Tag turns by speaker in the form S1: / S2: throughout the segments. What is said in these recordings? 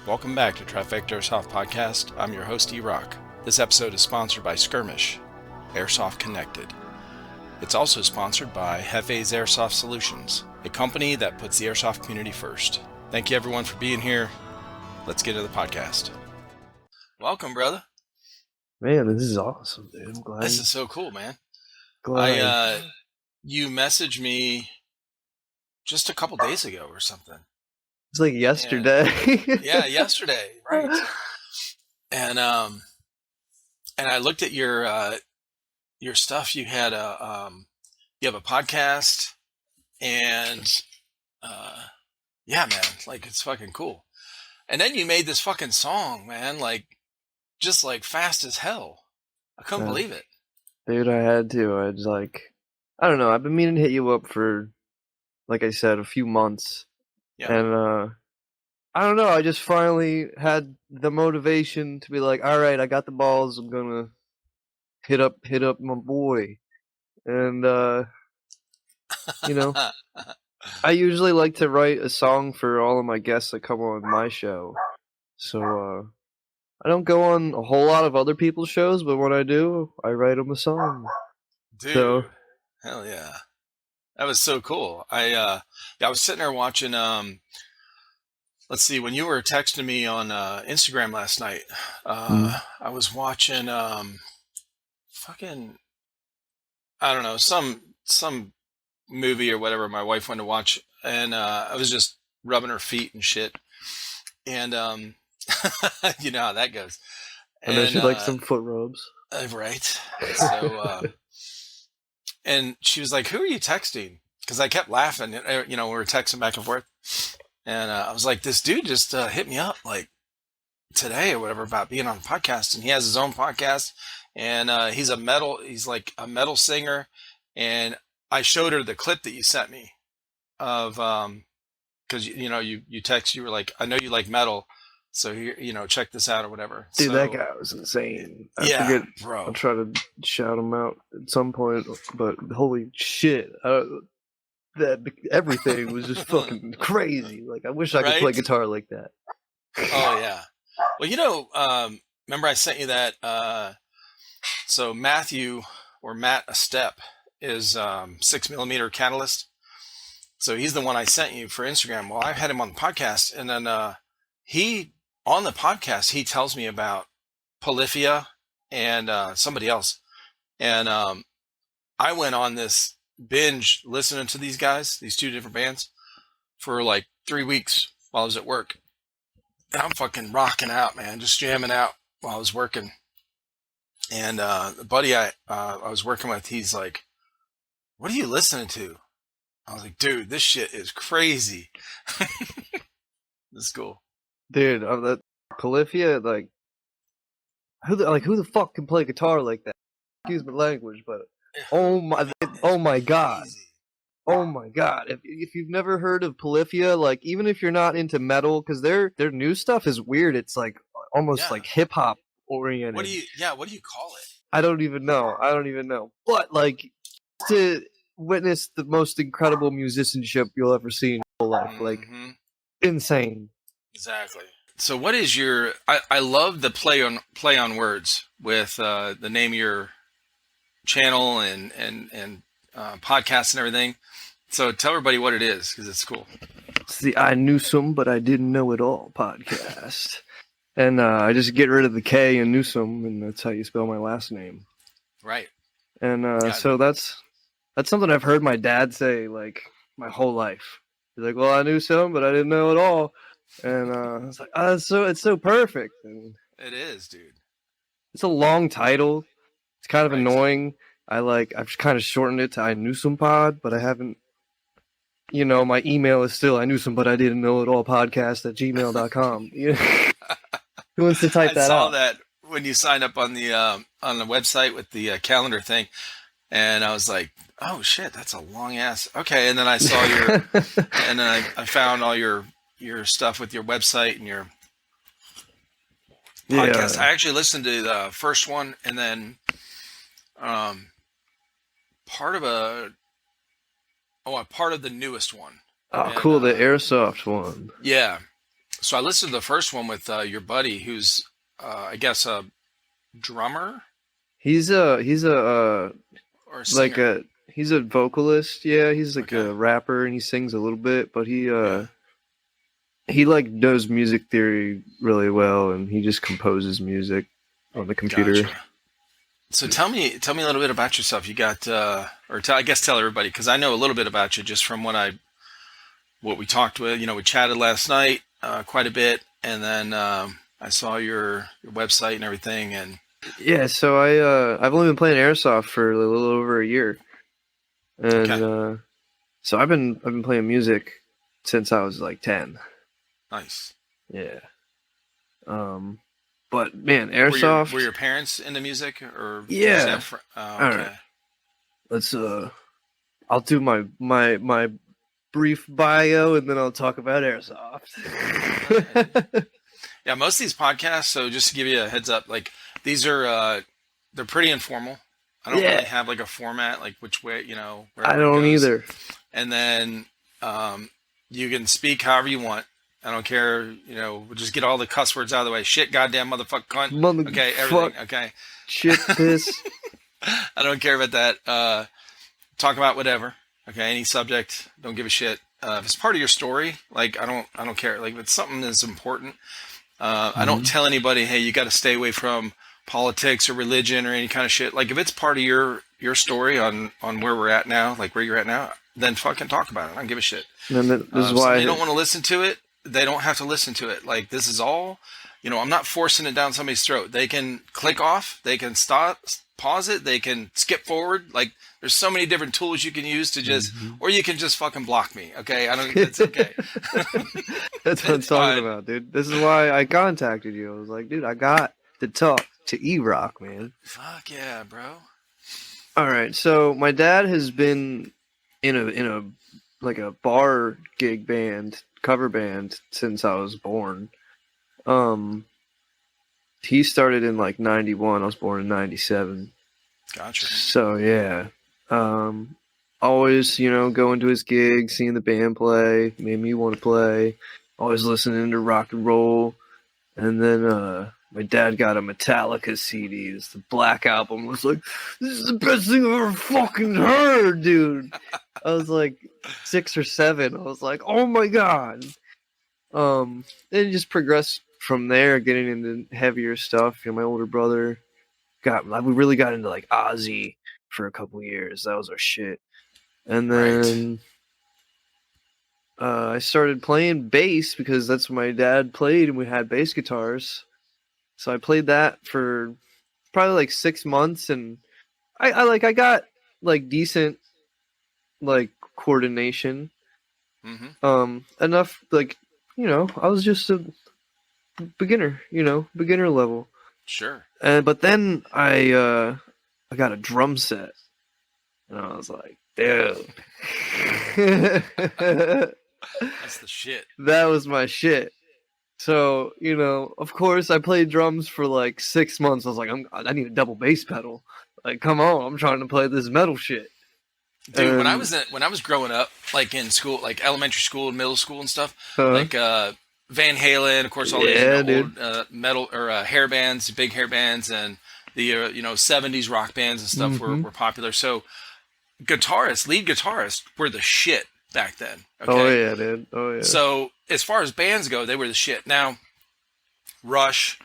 S1: Welcome back to TriFecta Airsoft Podcast. I'm your host, E-Rock. This episode is sponsored by Skirmish, Airsoft Connected. It's also sponsored by Hefe's Airsoft Solutions, a company that puts the airsoft community first. Thank you everyone for being here. Let's get to the podcast. Welcome, brother.
S2: Man, this is awesome, dude. I'm glad.
S1: This is so cool, man.
S2: Glad.
S1: You messaged me just a couple days ago or something.
S2: It's like yesterday.
S1: Yeah, yesterday, right? And I looked at your stuff. You had you have a podcast, and yeah, man, like it's fucking cool. And then you made this fucking song, man, like just like fast as hell. I couldn't believe it,
S2: dude. I had to. I was like, I don't know. I've been meaning to hit you up for, like I said, a few months.
S1: Yeah.
S2: And I don't know. I just finally had the motivation to be like, all right, I got the balls. I'm gonna hit up my boy. And you know, I usually like to write a song for all of my guests that come on my show. So I don't go on a whole lot of other people's shows, but when I do, I write them a song.
S1: Dude,
S2: so,
S1: hell yeah. That was so cool. I was sitting there watching, let's see, when you were texting me on Instagram last night, I was watching fucking, I don't know, some movie or whatever my wife wanted to watch, and I was just rubbing her feet and shit. And you know how that goes.
S2: And then she likes some foot rubs.
S1: Right. So and she was like, who are you texting? Because I kept laughing. You know, we were texting back and forth. And I was like, this dude just hit me up like today or whatever about being on a podcast. And he has his own podcast. And he's like a metal singer. And I showed her the clip that you sent me of, because, you know, you text, you were like, I know you like metal. So, you know, check this out or whatever.
S2: Dude,
S1: so,
S2: that guy was insane. I forget,
S1: bro.
S2: I'll try to shout him out at some point, but holy shit. That everything was just fucking crazy. Like, I wish I could play guitar like that.
S1: Oh, yeah. Well, you know, remember I sent you that, so Matthew, or Matt A Step, is 6mm Catalyst. So he's the one I sent you for Instagram. Well, I've had him on the podcast, and then on the podcast, he tells me about Polyphia and somebody else. And I went on this binge listening to these guys, these two different bands, for like 3 weeks while I was at work. And I'm fucking rocking out, man, just jamming out while I was working. And the buddy I was working with, he's like, what are you listening to? I was like, dude, this shit is crazy. This is cool.
S2: Dude, that Polyphia, like, who the fuck can play guitar like that? Excuse my language, but oh my god, oh my god! If you've never heard of Polyphia, like, even if you're not into metal, because their new stuff is weird. It's like almost like hip hop oriented.
S1: What do you call it?
S2: I don't even know. But like, to witness the most incredible musicianship you'll ever see in your life, like, insane.
S1: Exactly. So what is your, I love the play on words with the name of your channel and podcast and everything. So tell everybody what it is, because it's cool.
S2: It's the I Newsome, but I didn't know it all podcast. And I just get rid of the K in Newsome, and that's how you spell my last name.
S1: Right.
S2: And so that's something I've heard my dad say, like, my whole life. He's like, well, I knew some, but I didn't know it all. And I was like, oh, it's so perfect. And
S1: it is, dude.
S2: It's a long title. It's kind of annoying. I've kind of shortened it to I Knew Some Pod, but I haven't. You know, my email is still I Knew Some, but I didn't know it all podcast at gmail.com. Who wants to type that out?
S1: I saw that when you signed up on the website with the calendar thing, and I was like, oh shit, that's a long ass. Okay, and then I saw your, and then I found all your stuff with your website and your podcast. I actually listened to the first one, and then part of the newest one.
S2: Oh, cool, the Airsoft one.
S1: Yeah. So I listened to the first one with your buddy, who's I guess a drummer
S2: He's a
S1: or a
S2: like
S1: singer.
S2: a he's a vocalist. Yeah, he's like
S1: Okay.
S2: a rapper and he sings a little bit, but
S1: Yeah.
S2: he like knows music theory really well and he just composes music on the computer.
S1: Gotcha. So tell me a little bit about yourself. You got, I guess tell everybody, because I know a little bit about you just from what we talked with. You know, we chatted last night quite a bit, and then I saw your website and everything. And
S2: Yeah, so I've only been playing airsoft for a little over a year, and
S1: okay,
S2: so I've been playing music since I was like 10.
S1: nice.
S2: Yeah. But man,
S1: Were your
S2: airsoft.
S1: were your parents into music, or did you just
S2: Yeah.
S1: have oh,
S2: All right.
S1: okay,
S2: Let's I'll do my brief bio and then I'll talk about airsoft.
S1: yeah. Most of these podcasts. So just to give you a heads up, like these are they're pretty informal. I don't
S2: Yeah.
S1: really have like a format, like which way,
S2: I
S1: wherever it
S2: don't
S1: goes.
S2: either.
S1: And then you can speak however you want. I don't care. We'll just get all the cuss words out of the way. Shit, goddamn, motherfucker, cunt. Okay, everything.
S2: Motherfuck,
S1: Okay,
S2: shit, piss.
S1: I don't care about that. Talk about whatever. Okay, any subject. Don't give a shit. If it's part of your story, like I don't care. Like if it's something that's important, I don't tell anybody, hey, you got to stay away from politics or religion or any kind of shit. Like if it's part of your story on where we're at now, like where you're at now, then fucking talk about it. I don't give a shit.
S2: And this is
S1: If
S2: why
S1: they don't want to listen to it, they don't have to listen to it. Like this is all, I'm not forcing it down somebody's throat. They can click off, they can stop, pause it, they can skip forward. Like there's so many different tools you can use to just, or you can just fucking block me. Okay, I don't. It's okay.
S2: That's what I'm
S1: It's
S2: talking
S1: fine.
S2: about, dude. This is why I contacted you. I was like, dude, I got to talk to E-Rock, man.
S1: Fuck yeah, bro.
S2: All right, so my dad has been in a like a bar gig band, cover band since I was born. He started in like 91. I was born in 97.
S1: Gotcha.
S2: So yeah. Always, going to his gigs, seeing the band play, made me want to play. Always listening to rock and roll. And then my dad got a Metallica CD. It's the Black Album. I was like, this is the best thing I've ever fucking heard, dude. I was like 6 or 7. I was like, oh my god. Then it just progressed from there, getting into heavier stuff. My older brother we really got into like Ozzy for a couple years. That was our shit. And then I started playing bass because that's what my dad played, and we had bass guitars. So I played that for probably like 6 months, and I got like decent like coordination. Enough like I was just a beginner, beginner level.
S1: Sure.
S2: But then I got a drum set, and I was like, dude.
S1: That's the shit.
S2: That was my shit. So, of course, I played drums for like 6 months. I was like, I need a double bass pedal. Like, come on, I'm trying to play this metal shit.
S1: Dude, when I was growing up, like in school, like elementary school and middle school and stuff, like Van Halen, of course, all these old metal or hair bands, big hair bands, and the 70s rock bands and stuff were popular. So lead guitarists were the shit back then. Okay?
S2: Oh yeah, dude. Oh yeah.
S1: So as far as bands go, they were the shit. Now, Rush,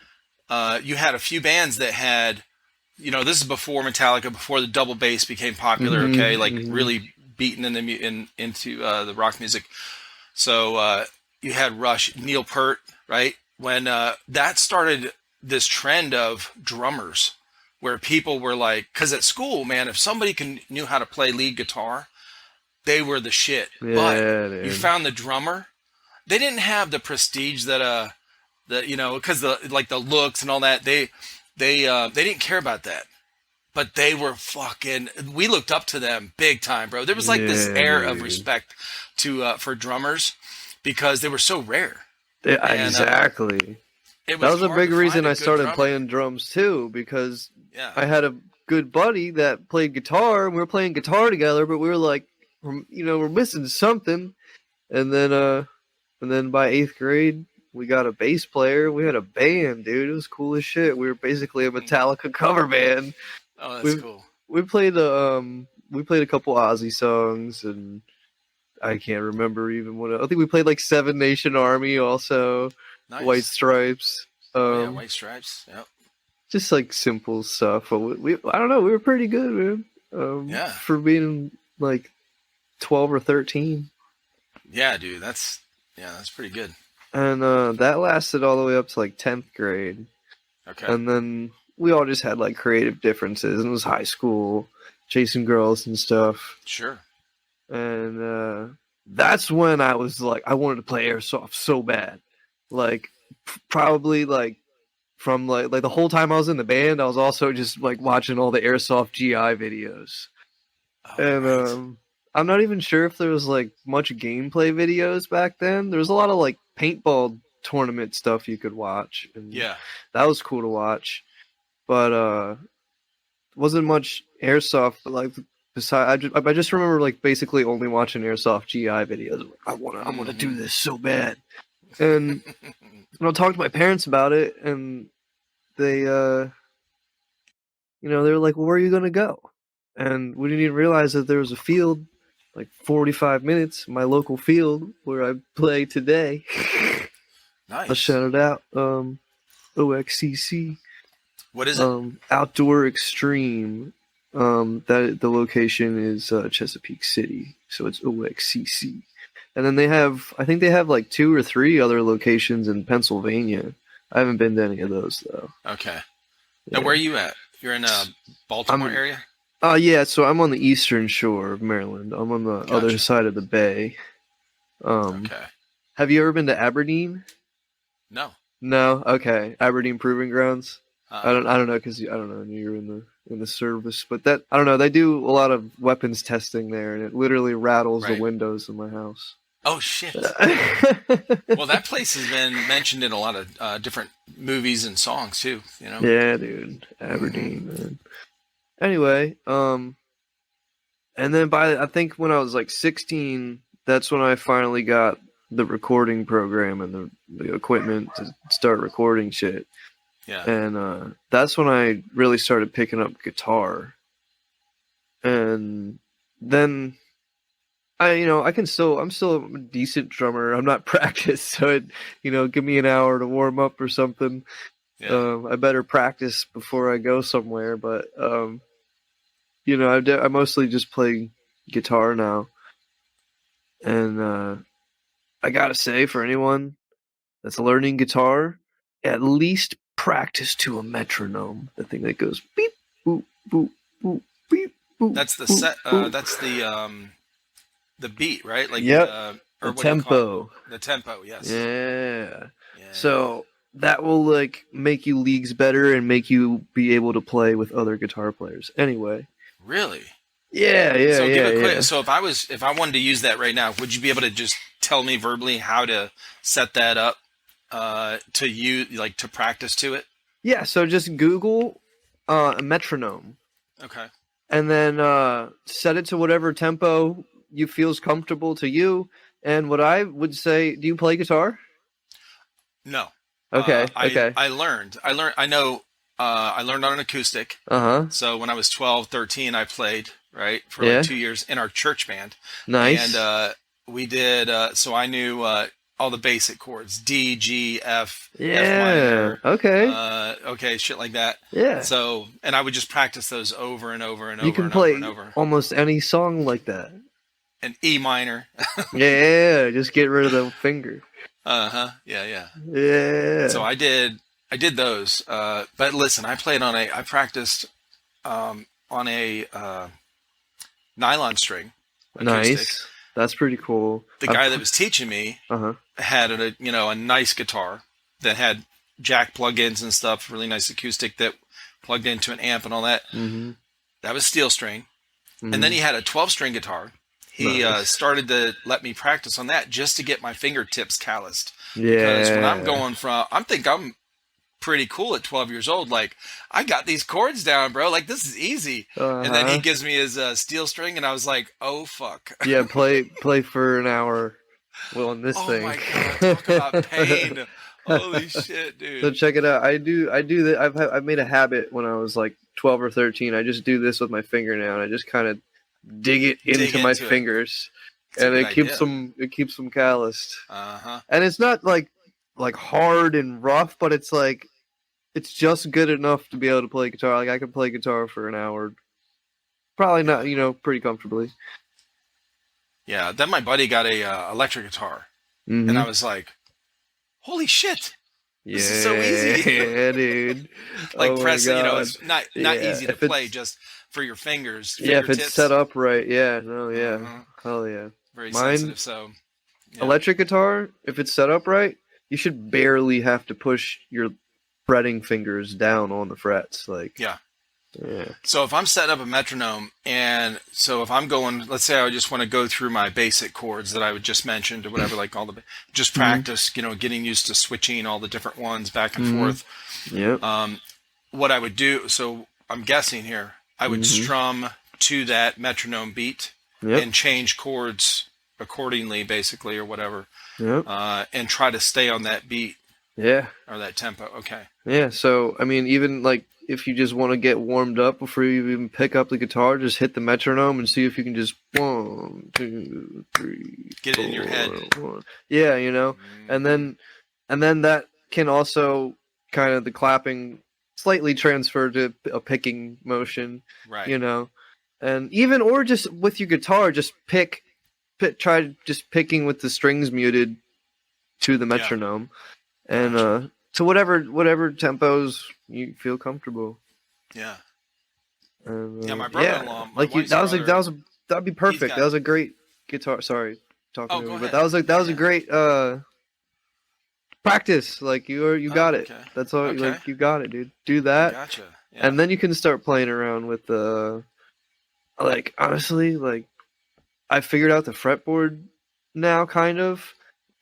S1: you had a few bands that had, this is before Metallica, before the double bass became popular. Okay, like really beaten into the rock music. So you had Rush, Neil Peart, right? When that started this trend of drummers, where people were like, because at school, man, if somebody knew how to play lead guitar, they were the shit.
S2: Yeah,
S1: but
S2: dude.
S1: you found the drummer, they didn't have the prestige that because the looks and all that, they didn't care about that. But they were we looked up to them big time, bro. There was like this air of respect for drummers because they were so rare.
S2: Exactly. That was a big reason I started playing drums too, because I had a good buddy that played guitar, and we were playing guitar together, but we were like, we're missing something. And then by 8th grade, We got a bass player. We had a band, dude. It was cool as shit. We were basically a Metallica cover band.
S1: Oh, that's cool.
S2: We played a couple Ozzy songs, and I can't remember even what. I think we played like Seven Nation Army, also
S1: Nice.
S2: White Stripes.
S1: Yeah, White Stripes. Yep.
S2: Just like simple stuff. But we I don't know. We were pretty good, man.
S1: Yeah.
S2: For being like 12 or 13.
S1: Yeah, dude. That's pretty good.
S2: And that lasted all the way up to like 10th grade.
S1: Okay.
S2: And then we all just had like creative differences, and it was high school, chasing girls and stuff.
S1: Sure.
S2: And that's when I was like, I wanted to play airsoft so bad. Like, probably like from like the whole time I was in the band, I was also just like watching all the airsoft GI videos.
S1: Oh,
S2: And
S1: right.
S2: I'm not even sure if there was like much gameplay videos back then. There was a lot of like paintball tournament stuff you could watch. And
S1: Yeah.
S2: that was cool to watch. But wasn't much airsoft. But like, besides, I just remember like basically only watching airsoft GI videos. I want to do this so bad. And I talked to my parents about it, and they, they were like, "Well, where are you gonna go?" And we didn't even realize that there was a field, like 45 minutes, my local field where I play today.
S1: Nice.
S2: I'll shout it out. OXCC.
S1: What is it?
S2: Outdoor Extreme. That the location is Chesapeake City, so it's OXCC. And then I think they have like 2 or 3 other locations in Pennsylvania. I haven't been to any of those though.
S1: Okay.
S2: Yeah.
S1: Now, where are you at? You're in Baltimore area?
S2: Yeah, so I'm on the eastern shore of Maryland. I'm on the other side of the bay.
S1: Okay.
S2: Have you ever been to Aberdeen?
S1: No.
S2: No? Okay. Aberdeen Proving Grounds?
S1: Uh-uh.
S2: I don't know, because I don't know, you're in the service, but that, I don't know, they do a lot of weapons testing there, and it literally rattles the windows in my house.
S1: Oh, shit. Well, that place has been mentioned in a lot of different movies and songs, too, you know?
S2: Yeah, dude. Aberdeen, man. Anyway, and then I think when I was like 16, that's when I finally got the recording program and the equipment to start recording shit.
S1: Yeah.
S2: And that's when I really started picking up guitar. And then I'm still a decent drummer. I'm not practiced, so give me an hour to warm up or something. Yeah. I better practice before I go somewhere, but I mostly just play guitar now. And I gotta say, for anyone that's learning guitar, at least practice to a metronome. The thing that goes beep boop boop boop beep boop.
S1: That's the
S2: boop,
S1: set.
S2: boop.
S1: That's the beat, right? Like
S2: the tempo.
S1: The tempo, yes.
S2: Yeah. So that will like make you leagues better and make you be able to play with other guitar players. Anyway.
S1: Really?
S2: Yeah.
S1: So if I wanted to use that right now, would you be able to just tell me verbally how to set that up to use, like, to practice to it?
S2: Yeah. So just Google a metronome.
S1: Okay.
S2: And then set it to whatever tempo you feels comfortable to you. And what I would say, do you play guitar?
S1: No.
S2: Okay. Okay.
S1: I learned on an acoustic. So when I was 12, 13, I played, right, for like 2 years in our church band.
S2: Nice.
S1: And we did, so I knew all the basic chords, D, G, F, F minor. Okay, shit like that.
S2: Yeah.
S1: So, and I would just practice those over and over and over.
S2: You can play almost any song like that.
S1: An E minor.
S2: Yeah, just get rid of the finger.
S1: Yeah. So I did those. But listen, I practiced on a nylon string acoustic.
S2: Nice. That's pretty cool.
S1: The guy that was teaching me had a nice guitar that had jack plugins and stuff, really nice acoustic that plugged into an amp and all that. Mm-hmm. That was steel string. Mm-hmm. And then he had a 12-string guitar. He started to let me practice on that just to get my fingertips calloused.
S2: Yeah.
S1: Because when I think I'm pretty cool at 12 years old. Like, I got these chords down, bro. Like, this is easy. And then he gives me his steel string, and I was like, oh, fuck.
S2: Yeah, play for an hour on this thing.
S1: Oh, my God. Talk about pain. Holy shit,
S2: So
S1: dude.
S2: check it out. I do that. I've made a habit when I was like 12 or 13. I just do this with my finger now, and I just kind of dig it
S1: Dig
S2: into my
S1: into it.
S2: fingers,
S1: It's a
S2: and
S1: good idea.
S2: it keeps them calloused.
S1: Uh-huh.
S2: And it's not like hard and rough, but it's like it's just good enough to be able to play guitar. Like I can play guitar for an hour, probably
S1: Yeah.
S2: not, pretty comfortably.
S1: Yeah. Then my buddy got a electric guitar, and I
S2: Mm-hmm.
S1: was like, "Holy shit,
S2: Yeah,
S1: this is so easy!"
S2: yeah, dude.
S1: Like
S2: Oh my
S1: pressing,
S2: god.
S1: it's not
S2: Yeah,
S1: easy to
S2: if
S1: play
S2: it's
S1: just for your fingers,
S2: if it's set
S1: fingertips.
S2: up right, yeah, no, yeah,
S1: Uh-huh.
S2: hell yeah.
S1: Very
S2: Mine
S1: sensitive. So, yeah.
S2: electric guitar, if it's set up right, you should barely have to push your fretting fingers down on the frets. Like,
S1: Yeah.
S2: yeah.
S1: So if I'm setting up a metronome, and so if I'm going, let's say I just want to go through my basic chords that I would just mentioned or whatever, like all the, just practice, getting used to switching all the different ones back and
S2: Mhm.
S1: forth.
S2: Yep.
S1: What I would do, so I'm guessing here, I would
S2: Mhm.
S1: strum to that metronome beat
S2: Yep.
S1: and change chords accordingly, basically, or whatever,
S2: Yep.
S1: and try to stay on that beat
S2: Yeah.
S1: or that tempo. Okay.
S2: Yeah. So I mean, even like if you just want to get warmed up before you even pick up the guitar, just hit the metronome and see if you can just 1, 2, 3,
S1: Get it in your
S2: 4,
S1: head.
S2: 1. Yeah, and then that can also kind of the clapping slightly transfer to a picking motion,
S1: Right.
S2: and even or just with your guitar, just try just picking with the strings muted to the metronome, and
S1: Gotcha.
S2: to whatever tempos you feel comfortable.
S1: Yeah.
S2: And,
S1: Yeah, my brother-in-law, my
S2: like you,
S1: wife's brother,
S2: that'd be perfect.
S1: got-
S2: That was a great guitar. Sorry, talking
S1: Oh,
S2: over
S1: go
S2: you, but
S1: ahead.
S2: that was a great practice. Like you got it.
S1: Okay.
S2: That's all.
S1: Okay.
S2: Like you got it, dude. Do
S1: I
S2: that,
S1: gotcha. Yeah.
S2: and then you can start playing around with the. Like honestly, like I figured out the fretboard now, kind of,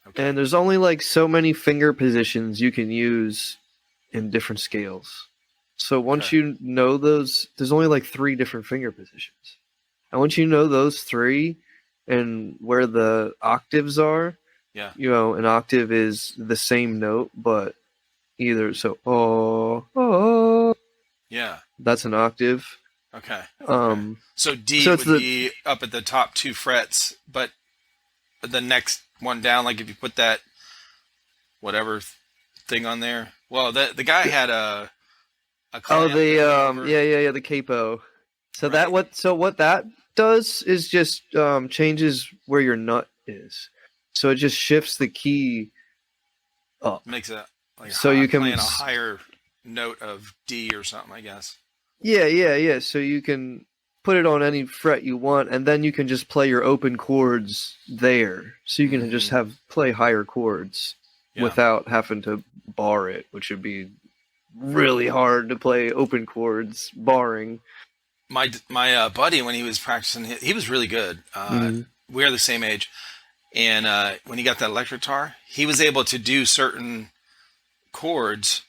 S1: Okay.
S2: and there's only like so many finger positions you can use in different scales. So once
S1: Okay.
S2: you know those, there's only like 3 different finger positions, and once you know those 3 and where the octaves are,
S1: Yeah.
S2: an octave is the same note, but either so oh,
S1: Yeah.
S2: that's an octave.
S1: Okay. So D
S2: So it's
S1: would
S2: the
S1: be up at the top 2 frets, but the next one down, like if you put that whatever thing on there. Well, the guy had a clamp
S2: the
S1: going over.
S2: yeah the capo. So
S1: Right.
S2: what that does is just changes where your nut is. So it just shifts the key up.
S1: Makes it like
S2: So you can
S1: playing a higher note of D or something, I guess.
S2: Yeah. So you can put it on any fret you want, and then you can just play your open chords there. So you can just play higher chords without having to bar it, which would be really hard to play open chords barring.
S1: My buddy, when he was practicing, he was really good. We are the same age, and when he got that electric guitar, he was able to do certain chords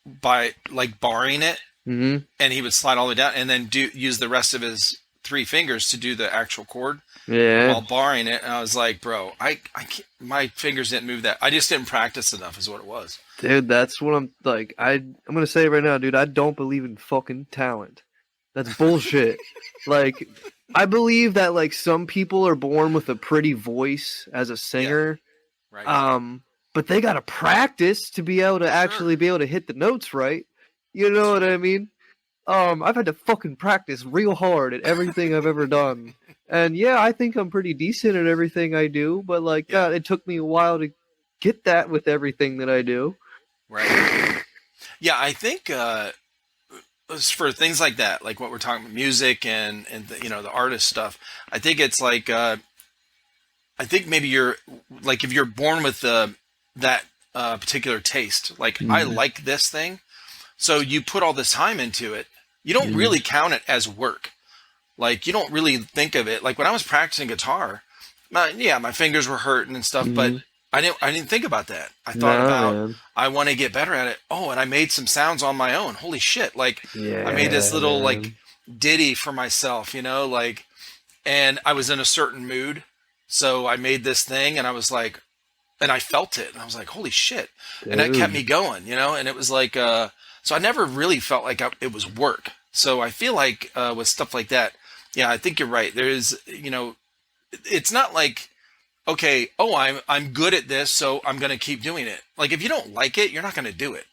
S1: by like barring it, and he would slide all the way down, and then use the rest of his 3 fingers to do the actual chord while barring it. And I was like, bro, I can't, my fingers didn't move that. I just didn't practice enough, is what it was.
S2: Dude, that's what I'm like. I'm gonna say it right now, dude. I don't believe in fucking talent. That's bullshit. Like, I believe that like some people are born with a pretty voice as a singer,
S1: Right.
S2: but they gotta practice to be able to actually be able to hit the notes right. You know what I mean? I've had to fucking practice real hard at everything I've ever done, and yeah, I think I'm pretty decent at everything I do. But like, God, it took me a while to get that with everything that I do.
S1: Right. Yeah, I think for things like that, like what we're talking about, music and the artist stuff. I think it's like I think maybe you're like if you're born with that particular taste. Like I like this thing, so you put all this time into it. You don't really count it as work. Like you don't really think of it. Like when I was practicing guitar, my fingers were hurting and stuff, but I didn't think about that. I thought about I want to get better at it. Oh, and I made some sounds on my own. Holy shit. Like I made this little like ditty for myself, like, and I was in a certain mood. So I made this thing and I was like, and I felt it, and I was like, holy shit. And that kept
S2: Dude.
S1: me going, and it was like, so I never really felt like it was work. So I feel like, with stuff like that, yeah, I think you're right. There is, it's not like, okay, oh, I'm good at this, so I'm going to keep doing it. Like, if you don't like it, you're not going to do it.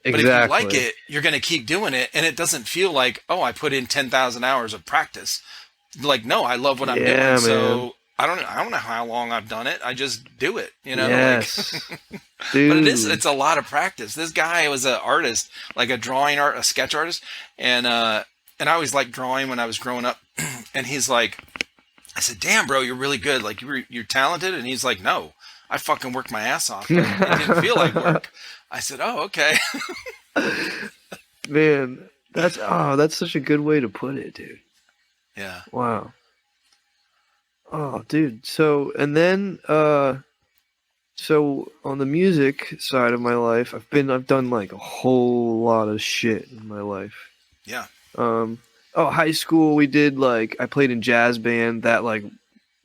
S1: But if you like
S2: Exactly.
S1: it, you're going to keep doing it, and it doesn't feel like, oh, I put in 10,000 hours of practice. Like, no, I love what I'm doing,
S2: Yeah, man.
S1: so I don't know how long I've done it. I just do it, like.
S2: Yes.
S1: But
S2: Dude.
S1: it's a lot of practice. This guy was an artist, like a sketch artist, and I always liked drawing when I was growing up. And he's like, I said, "Damn, bro, you're really good. Like you're talented." And he's like, "No, I fucking worked my ass off, but it didn't feel like work." I said, "Oh, okay."
S2: Man, that's such a good way to put it, dude.
S1: Yeah,
S2: Wow. Oh, dude. So, and then so on the music side of my life, I've done like a whole lot of shit in my life.
S1: yeah,
S2: Um high school we did like I played in jazz band that like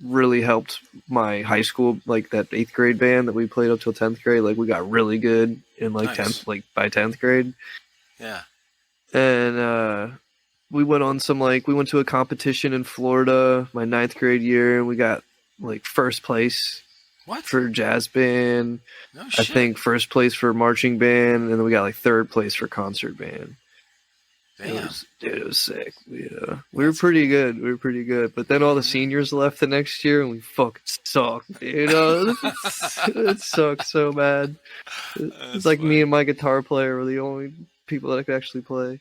S2: really helped my high school, like that 8th grade band that we played up till 10th grade. Like we got really good in like
S1: nice.
S2: 10th, like by 10th grade.
S1: Yeah,
S2: And we went on we went to a competition in Florida my 9th grade year, and we got like first place
S1: what?
S2: for jazz band.
S1: No
S2: I
S1: shit.
S2: think first place for marching band, and then we got like third place for concert band.
S1: Damn,
S2: It was sick. We were
S1: that's
S2: pretty
S1: cool.
S2: good. We were pretty good. But then all the
S1: Mhm.
S2: seniors left the next year, and we fucking sucked. It sucked so bad. It's
S1: That's
S2: like me
S1: funny.
S2: and my guitar player were the only people that could actually play.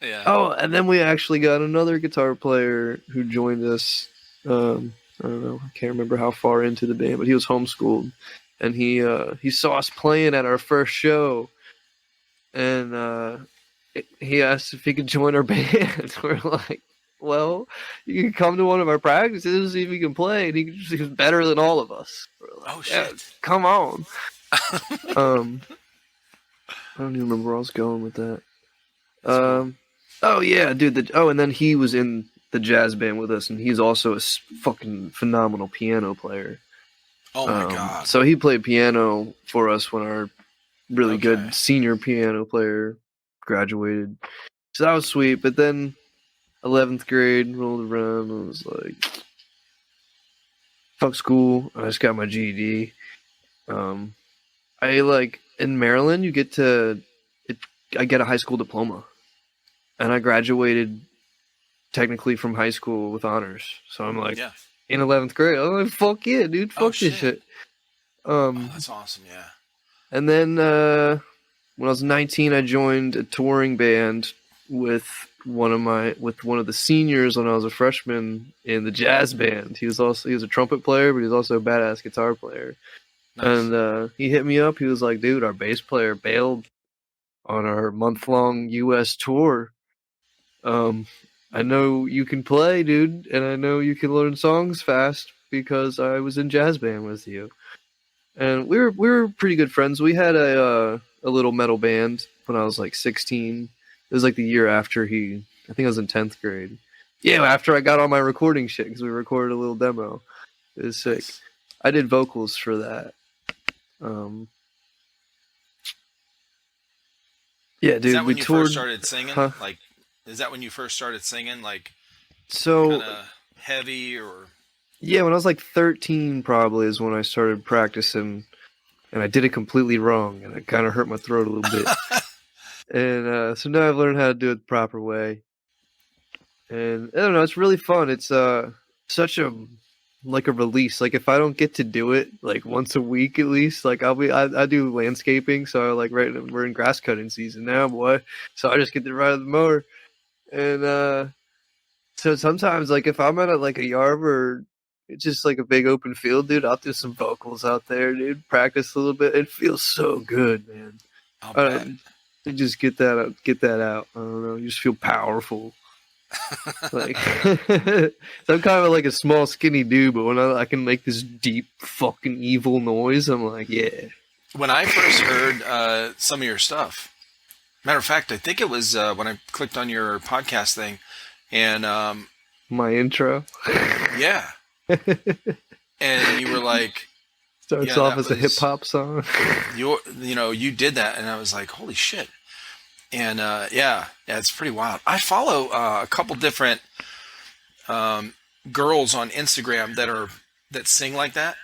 S1: Yeah,
S2: Oh, and then we actually got another guitar player who joined us. I don't know. I can't remember how far into the band, but he was homeschooled, and he saw us playing at our first show, and he asked if he could join our band. We're like, well, you can come to one of our practices, see if you can play. And he was better than all of us. We're like,
S1: oh
S2: yeah,
S1: shit.
S2: come on. Um, I don't even remember where I was going with that.
S1: That's cool.
S2: Oh yeah, dude. And then he was in the jazz band with us, and he's also a fucking phenomenal piano player.
S1: Oh my god.
S2: So he played piano for us when our really
S1: Okay.
S2: good senior piano player graduated. So that was sweet. But then 11th grade rolled around, and I was like, fuck school. I just got my GED. I like in Maryland, I get a high school diploma, and I graduated technically from high school with honors. So I'm like
S1: Yeah.
S2: in 11th grade. I'm like, fuck yeah, dude,
S1: Oh
S2: fuck this
S1: shit.
S2: shit.
S1: Oh, that's awesome. Yeah.
S2: And then when I was 19, I joined a touring band with one of the seniors when I was a freshman in the jazz band. He was a trumpet player, but he was also a badass guitar player.
S1: Nice.
S2: And he hit me up. He was like, "Dude, our bass player bailed on our month-long U.S. tour. I know you can play, dude, and I know you can learn songs fast because I was in jazz band with you." And we were pretty good friends. We had a little metal band when I was like 16. It was like the year after I think I was in 10th grade. Yeah, after I got all my recording shit, because we recorded a little demo. It was sick.
S1: Nice.
S2: I did vocals for that. Yeah,
S1: Is
S2: dude,
S1: that
S2: we
S1: when you first
S2: toured.
S1: started singing?
S2: Huh?
S1: Like, is that when you first started singing? Like, kind
S2: So
S1: of heavy or?
S2: yeah, when I was like 13, probably is when I started practicing, and I did it completely wrong, and it kind of hurt my throat a little bit. And so now I've learned how to do it the proper way. And I don't know, it's really fun. It's such a like a release. Like if I don't get to do it like once a week at least, like I do landscaping, so we're in grass cutting season now, boy. So I just get to ride the mower. And so sometimes like if I'm at like a yard where it's just like a big open field, dude, I'll do some vocals out there, dude. Practice a little bit. It feels so good, man.
S1: I'll
S2: I
S1: bet.
S2: don't, you just get that out, get that out. I don't know. You just feel powerful. Like so I'm kind of like a small, skinny dude, but when I can make this deep, fucking evil noise, I'm like, yeah.
S1: When I first heard some of your stuff, matter of fact, I think it was when I clicked on your podcast thing, and
S2: My intro.
S1: yeah, and you were like,
S2: Starts
S1: Yeah,
S2: off
S1: that
S2: as a hip
S1: was
S2: hop song.
S1: you did that, and I was like, holy shit. And yeah, it's pretty wild. I follow a couple different girls on Instagram that sing like that,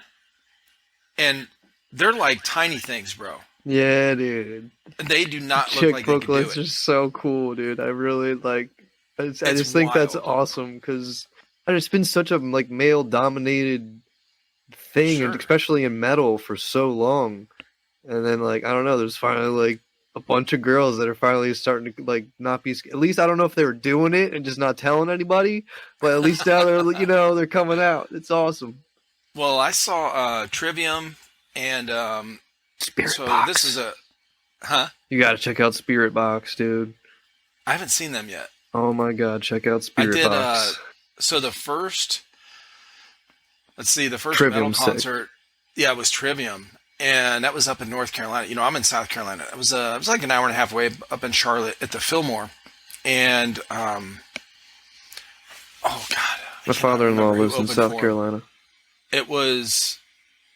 S1: and they're like tiny things, bro.
S2: Yeah, dude.
S1: They do not look
S2: Chick
S1: like they could do
S2: booklets
S1: it.
S2: are so cool, dude. I really like. I
S1: It's
S2: just think that's
S1: wild.
S2: awesome because it's been such a like male dominated thing, and
S1: Sure.
S2: especially in metal for so long. And then like I don't know, there's finally like a bunch of girls that are finally starting to like not be. At least I don't know if they were doing it and just not telling anybody, but at least now they're they're coming out. It's awesome.
S1: Well, I saw Trivium, and
S2: Spirit
S1: so this is
S2: Box.
S1: a huh.
S2: You gotta check out Spirit Box, dude.
S1: I haven't seen them yet.
S2: Oh my god, check out
S1: I
S2: Spirit
S1: did.
S2: Box.
S1: So the first, let's see, the first metal
S2: Trivium's sick.
S1: concert, yeah, it was Trivium, and that was up in North Carolina. I'm in South Carolina. It was like an hour and a half away up in Charlotte at the Fillmore, and oh god, I
S2: My
S1: cannot
S2: father-in-law
S1: remember who
S2: lives in
S1: opened
S2: South
S1: for 'em.
S2: Carolina.
S1: It was.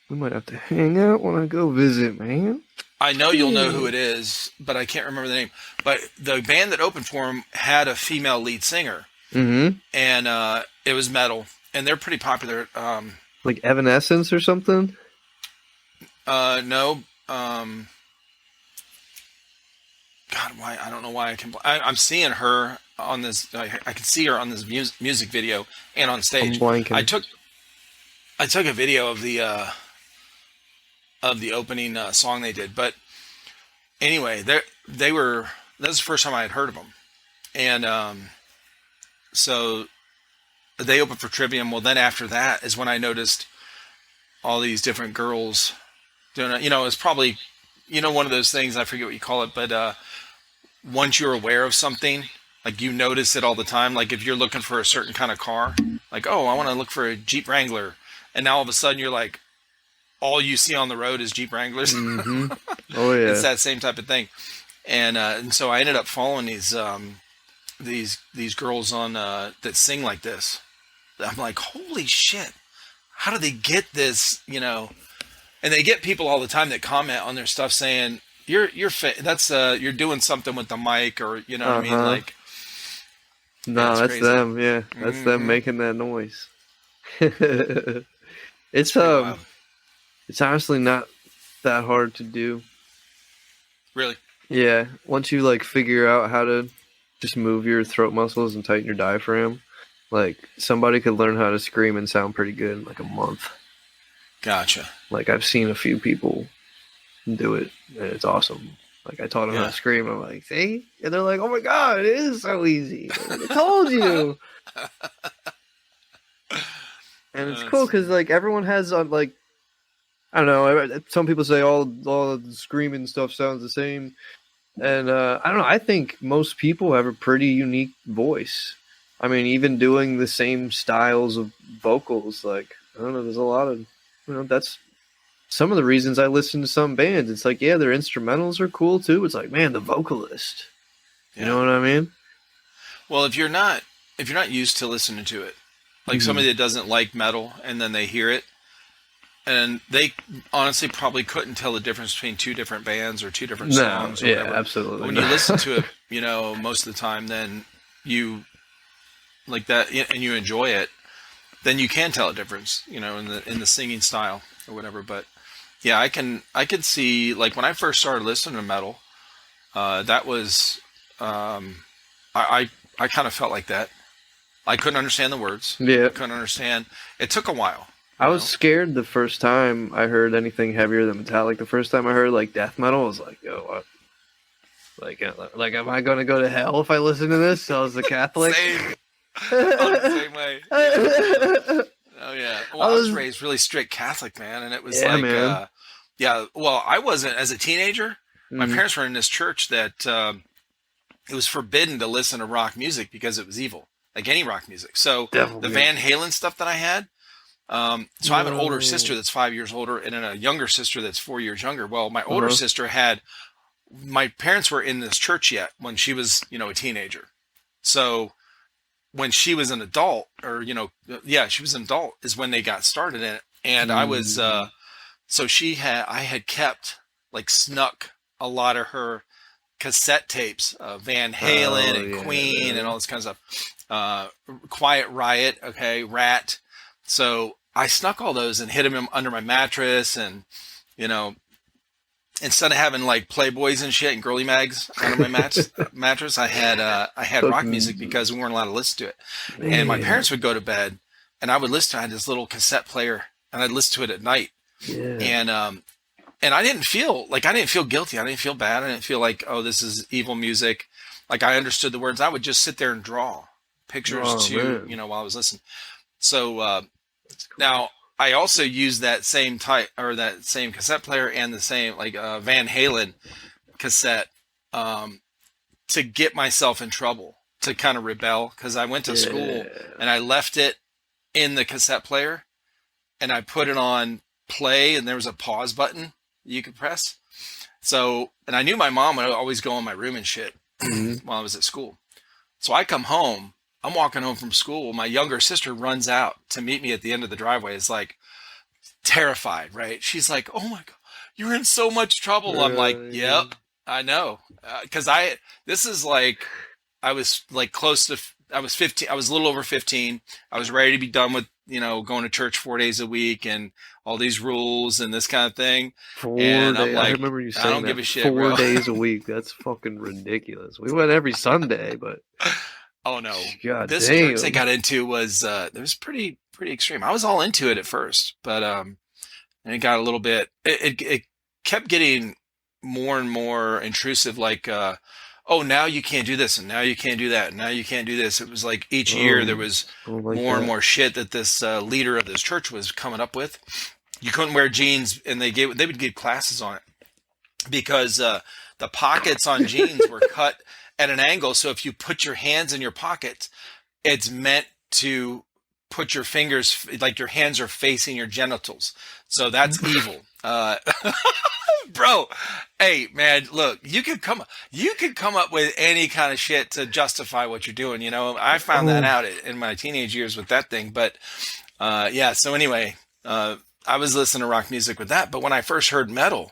S2: We might have to hang out when I go visit, man.
S1: I know you'll know who it is, but I can't remember the name. But the band that opened for him had a female lead singer,
S2: Mm-hmm.
S1: and it was metal, and they're pretty popular.
S2: Like Evanescence or something?
S1: No, God, why? I don't know why I'm seeing her on this. I can see her on this music video and on
S2: I'm
S1: stage.
S2: blanking.
S1: I took a video of the opening song they did, but anyway, they were. That was the first time I had heard of them, and so they opened for Trivium. Well, then after that is when I noticed all these different girls doing it. It's probably one of those things. I forget what you call it, but once you're aware of something, like you notice it all the time. Like if you're looking for a certain kind of car, like, oh, I want to look for a Jeep Wrangler, and now all of a sudden you're like, all you see on the road is Jeep Wranglers.
S2: Mm-hmm. Oh yeah.
S1: It's that same type of thing, and so I ended up following these girls on that sing like this. I'm like, holy shit, how do they get this? And they get people all the time that comment on their stuff saying you're doing something with the mic, or what I mean, like.
S2: No,
S1: Yeah, it's
S2: that's
S1: crazy.
S2: them. Yeah, that's them
S1: Mhm.
S2: making that noise.
S1: It's pretty wild.
S2: It's honestly not that hard to do.
S1: Really.
S2: Yeah, once you like figure out how to just move your throat muscles and tighten your diaphragm, like somebody could learn how to scream and sound pretty good in like a month.
S1: Gotcha.
S2: Like I've seen a few people do it, and it's awesome. Like I taught them how
S1: Yeah.
S2: to scream, and I'm like, see? And they're like, oh my god, it is so easy. I told you. And it's cool because like everyone has like, I don't know. Some people say all the screaming stuff sounds the same, and I don't know. I think most people have a pretty unique voice. I mean, even doing the same styles of vocals, like I don't know. There's a lot of, that's some of the reasons I listen to some bands. It's like, yeah, their instrumentals are cool too. It's like, man, the vocalist. You know what I mean?
S1: Well, if you're not used to listening to it, like somebody that doesn't like metal, and then they hear it, and they honestly probably couldn't tell the difference between two different bands or two different songs. Or whatever.
S2: Absolutely.
S1: But when you listen to it, most of the time, then you like that, and you enjoy it, then you can tell a difference, in the singing style or whatever. But yeah, I could see, like when I first started listening to metal, that was I kind of felt like that. I couldn't understand the words.
S2: Yeah.
S1: I couldn't understand. It took a while.
S2: I was scared the first time I heard anything heavier than metallic. The first time I heard like death metal, I was like, "Yo, what? Like, am I gonna go to hell if I listen to this?" I was a Catholic.
S1: Same. I'm the same way. Yeah. Oh yeah. Well, I was raised really strict Catholic, man, and it was
S2: man.
S1: Well, I wasn't as a teenager. My
S2: Mhm.
S1: parents were in this church that it was forbidden to listen to rock music because it was evil, like any rock music. So
S2: Devil
S1: the
S2: music.
S1: Van Halen stuff that I had. So I have an older sister that's 5 years older, and then a younger sister that's 4 years younger. Well, my older sister my parents were in this church yet when she was, a teenager. So when she was an adult, or, she was an adult, is when they got started in it. And I was So I had kept, like, snuck a lot of her cassette tapes, Van Halen
S2: Oh
S1: and
S2: yeah,
S1: Queen and
S2: man.
S1: all this kind of stuff. Quiet Riot, okay, Rat. So I snuck all those and hid them under my mattress, and you know, instead of having like Playboys and shit and girly mags under my mattress, I had rock music
S2: Fucking
S1: because we weren't allowed to listen to it. And my
S2: man.
S1: parents would go to bed, and I would listen. I had this little cassette player, and I'd listen to it at night.
S2: Yeah.
S1: And I didn't feel guilty. I didn't feel bad. I didn't feel like, oh, this is evil music. Like, I understood the words. I would just sit there and draw pictures
S2: Oh
S1: to,
S2: man.
S1: while I was listening. So
S2: That's cool.
S1: now I also used that same type, or that same cassette player, and the same, like, Van Halen cassette, to get myself in trouble, to kind of rebel, because I went to school
S2: Yeah.
S1: and I left it in the cassette player, and I put it on play, and there was a pause button you could press. So, and I knew my mom would always go in my room and shit
S2: Mhm.
S1: while I was at school. So I come home, I'm walking home from school. My younger sister runs out to meet me at the end of the driveway. It's like, terrified, right? She's like, "Oh my God, you're in so much trouble." I'm like,
S2: Yeah.
S1: "Yep, I know." Because this is like, I was like I was 15, I was a little over 15. I was ready to be done with, going to church 4 days a week and all these rules and this kind of thing.
S2: Four
S1: And I'm
S2: days. I
S1: like,
S2: remember you
S1: I
S2: saying
S1: don't give
S2: that
S1: a shit,
S2: 4
S1: bro.
S2: days a week. That's fucking ridiculous. We went every Sunday, but
S1: Oh no,
S2: god
S1: this church they
S2: damn.
S1: got into was, it was pretty extreme. I was all into it at first, but and it got a little bit. It kept getting more and more intrusive. Like, oh, now you can't do this, and now you can't do that, and now you can't do this. It was like each year there
S2: Oh,
S1: was
S2: I don't like
S1: more and
S2: that.
S1: more shit that this leader of this church was coming up with. You couldn't wear jeans, and they would give classes on it, because the pockets on jeans were cut at an angle. So if you put your hands in your pockets, it's meant to put your fingers, like your hands are facing your genitals. So that's evil. Bro, hey man, look, you could come up with any kind of shit to justify what you're doing. I found that
S2: Oh,
S1: out in my teenage years with that thing. But yeah, so anyway, I was listening to rock music with that. But when I first heard metal,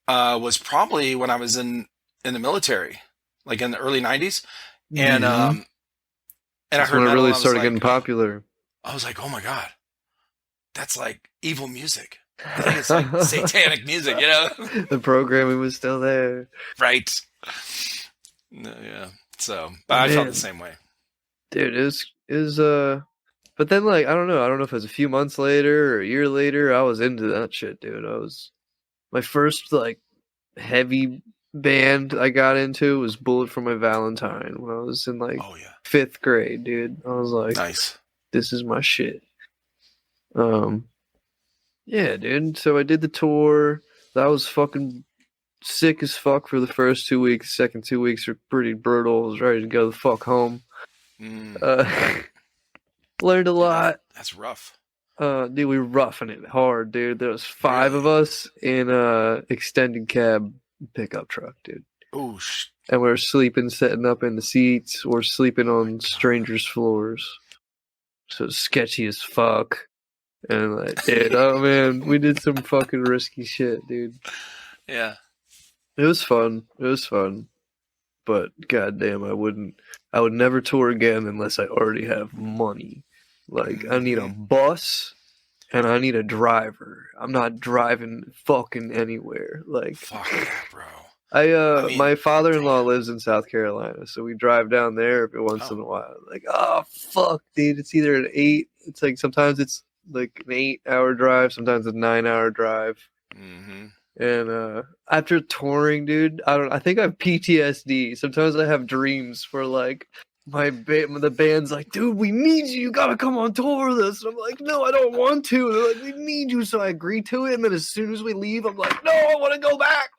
S1: was probably when I was in the military, like in the early '90s, and
S2: hmm.
S1: I
S2: That's
S1: heard
S2: when it
S1: metal,
S2: really
S1: and
S2: started getting popular.
S1: I was like, oh my God, that's like evil music. It's like satanic music,
S2: The programming was still there.
S1: right? No, yeah. So, but
S2: But
S1: I felt the
S2: man,
S1: same way.
S2: dude, but then like I don't know if it was a few months later or a year later, I was into that shit, dude. I was my first like heavy band I got into was Bullet for My Valentine when I was in like
S1: Oh yeah,
S2: 5th grade, dude. I was like,
S1: nice.
S2: this is my shit. Um, yeah, dude. So I did the tour. That was fucking sick as fuck for the first 2 weeks. Second 2 weeks were pretty brutal. I was ready to go the fuck home.
S1: Mm,
S2: Uh, learned a
S1: yeah,
S2: lot.
S1: that's rough.
S2: Dude, we were roughing it hard, dude. There was 5 of
S1: Really?
S2: us in a extended cab pickup truck, dude.
S1: Oh,
S2: And we were sleeping, setting up in the seats, or sleeping
S1: oh my
S2: on
S1: God.
S2: strangers' floors. So sketchy as fuck. And like, dude, oh man, we did some fucking risky shit, dude.
S1: Yeah.
S2: It was fun. It was fun. But goddamn, I would never tour again unless I already have money. Like, I need a
S1: Hmm.
S2: bus and I need a driver. I'm not driving fucking anywhere. Like,
S1: Fuck that, bro. I
S2: my
S1: mean,
S2: father-in-law
S1: damn.
S2: lives in South Carolina, so we drive down there every once
S1: Oh.
S2: in a while. Like, oh fuck, dude, it's either it's like sometimes it's like an 8-hour drive, sometimes a 9-hour drive.
S1: Mm-hmm.
S2: And after touring, dude, I think I have PTSD. Sometimes I have dreams where like the band's like, dude, we need you. You gotta come on tour with us. And I'm like, no, I don't want to. And they're like, we need you. So I agree to it. And then as soon as we leave, I'm like, no, I want to go back.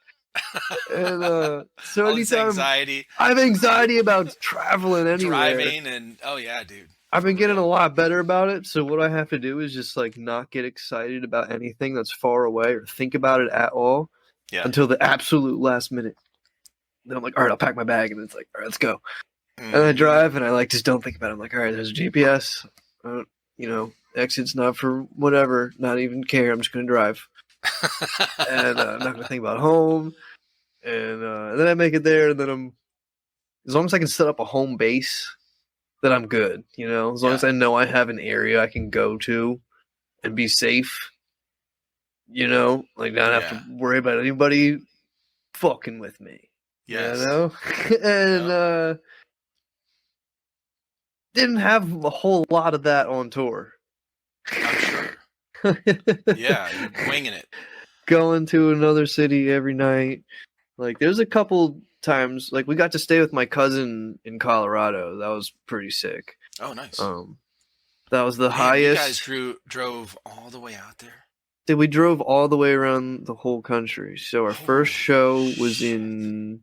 S2: And so
S1: All this
S2: anytime
S1: anxiety,
S2: I have anxiety about traveling anywhere,
S1: driving, and oh yeah, dude,
S2: I've
S1: for
S2: been getting a
S1: real.
S2: lot better about it. So what I have to do is just like not get excited about anything that's far away or think about it at all
S1: Yeah.
S2: until the absolute last minute. Then I'm like, all right, I'll pack my bag, and it's like, all right, let's go. And I
S1: Mm-hmm.
S2: drive, and I like just don't think about it. I'm like, all right, there's a GPS. Exit's not for whatever. Not even care. I'm just gonna drive. and I'm not gonna think about home. And then I make it there, and then as long as I can set up a home base, then I'm good. You know, as long as I know I have an area I can go to and be safe. You know, like not have to worry about anybody fucking with me.
S1: Yes.
S2: You know, and didn't have a whole lot of that on tour.
S1: I'm sure. Yeah, you're winging it.
S2: Going to another city every night. Like, there's a couple times, like, we got to stay with my cousin in Colorado. That was pretty sick.
S1: Oh, nice.
S2: That was the highest.
S1: You guys drove all the way out there?
S2: We drove all the way around the whole country. So our first show was in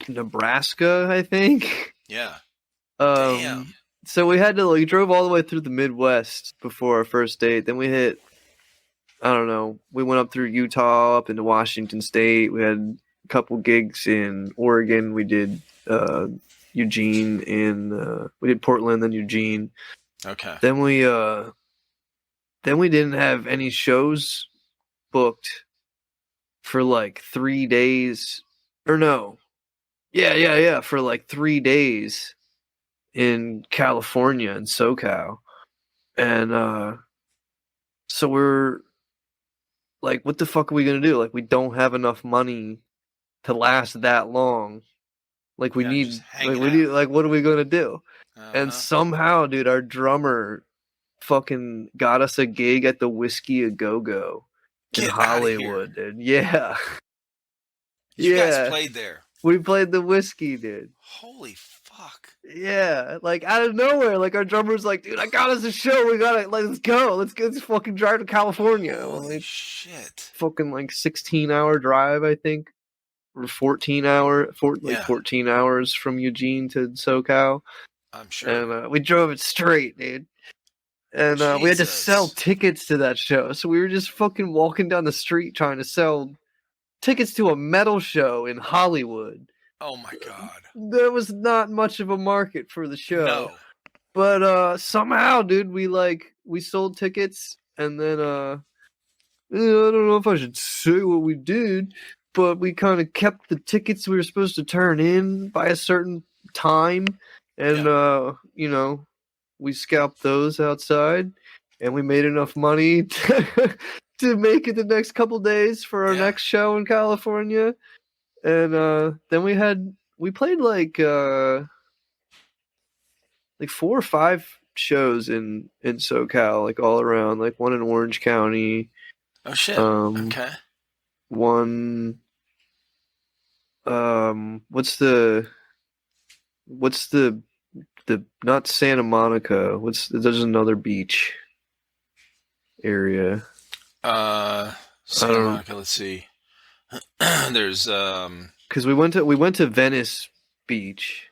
S2: Nebraska, I think.
S1: Yeah.
S2: Damn. So we had to, like, drove all the way through the Midwest before our first date. Then we hit, I don't know, we went up through Utah, up into Washington State. We had a couple gigs in Oregon. We did Eugene, and we did Portland, then Eugene.
S1: Okay.
S2: Then we didn't have any shows booked for like 3 days. Or no. Yeah, for like 3 days in California and SoCal. And so we're like, what the fuck are we gonna do? Like, we don't have enough money to last that long. Like, we need like, what are we gonna do? And somehow, dude, our drummer fucking got us a gig at the Whiskey A Go Go in Hollywood, dude. Yeah.
S1: You guys played there.
S2: We played the Whiskey, dude.
S1: Holy fuck.
S2: Yeah, like out of nowhere, like our drummer's like, dude, I got us a show. We gotta, let's go. Let's fucking drive to California.
S1: Holy shit.
S2: Fucking like 16-hour drive, I think. Or 14 hours from Eugene to SoCal.
S1: I'm sure.
S2: And we drove it straight, dude. And we had to sell tickets to that show. So we were just fucking walking down the street trying to sell tickets to a metal show in Hollywood.
S1: Oh my god.
S2: There was not much of a market for the show.
S1: No.
S2: But somehow, dude, we sold tickets, and then I don't know if I should say what we did, but we kind of kept the tickets we were supposed to turn in by a certain time, and you know, we scalped those outside, and we made enough money to make it the next couple days for our next show in California. And then we played like 4 or 5 shows in SoCal, like all around, like one in Orange County.
S1: Oh shit. Okay.
S2: One what's the not Santa Monica, there's another beach area.
S1: Santa Monica, let's see. There's
S2: because we went to Venice Beach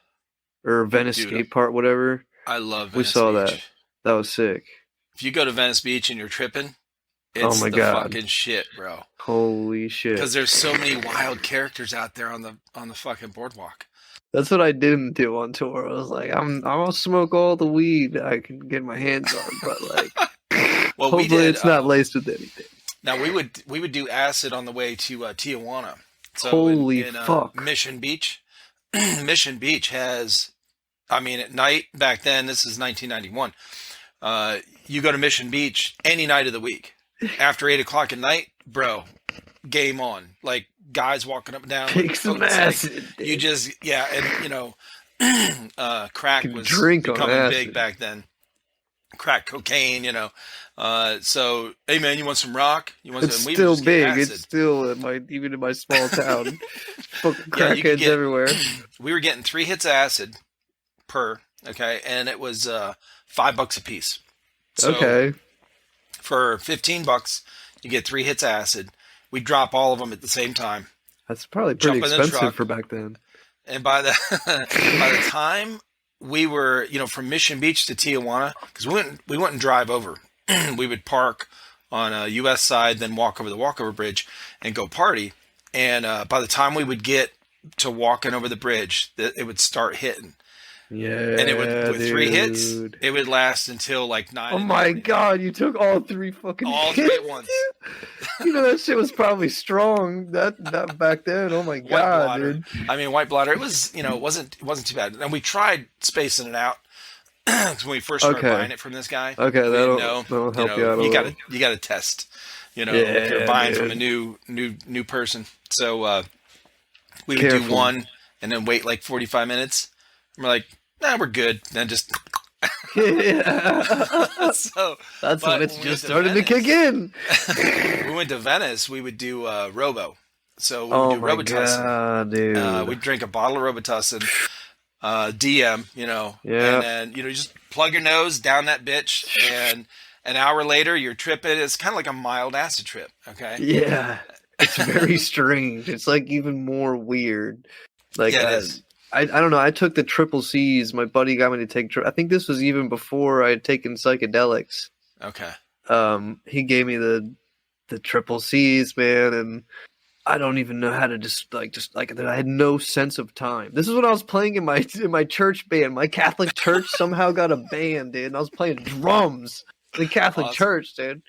S2: or Venice Skate Park, whatever.
S1: I love Venice
S2: We saw
S1: Beach.
S2: that was sick.
S1: If you go to Venice Beach and you're tripping, it's fucking shit, bro.
S2: Holy shit.
S1: Because there's so many wild characters out there on the fucking boardwalk.
S2: That's what I didn't do on tour. I was like, I'll smoke all the weed I can get my hands on, but like
S1: well,
S2: hopefully it's not laced with anything.
S1: Now we would do acid on the way to Tijuana. So
S2: holy fuck.
S1: Mission Beach. Mission Beach has, I mean, at night back then, this is 1991. You go to Mission Beach any night of the week. After 8 o'clock at night, bro, game on. Like guys walking up and down.
S2: Take some acid.
S1: Like, you just and you know, crack was becoming big back then. Crack cocaine, you know. So, hey man, you want some rock? You want
S2: it's
S1: some?
S2: Still big. It's still even in my small town. Fucking crackheads everywhere.
S1: We were getting 3 hits of acid per, okay, and it was $5 a piece. So,
S2: okay.
S1: For $15, you get 3 hits of acid. We drop all of them at the same time.
S2: That's probably pretty expensive for back then.
S1: And by the time we were, you know, from Mission Beach to Tijuana, because we wouldn't drive over. We would park on a U.S. side, then walk over the walkover bridge and go party. And by the time we would get to walking over the bridge, it would start hitting.
S2: Yeah,
S1: And it would, with 3 hits,
S2: dude.
S1: it would last until like 9
S2: Oh
S1: in the
S2: my
S1: morning.
S2: god, you took all 3 fucking
S1: All
S2: hits,
S1: 3 at once.
S2: dude. You know that shit was probably strong that back then. Oh my
S1: White
S2: god,
S1: blotter.
S2: dude.
S1: I mean, white blotter. It was, it wasn't too bad. And we tried spacing it out when we first started buying it from this guy.
S2: Okay,
S1: we
S2: that'll
S1: didn't know.
S2: help you out a
S1: You
S2: little.
S1: got to test. If
S2: Yeah,
S1: you're buying
S2: dude.
S1: from a new person. So we would
S2: Careful.
S1: do one and then wait like 45 minutes. And we're like, nah, we're good. Then just.
S2: Yeah.
S1: So
S2: That's when it's
S1: we
S2: just
S1: went
S2: starting to kick in.
S1: we went to Venice. We would do Robo. So we would
S2: Oh
S1: do
S2: my
S1: Robitussin.
S2: god, dude.
S1: We'd drink a bottle of Robitussin, DM,
S2: Yeah.
S1: and then you just plug your nose down that bitch, and an hour later you're tripping. It's kind of like a mild acid trip. Okay.
S2: Yeah. It's very strange. It's like even more weird. Like
S1: Yeah, it is.
S2: I don't know. I took the triple C's. My buddy got me to take. I think this was even before I had taken psychedelics.
S1: Okay.
S2: He gave me the triple C's, man, and I don't even know how to just like I had no sense of time. This is when I was playing in my church band. My Catholic church somehow got a band, dude, and I was playing drums in the Catholic church, dude.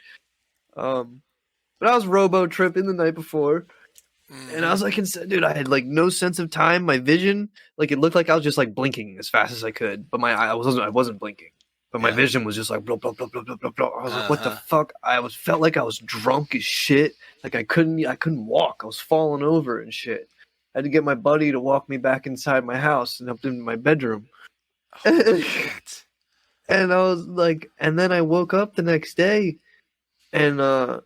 S2: But I was robo tripping the night before. And I was like, dude, I had like no sense of time. My vision, like it looked like I was just like blinking as fast as I could, but I wasn't blinking. But my vision was just like blah blah blah blah blah blah blah. I was like, what the fuck? Felt like I was drunk as shit. Like I couldn't walk. I was falling over and shit. I had to get my buddy to walk me back inside my house and up into my bedroom.
S1: Holy shit.
S2: And I was like, and then I woke up the next day, and I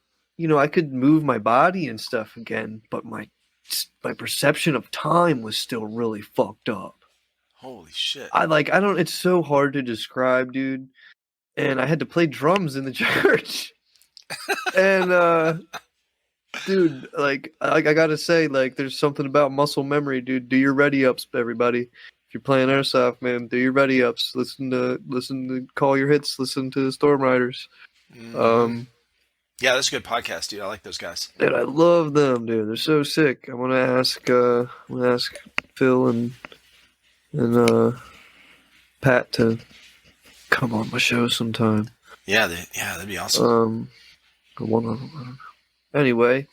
S2: could move my body and stuff again, but my perception of time was still really fucked up.
S1: Holy shit.
S2: It's so hard to describe, dude. And I had to play drums in the church. And dude, like I gotta say, like there's something about muscle memory, dude. Do your ready ups, everybody. If you're playing airsoft, man, do your ready ups. Listen to Call Your Hits, listen to Storm Riders.
S1: Yeah, that's a good podcast, dude. I like those guys.
S2: Dude, I love them, dude. They're so sick. I want to ask Phil and Pat to come on my show sometime.
S1: Yeah, that'd be awesome.
S2: Anyway,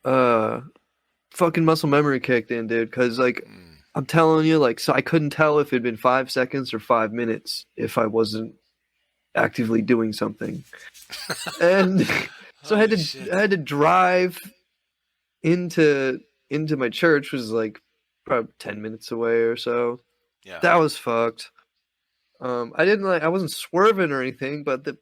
S2: fucking muscle memory kicked in, dude. Because like, I'm telling you, like, so I couldn't tell if it'd been 5 seconds or 5 minutes if I wasn't actively doing something, and so I had to drive into my church, which was like probably 10 minutes away or so.
S1: Yeah,
S2: that was fucked. I wasn't swerving or anything, but the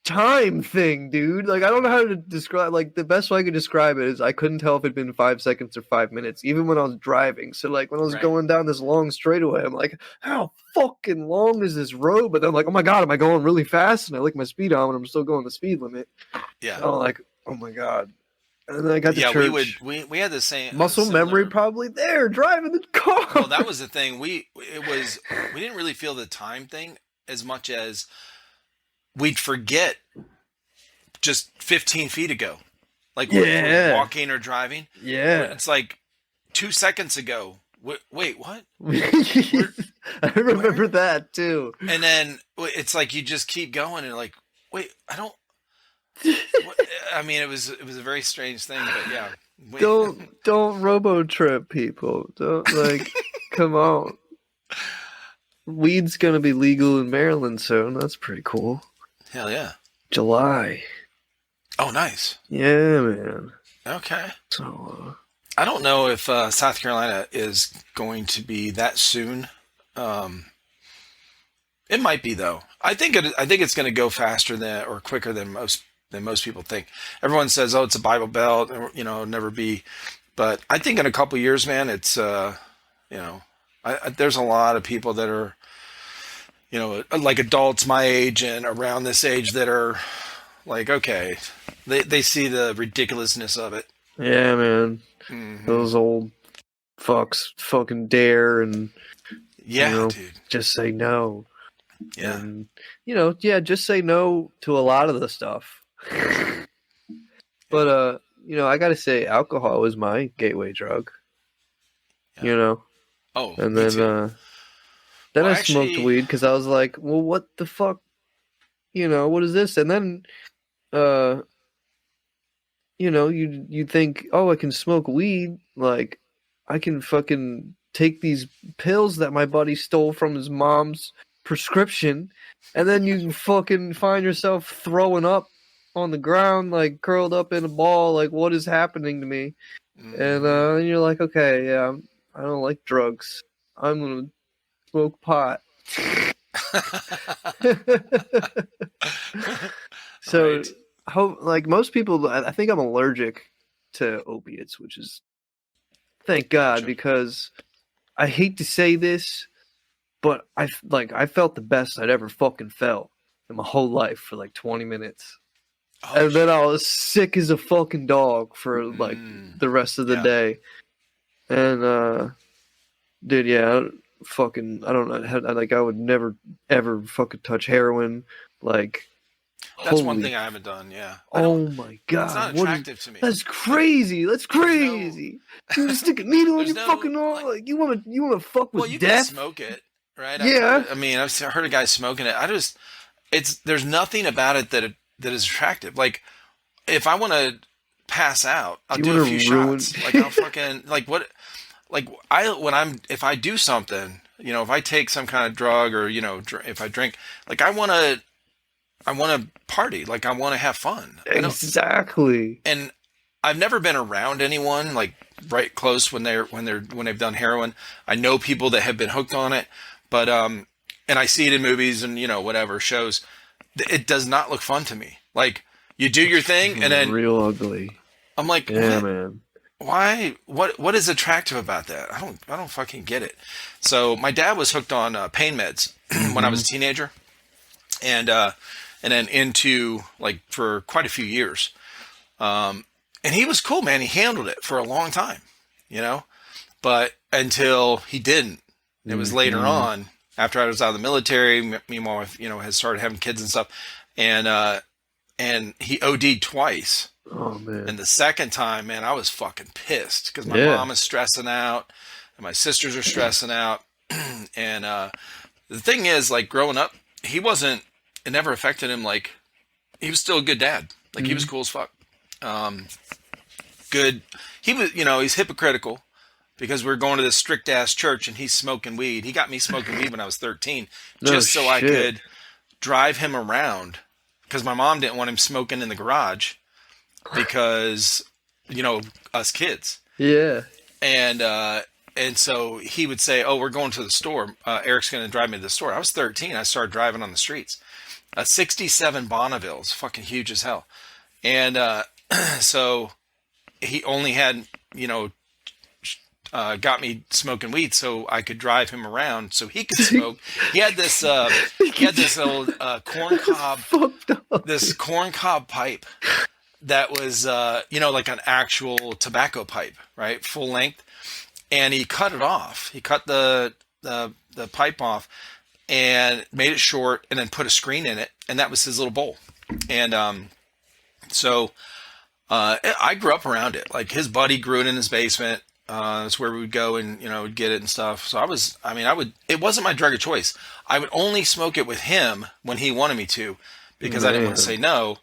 S2: time thing, dude, like I don't know how to describe. Like the best way I could describe it is I couldn't tell if it'd been 5 seconds or 5 minutes, even when I was driving. So like when I was going down this long straightaway, I'm like, how fucking long is this road? But then I'm like, oh my god, am I going really fast? And I look my speedometer, I'm still going the speed limit.
S1: Yeah.
S2: And I'm like, oh my god. And then I got to church.
S1: We had the same
S2: muscle memory probably there driving the car.
S1: Well, that was the thing. We didn't really feel the time thing as much as we'd forget just 15 feet ago. Like when we're walking or driving.
S2: Yeah.
S1: It's like 2 seconds ago. Wait, what?
S2: I remember that too.
S1: And then it's like you just keep going and like, wait, I don't. I mean, it was a very strange thing, but yeah.
S2: Don't robo trip people. Don't like. Come on. Weed's gonna be legal in Maryland soon. That's pretty cool.
S1: Hell yeah.
S2: July.
S1: Oh, nice.
S2: Yeah, man.
S1: Okay.
S2: So
S1: I don't know if South Carolina is going to be that soon. It might be though. I think it's going to go faster than or quicker than most people think. Everyone says, "Oh, it's a Bible Belt," it'll never be. But I think in a couple of years, man, it's there's a lot of people that are, like adults my age and around this age that are like, okay, they see the ridiculousness of it.
S2: Yeah, man.
S1: Mm-hmm.
S2: Those old fucks fucking dare and
S1: dude,
S2: just say no.
S1: Yeah.
S2: And, just say no to a lot of the stuff. But I gotta say, alcohol is my gateway drug.
S1: Yeah. Oh,
S2: and then Then
S1: Well,
S2: I smoked
S1: actually,
S2: weed because I was like, well, what the fuck? What is this? And then, uh, you think, oh, I can smoke weed. Like, I can fucking take these pills that my buddy stole from his mom's prescription, and then you fucking find yourself throwing up on the ground, like curled up in a ball. Like, what is happening to me? And
S1: hmm
S2: you're like, okay, yeah, I don't like drugs. I'm gonna smoke pot. So,
S1: right.
S2: how like most people, I think I'm allergic to opiates, which is thank God
S1: Gotcha.
S2: because I hate to say this, but I felt the best I'd ever fucking felt in my whole life for like 20 minutes.
S1: Oh
S2: And then
S1: shit.
S2: I was sick as a fucking dog for like
S1: Mm,
S2: the rest of the
S1: yeah.
S2: day. And dude, yeah, fucking I don't know, like I would never ever fucking touch heroin. Like
S1: That's one
S2: holy
S1: thing I haven't done. Yeah. I don't.
S2: oh my
S1: It's
S2: god,
S1: not
S2: what is
S1: attractive to me.
S2: that's
S1: Like,
S2: crazy. That's
S1: there's no.
S2: crazy. You want to stick a needle in
S1: There's
S2: your
S1: no
S2: fucking arm?
S1: like.
S2: Like you wanna fuck
S1: Well,
S2: with
S1: you can
S2: death?
S1: smoke it, right? I've heard.
S2: Yeah.
S1: I mean, heard a guy smoking it. I just. It's there's nothing about it that is attractive. Like, if I want to pass out, I'll
S2: You
S1: do a
S2: wanna
S1: few
S2: ruin
S1: shots. Like I'll fucking like what like I when I'm if I do something, if I take some kind of drug or if I drink, like I want to party, like I want to have fun. I don't,
S2: exactly.
S1: and I've never been around anyone like right close when they've done heroin. I know people that have been hooked on it, but and I see it in movies and whatever shows. It does not look fun to me. Like you do your
S2: It's
S1: thing, and then
S2: real ugly.
S1: I'm like,
S2: Yeah,
S1: what?
S2: man.
S1: Why? What is attractive about that? I don't fucking get it. So my dad was hooked on pain meds when I was
S2: Hmm.
S1: a teenager, and then into like for quite a few years. And he was cool, man. He handled it for a long time, you know. But until he didn't, it was later
S2: Hmm.
S1: on after I was out of the military. Me and my wife, had started having kids and stuff, and he OD'd twice.
S2: Oh
S1: And
S2: man.
S1: the second time, man, I was fucking pissed because my
S2: Yeah.
S1: mom is stressing out and my sisters are stressing out. And the thing is, like growing up, he wasn't. It never affected him. Like he was still a good dad. Like he was
S2: Hmm.
S1: cool as fuck. Um, good. He was, he's hypocritical because we're going to this strict ass church and he's smoking weed. He got me smoking weed when I was 13,
S2: No
S1: just so I
S2: shit.
S1: could drive him around because my mom didn't want him smoking in the garage because us kids
S2: Yeah.
S1: and so he would say, "Oh, we're going to the store. Eric's going to drive me to the store." I was 13. I started driving on the streets. A '67 Bonneville is fucking huge as hell, and so he only had got me smoking weed so I could drive him around so he could smoke. He had this old
S2: Fucked up.
S1: corn cob pipe that was like an actual tobacco pipe, right, full length, and he cut it off. He cut the pipe off and made it short, and then put a screen in it, and that was his little bowl. And so I grew up around it. Like his buddy grew it in his basement. That's where we would go and would get it and stuff. So I would. It wasn't my drug of choice. I would only smoke it with him when he wanted me to, because I didn't want to
S2: Man.
S1: say no.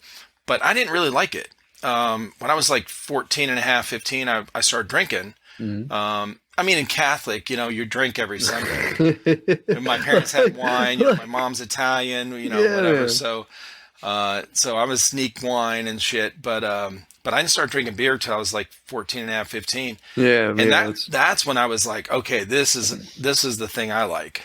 S1: But I didn't really like it. When I was like 14 and a half, 15, I started drinking.
S2: Mhm.
S1: In Catholic, you drink every Sunday. And my parents had wine. My mom's Italian.
S2: Yeah,
S1: Whatever.
S2: man.
S1: So I was sneak wine and shit. But I didn't start drinking beer till I was like 14 and a half, 15.
S2: Yeah,
S1: And
S2: man.
S1: that's when I was like, okay, this is the thing I like.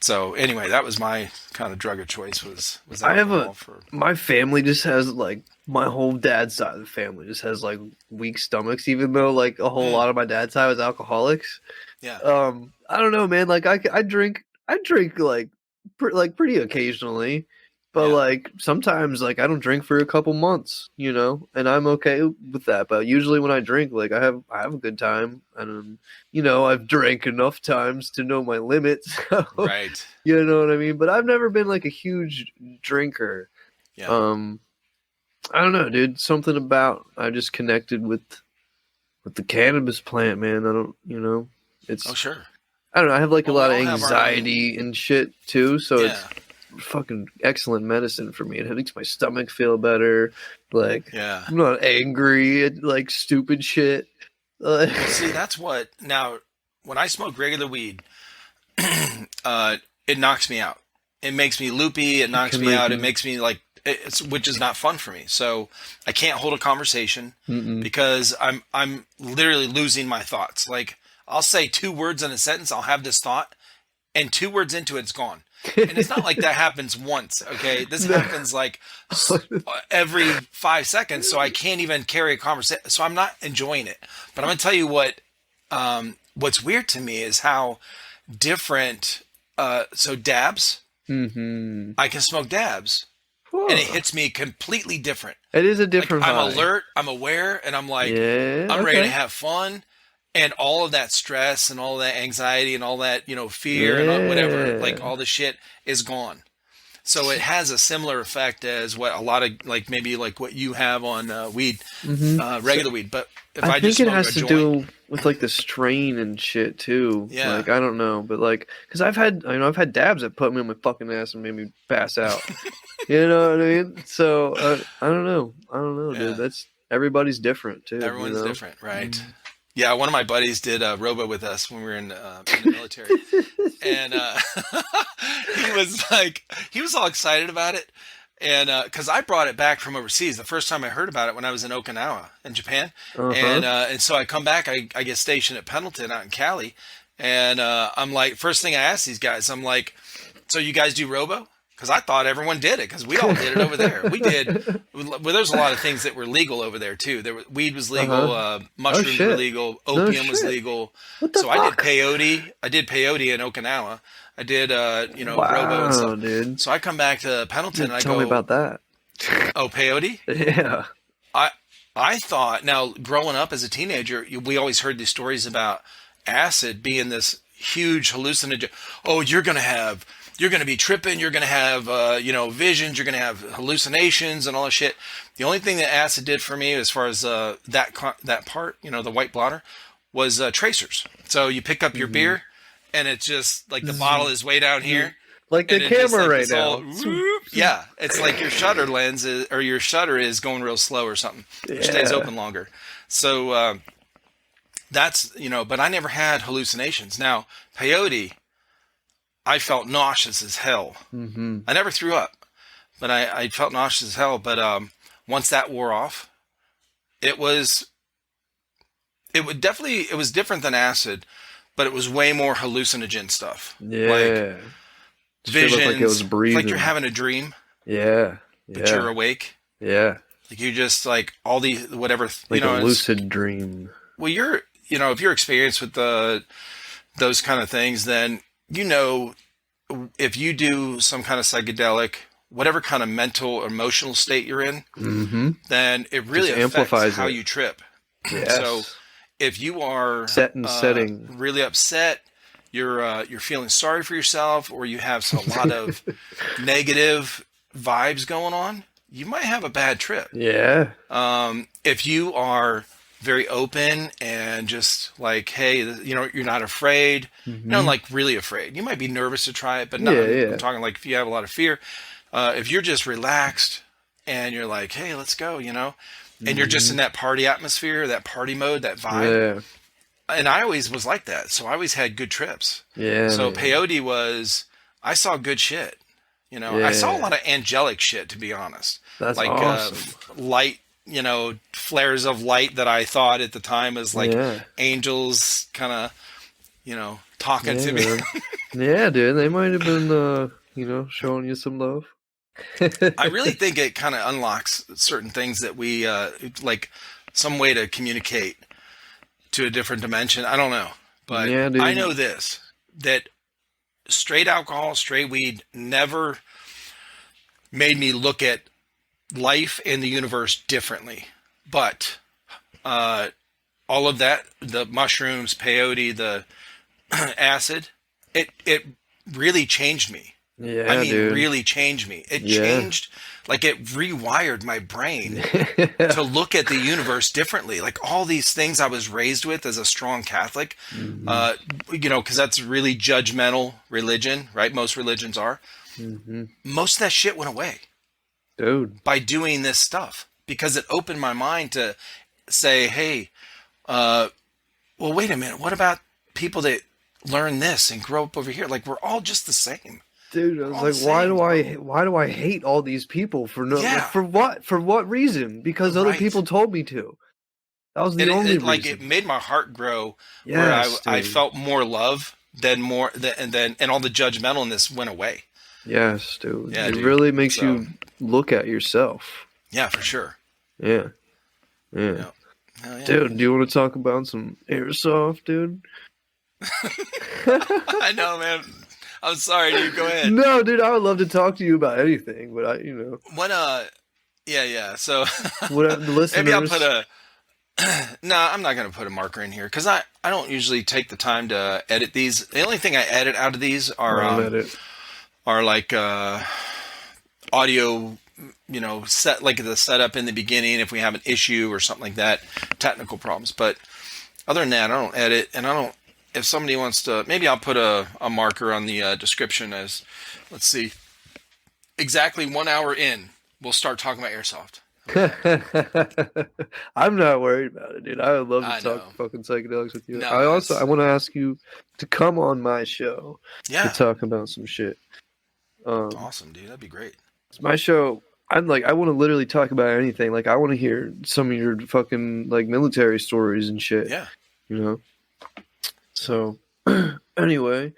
S1: So anyway, that was my kind of drug of choice was
S2: I have
S1: alcohol for.
S2: my family just has like my whole dad's side of the family just has like weak stomachs, even though like a whole
S1: Mm,
S2: lot of my dad's side was alcoholics.
S1: yeah.
S2: I don't know, man. Like I drink like pretty occasionally, but
S1: Yeah.
S2: like sometimes like I don't drink for a couple months, and I'm okay with that. But usually when I drink, like I have a good time, and I've drank enough times to know my limits. So,
S1: Right.
S2: you know what I mean? But I've never been like a huge drinker.
S1: Yeah.
S2: Um, I don't know, dude. Something about I just connected with the cannabis plant, man. I don't,
S1: Oh,
S2: it's
S1: sure.
S2: I don't know. I have like a
S1: Well, we
S2: lot of
S1: all have our own.
S2: anxiety and shit too, so it's
S1: Yeah,
S2: fucking excellent medicine for me. It makes my stomach feel better. Like
S1: yeah.
S2: I'm not angry at like stupid shit.
S1: Well, see, that's what. Now, when I smoke regular weed, it knocks me out. It makes me loopy. It knocks
S2: can
S1: me
S2: make
S1: out.
S2: you-
S1: It makes me like it's, which is not fun for me. So I can't hold a conversation
S2: Mm-mm.
S1: because I'm literally losing my thoughts. Like I'll say 2 words in a sentence. I'll have this thought, and 2 words into it's gone. And it's not like that happens once. Okay, this
S2: No.
S1: happens like every 5 seconds. So I can't even carry a conversation. So I'm not enjoying it. But I'm gonna tell you what. What's weird to me is how different. So dabs.
S2: Mm-hmm.
S1: I can smoke dabs, and it hits me completely different.
S2: It is a
S1: Like
S2: different
S1: I'm
S2: high.
S1: alert, I'm aware, and I'm like,
S2: Yeah,
S1: I'm ready
S2: okay.
S1: to have fun, and all of that stress and all that anxiety and all that fear and all, whatever, like
S2: Yeah.
S1: all the shit is gone. So it has a similar effect as what a lot of like maybe like what you have on weed,
S2: Mm-hmm.
S1: regular weed. But if
S2: I
S1: I just
S2: think it
S1: smoke a
S2: has to
S1: joint,
S2: do with like the strain and shit too.
S1: Yeah.
S2: Like I don't know, but like, cause I've had dabs that put me on my fucking ass and made me pass out. You know what I mean? So I don't know,
S1: Yeah.
S2: dude. That's everybody's different too.
S1: everyone's
S2: you know?
S1: different, right? Yeah, one of my buddies did robo with us when we were in the military, and he was all excited about it, and because I brought it back from overseas the first time I heard about it when I was in Okinawa in Japan, and so I come back, I get stationed at Pendleton out in Cali, and I'm like, first thing I asked these guys, I'm like, so you guys do robo? Because I thought everyone did it, because we all did it over there. We did. Well, there's a lot of things that were legal over there too. Weed was legal, mushrooms were
S2: shit.
S1: legal,
S2: No
S1: opium was
S2: shit.
S1: legal.
S2: What the
S1: So
S2: fuck?
S1: I did peyote in Okinawa. I did robo and stuff.
S2: Dude.
S1: So I come back to Pendleton and I
S2: Tell
S1: go,
S2: me about that.
S1: oh, peyote.
S2: Yeah.
S1: I thought, now growing up as a teenager, we always heard these stories about acid being this huge hallucinogen. Oh, you're going to be tripping. You're going to have, visions. You're going to have hallucinations and all that shit. The only thing that acid did for me, as far as that part, the white blotter, was tracers. So you pick up your beer, and it's just like the bottle is way down here,
S2: Like the
S1: and it just,
S2: camera
S1: like,
S2: right
S1: this
S2: now.
S1: whoop, yeah, it's like your shutter lens or your shutter is going real slow or something, or stays
S2: Yeah.
S1: open longer. So that's but I never had hallucinations. Now peyote, I felt nauseous as hell.
S2: Mm-hmm.
S1: I never threw up, but I felt nauseous as hell. But once that wore off, it was different than acid, but it was way more hallucinogen stuff.
S2: Yeah.
S1: Like
S2: Shit looked
S1: visions,
S2: like it was breathing.
S1: like you're having a dream,
S2: Yeah.
S1: but you're awake.
S2: Yeah.
S1: Like you just like all the whatever
S2: Like a lucid dream.
S1: Well, if you're experienced with those kind of things, then if you do some kind of psychedelic, whatever kind of mental or emotional state you're in, then it really
S2: Just
S1: affects
S2: amplifies
S1: how
S2: it.
S1: you trip.
S2: Yes.
S1: So if you are
S2: Set and setting.
S1: really upset, you're feeling sorry for yourself, or you have a lot of negative vibes going on, you might have a bad trip.
S2: Yeah.
S1: If you are very open and just like, hey, you're not afraid, like really afraid. You might be nervous to try it, but not.
S2: Yeah.
S1: I'm talking like if you have a lot of fear. If you're just relaxed and you're like, hey, let's go, and you're just in that party atmosphere, that party mode, that vibe.
S2: Yeah.
S1: And I always was like that, so I always had good trips.
S2: Yeah.
S1: So
S2: man.
S1: peyote I saw good shit. I saw a lot of angelic shit, to be honest.
S2: That's
S1: like
S2: awesome.
S1: Light, flares of light that I thought at the time was like angels kind of, talking to me.
S2: Yeah, dude. They might have been, showing you some love.
S1: I really think it kind of unlocks certain things that we, like some way to communicate to a different dimension. I don't know. But
S2: Yeah, dude.
S1: I know that straight alcohol, straight weed never made me look at life and the universe differently. But all of that, the mushrooms, peyote, the acid, it really changed me. I
S2: Yeah,
S1: mean,
S2: dude.
S1: really changed me. It
S2: Yeah.
S1: changed, like it rewired my brain to look at the universe differently. Like all these things I was raised with as a strong Catholic,
S2: Hmm.
S1: because that's really judgmental religion, right? Most religions are.
S2: Hmm.
S1: Most of that shit went away
S2: Dude.
S1: by doing this stuff because it opened my mind to say, hey, uh, well, wait a minute. What about people that learn this and grow up over here? Like we're all just the same.
S2: Dude, I
S1: We're
S2: was
S1: all the
S2: like, why
S1: same,
S2: do
S1: bro.
S2: I hate all these people for no
S1: Yeah,
S2: for what? For what reason? Because other
S1: right.
S2: people told me to. That was the
S1: And
S2: only
S1: it
S2: reason.
S1: made my heart grow where
S2: Yes,
S1: I
S2: dude.
S1: felt more love and all the judgmentalness went away.
S2: Yes, dude.
S1: Yeah,
S2: It
S1: dude.
S2: really makes
S1: So
S2: you look at yourself.
S1: yeah, for sure.
S2: Yeah. Yeah.
S1: Yeah. Hell yeah,
S2: Dude,
S1: man.
S2: do you want to talk about some airsoft, dude?
S1: I know, man. I'm sorry, dude. Go ahead.
S2: No, dude, I would love to talk to you about anything, but
S1: When yeah. So
S2: what the
S1: maybe I'll put
S2: listeners.
S1: a no, I'm not gonna put a marker in here because I don't usually take the time to edit these. The only thing I edit out of these
S2: I'll edit.
S1: are like audio, set like the setup in the beginning if we have an issue or something like that, technical problems. But other than that, I don't edit, and I don't. If somebody wants to, maybe I'll put a marker on the description as, let's see, exactly 1 hour in, we'll start talking about airsoft. Okay.
S2: I'm not worried about it, dude. I would love to
S1: I
S2: talk
S1: know.
S2: fucking psychedelics with you.
S1: No,
S2: I
S1: it's
S2: want to ask you to come on my show to
S1: yeah,
S2: talk about some shit.
S1: awesome, dude. That'd be great.
S2: It's my show. I want to literally talk about anything. Like, I want to hear some of your fucking like military stories and shit.
S1: Yeah.
S2: You know. So, anyway,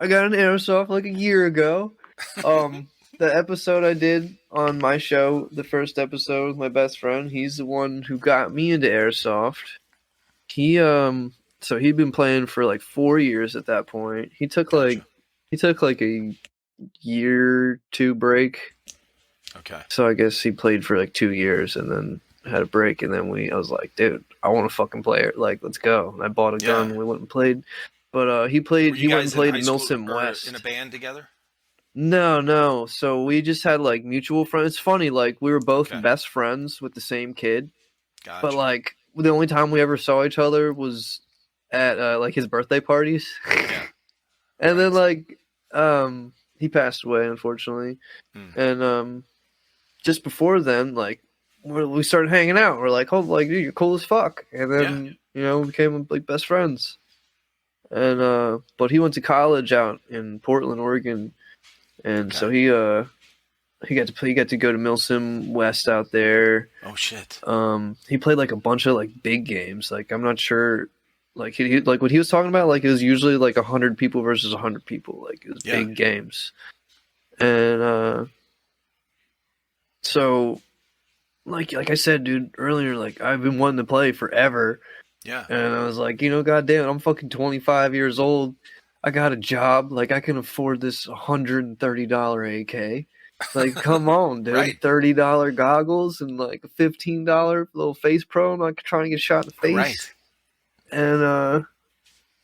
S2: I got an airsoft like a year ago. The episode I did on my show, the first episode with my best friend, he's the one who got me into airsoft. So he'd been playing for like 4 years at that point.
S1: Gotcha.
S2: He took like a year two break.
S1: Okay.
S2: So I guess he played for like 2 years and then had a break, and then I was like, dude, I want to fucking play it. Like, let's go. And I bought a gun
S1: Yeah.
S2: and we went and played. But
S1: Were
S2: he
S1: you
S2: went and
S1: guys in
S2: played
S1: high
S2: at
S1: school
S2: Newsome
S1: or
S2: West.
S1: in a band together?
S2: No. So we just had like mutual friends. It's funny, like we were both
S1: Okay.
S2: best friends with the same kid,
S1: Gotcha.
S2: but like the only time we ever saw each other was at like his birthday parties.
S1: Yeah.
S2: And then
S1: Right.
S2: like he passed away, unfortunately. And just before then, like we started hanging out. We're like, oh, like, dude, you're cool as fuck. And then we became like best friends. And but he went to college out in Portland, Oregon, and so he got to go to Newsome West out there.
S1: Oh shit.
S2: He played like a bunch of like big games. Like, I'm not sure. Like he like what he was talking about. Like, it was usually like 100 people versus 100 people. Like, it was big games. And so like I said, dude, earlier, like I've been wanting to play forever.
S1: Yeah.
S2: And I was like, goddamn, I'm fucking 25 years old. I got a job. Like, I can afford this $130 AK. Like, come on, dude.
S1: Right.
S2: $30 goggles and like a $15 little face pro. I'm like trying to get shot in the face.
S1: Right.
S2: And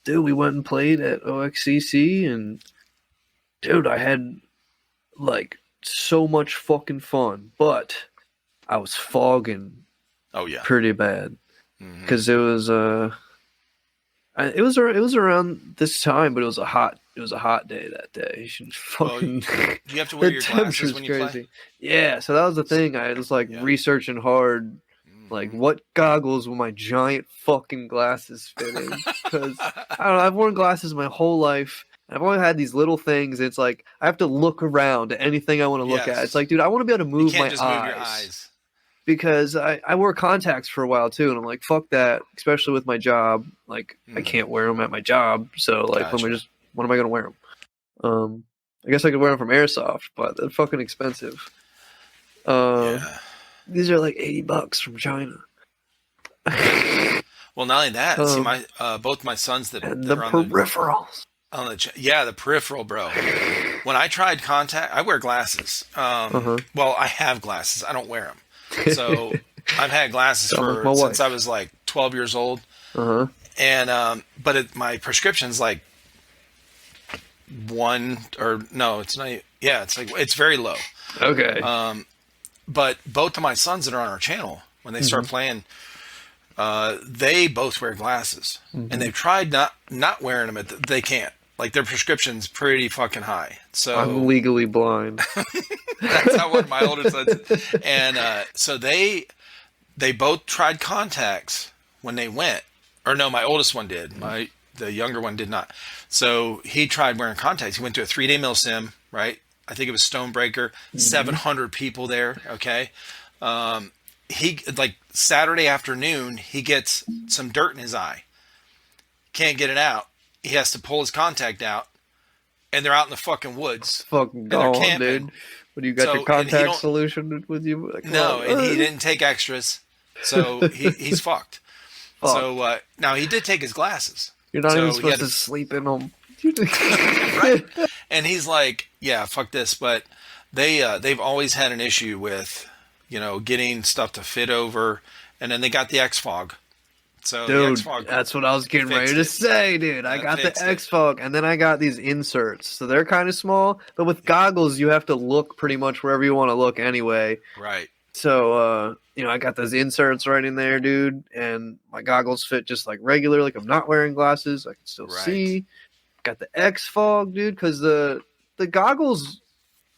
S2: dude, we went and played at OXCC, and dude, I had like so much fucking fun, but I was fogging
S1: Oh yeah.
S2: pretty bad.
S1: Mhm.
S2: Because it was it was around this time, but it was a hot day that day. You should fucking.
S1: Do you have to wear
S2: The
S1: your glasses
S2: temperature's
S1: when you play?
S2: crazy. Yeah, so that was the thing. I was like researching hard, like what goggles will my giant fucking glasses fit in? Because I don't know. I've worn glasses my whole life. I've only had these little things. It's like I have to look around at anything I want to look at.
S1: Yes.
S2: It's like, dude, I want to be able to
S1: You
S2: move
S1: can't
S2: my
S1: just
S2: eyes.
S1: move your eyes.
S2: Because I wore contacts for a while too, and I'm like, fuck that, especially with my job. Like, I can't wear them at my job, so like,
S1: Gotcha.
S2: when am I gonna wear them? I guess I could wear them from Airsoft, but they're fucking expensive.
S1: Yeah.
S2: These are like $80 from China.
S1: Well, not only that, see my both my sons that
S2: And
S1: that
S2: the
S1: are
S2: peripherals.
S1: the peripheral, bro. When I tried contact, I wear glasses. Well, I have glasses. I don't wear them. So I've had glasses since I was like 12 years old. And but my prescription's like one, or no, it's not. Yeah, it's like it's very low.
S2: Okay.
S1: But both of my sons that are on our channel, when they
S2: Mhm.
S1: start playing, they both wear glasses, and
S2: Mhm.
S1: they've tried not wearing them. They can't. Like their prescription's pretty fucking high.
S2: I'm
S1: So
S2: legally blind.
S1: that's how one of my older sons. And so they both tried contacts when they went. Or no, my oldest one did. The younger one did not. So he tried wearing contacts. He went to a 3-day mill sim, right? I think it was Stonebreaker.
S2: Mhm.
S1: 700 people there. Okay. He like Saturday afternoon, he gets some dirt in his eye. Can't get it out. He has to pull his contact out, and they're out in the fucking
S2: It's
S1: woods,
S2: fucking
S1: and they're
S2: gone,
S1: camping.
S2: dude. What, you got your
S1: So and he
S2: contact
S1: don't
S2: solution with you? Like, come
S1: no, and he
S2: on.
S1: didn't take extras, so he's fucked.
S2: Fuck.
S1: So now he did take his glasses,
S2: You're not even
S1: so he
S2: supposed
S1: had
S2: to
S1: to
S2: sleep in them.
S1: right. And he's like, yeah, fuck this. But they've always had an issue with getting stuff to fit over, and then they got the X Fog. So the X
S2: Dude,
S1: Fog
S2: that's what I was getting ready
S1: fixed
S2: to
S1: it.
S2: say, dude. I
S1: That
S2: got the
S1: fixed it.
S2: X-Fog, and then I got these inserts. So they're kind of small, but with goggles, you have to look pretty much wherever you want to look anyway.
S1: Right.
S2: So, I got those inserts right in there, dude, and my goggles fit just like regular. Like I'm not wearing glasses. I can still
S1: Right.
S2: see. Got the X-Fog, dude, because the goggles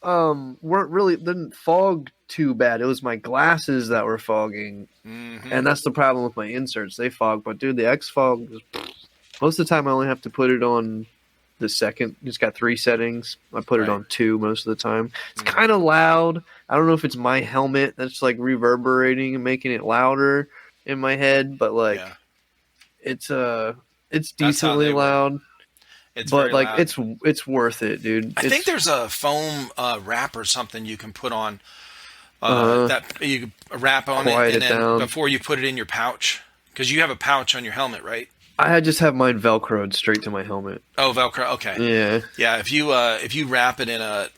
S2: weren't really didn't fog too bad. It was my glasses that were fogging,
S1: Mm-hmm.
S2: and that's the problem with my inserts. They fog, but dude, the X Fog, most of the time I only have to put it on the second. It's got 3 settings. I put it
S1: Right.
S2: on 2 most of the time. It's
S1: Mm-hmm.
S2: kind of loud. I don't know if it's my helmet that's like reverberating and making it louder in my head, but like
S1: Yeah.
S2: it's it's
S1: That's how
S2: decently
S1: they were.
S2: loud.
S1: It's
S2: But
S1: very
S2: like
S1: loud.
S2: it's worth it, dude.
S1: I think
S2: It's
S1: there's a foam wrap or something you can put on
S2: uh
S1: that you can wrap on it,
S2: quiet
S1: and
S2: it
S1: then
S2: down.
S1: before you put it in your pouch, because you have a pouch on your helmet, right?
S2: I just have mine velcroed straight to my helmet.
S1: Oh, Velcro. Okay.
S2: Yeah.
S1: Yeah. If you wrap it in a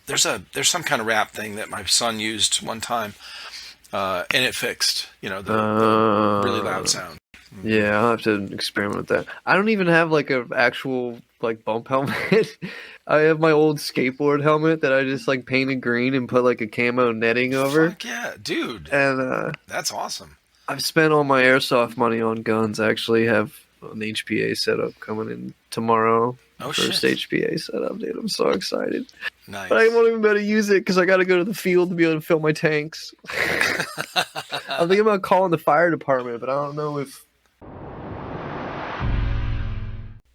S1: there's some kind of wrap thing that my son used one time, and it fixed the really loud
S2: Uh,
S1: sound.
S2: yeah, I'll have to experiment with that. I don't even have like a actual like bump helmet. I have my old skateboard helmet that I just like painted green and put like a camo netting over.
S1: Fuck yeah, dude.
S2: And
S1: That's awesome.
S2: I've spent all my airsoft money on guns. I actually have an HPA setup coming in tomorrow.
S1: Oh
S2: First
S1: shit.
S2: HPA setup, dude. I'm so excited. But I
S1: Nice.
S2: won't even be able to use it because I got to go to the field to be able to fill my tanks. I'm thinking about calling the fire department, but I don't know if.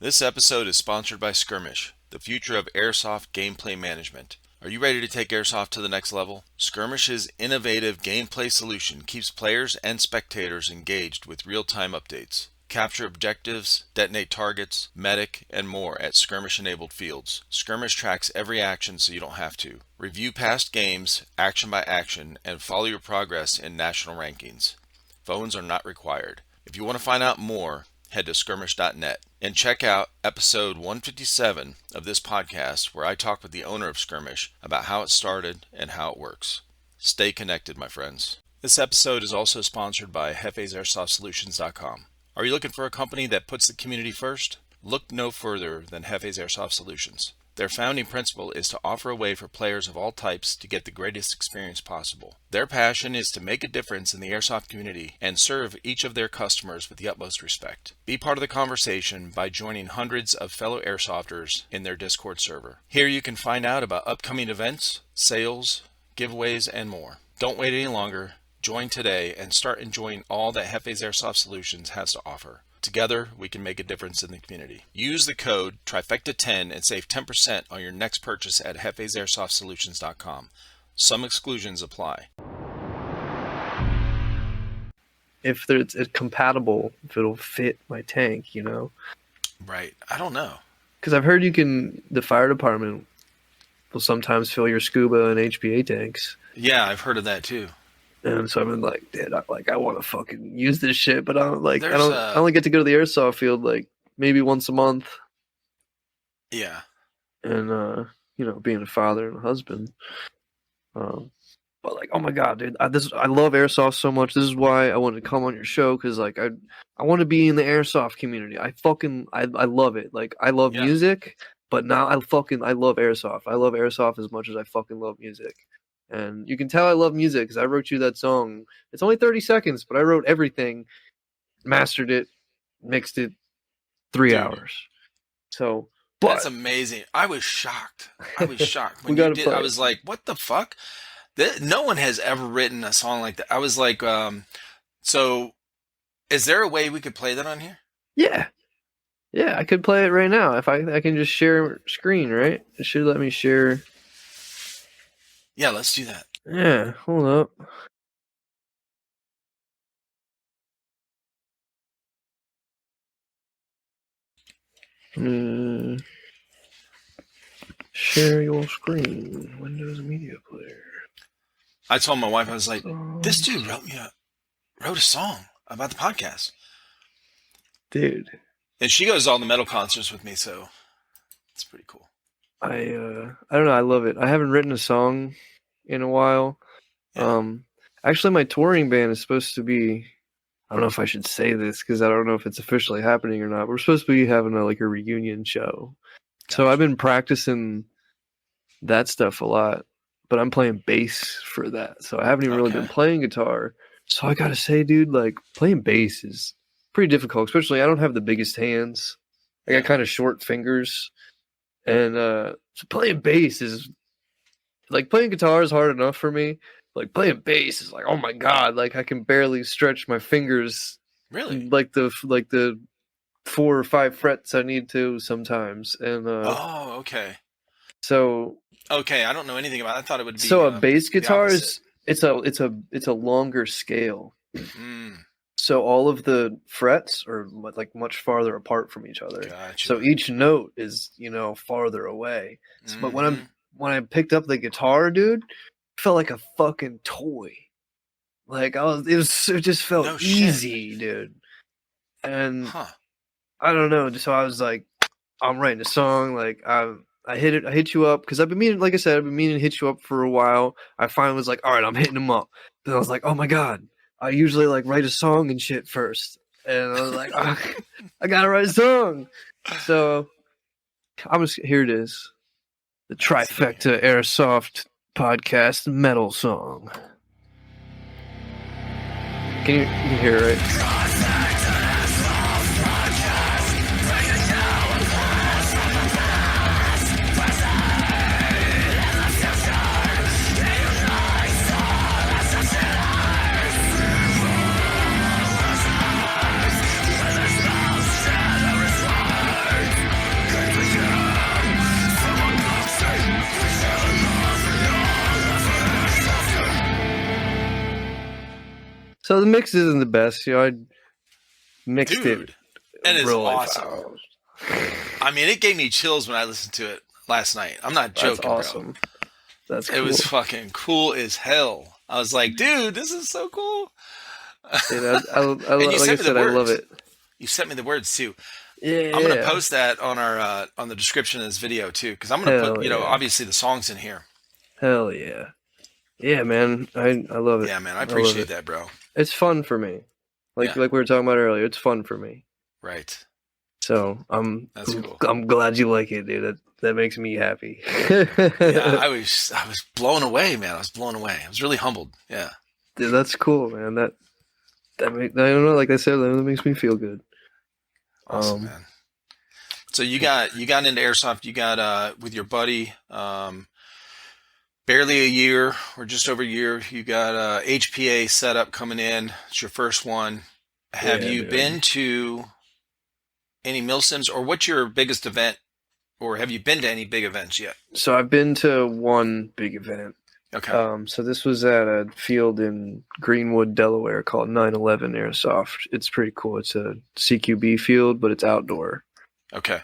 S1: This episode is sponsored by Skirmish, the future of airsoft gameplay management. Are you ready to take airsoft to the next level? Skirmish's innovative gameplay solution keeps players and spectators engaged with real-time updates. Capture objectives, detonate targets, medic, and more at skirmish-enabled fields. Skirmish tracks every action so you don't have to. Review past games, action by action, and follow your progress in national rankings. Phones are not required. If you want to find out more, head to skirmish.net and check out episode 157 of this podcast, where I talk with the owner of Skirmish about how it started and how it works. Stay connected, my friends. This episode is also sponsored by JefesAirsoftSolutions.com. Are you looking for a company that puts the community first? Look no further than Jefes Airsoft Solutions. Their founding principle is to offer a way for players of all types to get the greatest experience possible. Their passion is to make a difference in the airsoft community and serve each of their customers with the utmost respect. Be part of the conversation by joining hundreds of fellow airsofters in their Discord server. Here you can find out about upcoming events, sales, giveaways, and more. Don't wait any longer. Join today and start enjoying all that Jefes Airsoft Solutions has to offer. Together, we can make a difference in the community. Use the code TriFecta10 and save 10% on your next purchase at JefesAirsoftSolutions.com. Some exclusions apply.
S2: If it's compatible, if it'll fit my tank,
S1: Right. I don't know.
S2: Because I've heard the fire department will sometimes fill your scuba and HPA tanks.
S1: Yeah, I've heard of that too.
S2: And so I've been like, dude, I want to fucking use this shit, but I don't like,
S1: There's
S2: I only get to go to the airsoft field like maybe once a month.
S1: Yeah.
S2: And, being a father and a husband, But like, oh my god, dude, I love airsoft so much. This is why I wanted to come on your show because like I want to be in the airsoft community. I love it. Like I love
S1: Yeah.
S2: music, but now I love airsoft. I love airsoft as much as I fucking love music. And you can tell I love music because I wrote you that song. It's only 30 seconds, but I wrote everything, mastered it, mixed it, 3
S1: Dude,
S2: hours. So,
S1: that's
S2: but
S1: amazing. I was shocked. I was shocked
S2: we
S1: when you
S2: gotta
S1: did. I
S2: play it.
S1: was like, what the fuck? No one has ever written a song like that. I was like, so is there a way we could play that on here?
S2: Yeah. Yeah, I could play it right now. If I can just share screen, right? It should let me share.
S1: Yeah, let's do that.
S2: Yeah, hold up. Share your screen. Windows Media Player.
S1: I told my wife, I was like, this dude wrote a song about the podcast.
S2: Dude.
S1: And she goes to all the metal concerts with me, so it's pretty cool.
S2: I don't know, I love it. I haven't written a song in a while.
S1: Yeah.
S2: Actually my touring band is supposed to be, I don't know if I should say this because I don't know if it's officially happening or not. We're supposed to be having a reunion show. So I've been practicing that stuff a lot, but I'm playing bass for that. So I haven't even really been playing guitar. So I gotta say, dude, like playing bass is pretty difficult, especially I don't have the biggest hands. I got kind of short fingers. And so playing bass is like playing guitar is hard enough for me. Like playing bass is like, oh my god, like I can barely stretch my fingers.
S1: Really?
S2: Like the 4 or 5 frets I need to sometimes. And
S1: oh, okay.
S2: So
S1: okay, I don't know anything about it. I thought it would be
S2: so a bass guitar is it's a longer scale. So all of the frets are like much farther apart from each other.
S1: Gotcha.
S2: So each note is, farther away. So, but when I picked up the guitar, dude, it felt like a fucking toy. Like it just felt easy, dude. And I don't know. So I was like, I'm writing a song. Like I hit you up because I've been meaning, like I said, I've been meaning to hit you up for a while. I finally was like, all right, I'm hitting him up. Then I was like, oh my god, I usually like write a song and shit first, and I was like, oh, I gotta write a song. So here it is, the TriFecta Airsoft Podcast metal song. Can you hear it? Right? So the mix isn't the best, I mixed it.
S1: And it's awesome. I mean, it gave me chills when I listened to it last night. I'm not joking,
S2: That's awesome.
S1: Bro.
S2: That's cool.
S1: It was fucking cool as hell. I was like, dude, this is so cool.
S2: Dude, like I said, I love it.
S1: You sent me the words too.
S2: Yeah,
S1: I'm gonna post that on our on the description of this video too, because I'm gonna put obviously the songs in here.
S2: Hell yeah, yeah, man. I love it.
S1: Yeah, man. I appreciate that, bro.
S2: It's fun for me. Like we were talking about earlier, it's fun for me.
S1: Right.
S2: So
S1: that's cool.
S2: I'm glad you like it, dude. That makes me happy.
S1: Yeah, I was blown away, man. I was blown away. I was really humbled. Yeah.
S2: Dude, that's cool, man. That I don't know, like I said, that makes me feel good.
S1: Awesome, man. So you got into airsoft. You got with your buddy, barely a year or just over a year. You got HPA setup coming in. It's your first one. Have you been to any milsims, or what's your biggest event, or have you been to any big events yet?
S2: So I've been to one big event.
S1: Okay.
S2: So this was at a field in Greenwood, Delaware called 9/11 Airsoft. It's pretty cool. It's a CQB field, but it's outdoor.
S1: Okay.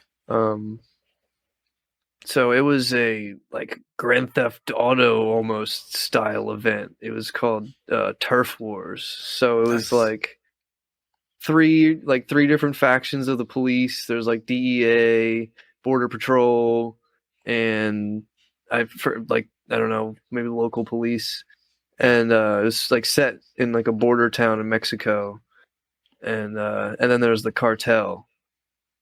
S2: So it was a like Grand Theft Auto almost style event. It was called Turf Wars. So it was like three different factions of the police. There's like DEA, Border Patrol, and I don't know, maybe local police. and it was like set in like a border town in Mexico, and then there's the cartel,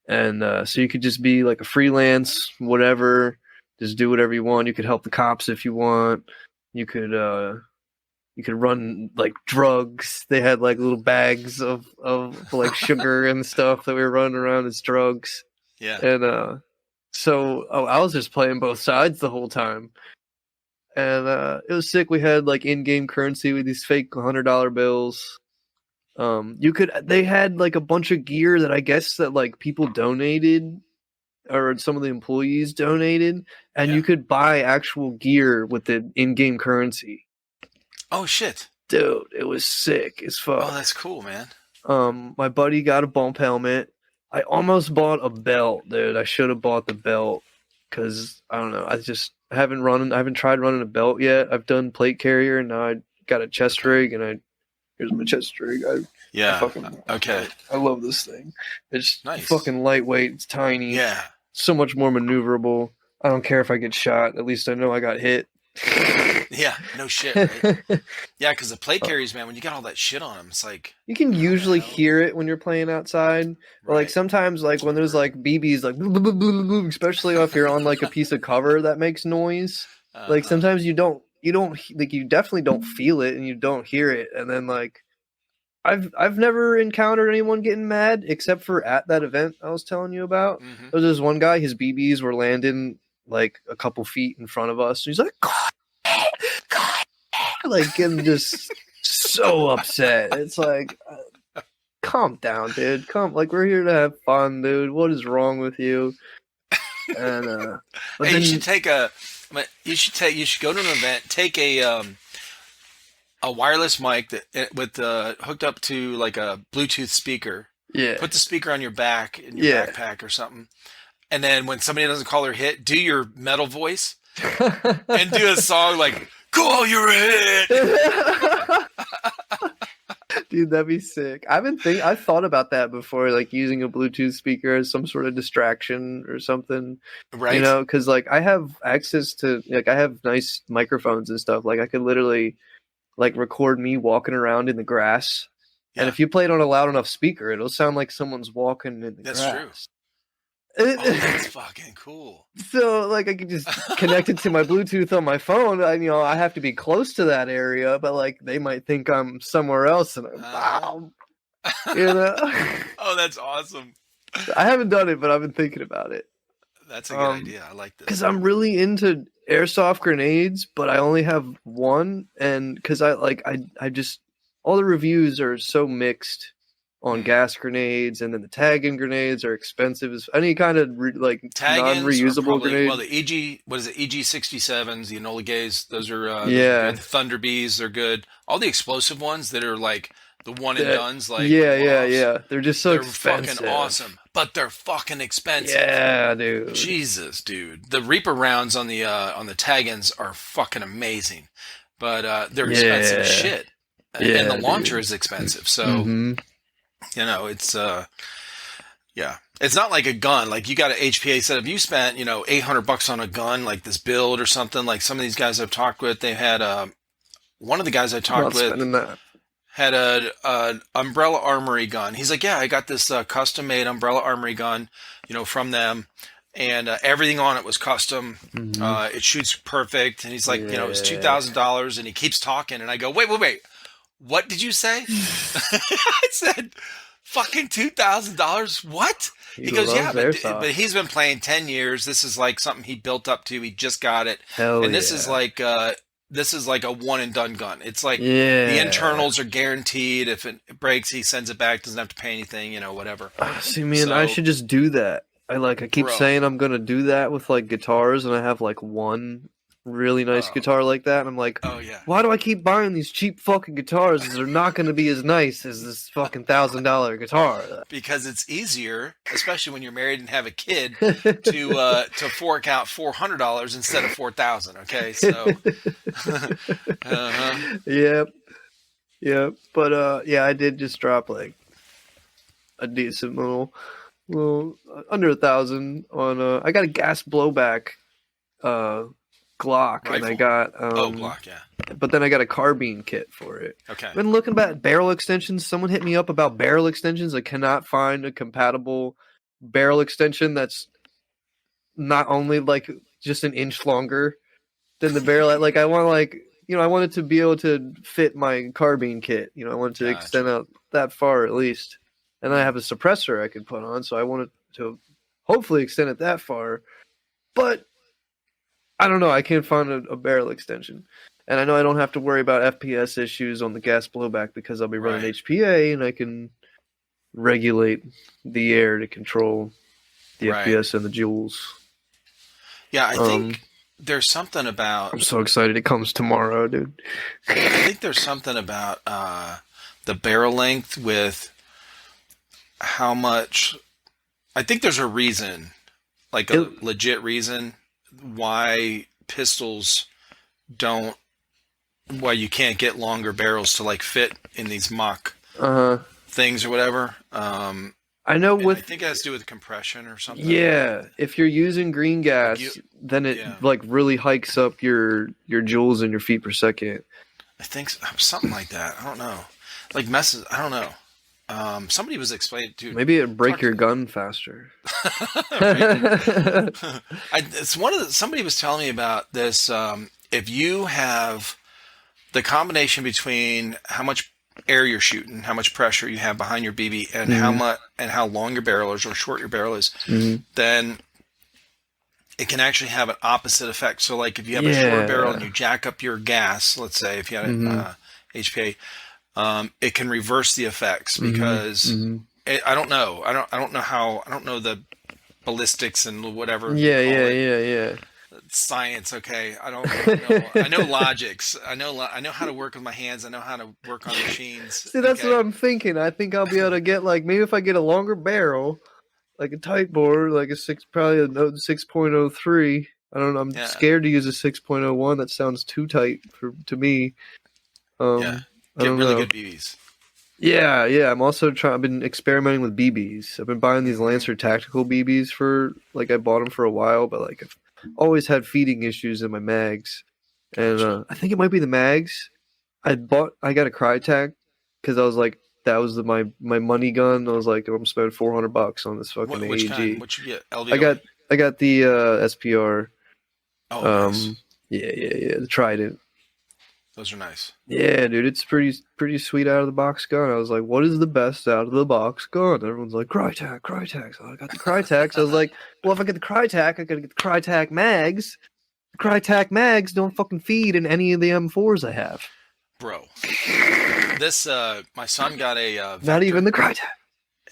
S2: and so you could just be like a freelance, whatever, just do whatever you want. You could help the cops if you want. You could run like drugs. They had like little bags of like sugar and stuff that we were running around as drugs.
S1: Yeah.
S2: And so I was just playing both sides the whole time. And it was sick. We had like in-game currency with these fake $100 bills. They had like a bunch of gear that I guess that like people donated, or some of the employees donated, and you could buy actual gear with the in-game currency.
S1: Oh shit,
S2: dude, it was sick as fuck.
S1: Oh, that's cool, man.
S2: My buddy got a bump helmet. I almost bought a belt, dude. I should have bought the belt because I don't know. I haven't tried running a belt yet. I've done plate carrier, and now I got a chest rig, and here's my chest rig. I love this thing. It's nice. Fucking lightweight. It's tiny.
S1: Yeah.
S2: So much more maneuverable. I don't care if I get shot. At least I know I got hit.
S1: Yeah, no shit, right? Yeah, because the plate carriers, man, when you got all that shit on them, it's like...
S2: You can usually hear it when you're playing outside. Or like sometimes like when there's like BBs, like blah, blah, blah, blah, especially if you're on like a piece of cover that makes noise. Like sometimes you definitely don't feel it and you don't hear it. And then like I've never encountered anyone getting mad except for at that event I was telling you about.
S1: Mm-hmm.
S2: There was this one guy, his BBs were landing like a couple feet in front of us. He's like, God, like getting just so upset. It's like, calm down, dude. Like we're here to have fun, dude. What is wrong with you? And
S1: hey, you should go to an event, take a wireless mic with hooked up to like a Bluetooth speaker.
S2: Yeah.
S1: Put the speaker on your back in your backpack or something. And then when somebody doesn't call their hit, do your metal voice and do a song like "Call your hit."
S2: Dude, that'd be sick. I've thought about that before, like using a Bluetooth speaker as some sort of distraction or something.
S1: Right.
S2: You know, because like I have access to I have nice microphones and stuff. Like I could literally like record me walking around in the grass. Yeah. And if you play it on a loud enough speaker, it'll sound like someone's walking in the grass.
S1: That's true. Oh, that's fucking cool.
S2: So, like, I could just connect it to my Bluetooth on my phone. I have to be close to that area, but like, they might think I'm somewhere else, and I'm,
S1: Oh, that's awesome.
S2: I haven't done it, but I've been thinking about it.
S1: That's a good idea. I like this.
S2: Because I'm really into airsoft grenades, but I only have one, and because I just all the reviews are so mixed on gas grenades, and then the tagging grenades are expensive as any kind of non-reusable grenade.
S1: Well, the EG67s, the Enola Gays, those are
S2: the
S1: Thunder Bees, they're good. All the explosive ones that are like the one and dones, like
S2: yeah, they're just so expensive.
S1: Fucking awesome, but they're fucking expensive.
S2: Yeah, dude.
S1: Jesus, dude. The Reaper rounds on the tag-ins are fucking amazing, but they're expensive as shit, and the launcher is expensive. So. Mm-hmm. You know, it's it's not like a gun. Like you got an HPA set. If you spent, $800 on a gun, like this build or something, like some of these guys I've talked with, they had one of the guys I talked with had an Umbrella Armory gun. He's like, yeah, I got this custom made Umbrella Armory gun, from them, and everything on it was custom. Mm-hmm. It shoots perfect, and he's like, it's $2,000, and he keeps talking, and I go, wait. What did you say? I said, fucking $2,000. What? He goes, yeah, but he's been playing 10 years. This is like something he built up to. He just got it. And this is like a one and done gun. It's like the internals are guaranteed. If it breaks, he sends it back. Doesn't have to pay anything. Whatever.
S2: See, man, I should just do that. I keep saying I'm gonna do that with like guitars, and I have like one really nice guitar like that, and I'm like,
S1: oh yeah,
S2: why do I keep buying these cheap fucking guitars? They're not going to be as nice as this fucking $1,000 guitar.
S1: Because it's easier, especially when you're married and have a kid, to fork out $400 instead of $4,000. Okay, so
S2: yep. But I did just drop like a decent little under $1,000 on. I got a gas blowback Glock,
S1: Rifle?
S2: and I got
S1: Glock, yeah.
S2: but then I got a carbine kit for it.
S1: Okay.
S2: I've been looking at barrel extensions. Someone hit me up about barrel extensions. I cannot find a compatible barrel extension that's not only like just an inch longer than the barrel. Like I want I want it to be able to fit my carbine kit. I want it to extend out that far at least. And I have a suppressor I could put on, so I want it to hopefully extend it that far. But I don't know. I can't find a barrel extension. And I know I don't have to worry about FPS issues on the gas blowback because I'll be running HPA and I can regulate the air to control the FPS and the joules.
S1: Yeah, I think there's something about...
S2: I'm so excited it comes tomorrow, dude.
S1: I think there's something about the barrel length with how much... I think there's a reason, like a legit reason, why pistols don't... why you can't get longer barrels to like fit in these mock things or whatever.
S2: I know
S1: I think it has to do with compression or something.
S2: Yeah, if you're using green gas, then it like really hikes up your joules and your feet per second.
S1: I think something like that. I don't know. Like messes. I don't know. Somebody was explaining, dude.
S2: Maybe it'd break your gun faster.
S1: Somebody was telling me about this. If you have the combination between how much air you're shooting, how much pressure you have behind your BB, and how long your barrel is or short your barrel is, then it can actually have an opposite effect. So, like if you have a short barrel and you jack up your gas, let's say if you had HPA, it can reverse the effects because I don't know. I don't know the ballistics and whatever. Yeah. Science, okay. I don't know. I know logics. I know how to work with my hands. I know how to work on machines.
S2: See, that's what I'm thinking. I think I'll be able to get maybe if I get a longer barrel, like a tight bore, like probably a 6.03. I don't know. I'm scared to use a 6.01. That sounds too tight to me.
S1: Get really good BBs.
S2: Yeah. I'm also I've been experimenting with BBs. I've been buying these Lancer tactical BBs I bought them for a while, but I've always had feeding issues in my mags, and I think it might be the mags. I got a Crytek because I was like, that was my money gun. I was like, I'm spending $400 on this fucking AEG.
S1: Which kind? What you get? LVO?
S2: I got the SPR.
S1: Oh, nice.
S2: Yeah, the Trident.
S1: Those are nice.
S2: Yeah, dude, it's pretty sweet out of the box gun. I was like, what is the best out of the box gun? Everyone's like, Crytek. So I got the Crytek. So I was like, well, if I get the Crytek, I gotta get the Crytek mags. The Crytek mags don't fucking feed in any of the M4s I have.
S1: Bro, this my son got a Vector.
S2: Not even the Crytek.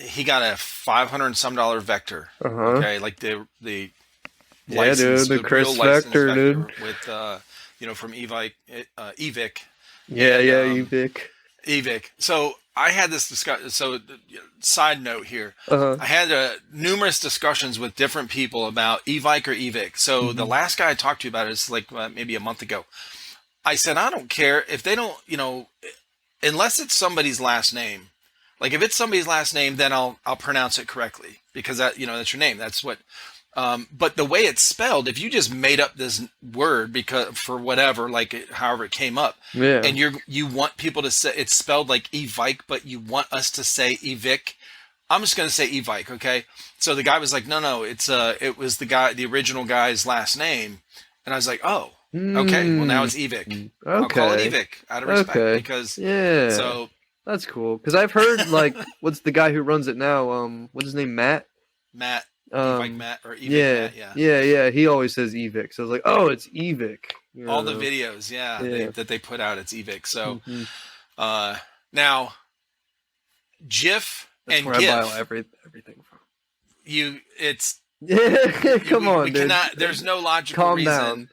S1: He got a $500 and some Okay, like the
S2: license, dude, the Chris Vector, dude,
S1: with from Evic. Evic. So I had this discussion. So, side note here, I had numerous discussions with different people about Evic or Evic. So the last guy I talked to about it is maybe a month ago. I said, I don't care if they don't, unless it's somebody's last name. Like if it's somebody's last name, then I'll pronounce it correctly because that's your name. That's what. But the way it's spelled, if you just made up this word for whatever, however it came up, and you want people to say it's spelled like Evic, but you want us to say Evic, I'm just going to say Evic, okay? So the guy was like, no, it was the original guy's last name, and I was like, oh, okay, well now it's Evic. Okay. I'll call it Evic out of respect because so
S2: that's cool because I've heard what's the guy who runs it now? What's his name? Matt.
S1: Evic Matt or Evic Matt,
S2: yeah. He always says Evic, so I was like, oh, it's Evic.
S1: All the videos, that they put out, it's Evic. So now, GIF
S2: That's
S1: and
S2: where
S1: GIF.
S2: I buy everything from. Come on, dude.
S1: There's no logical
S2: Calm
S1: reason.
S2: Down.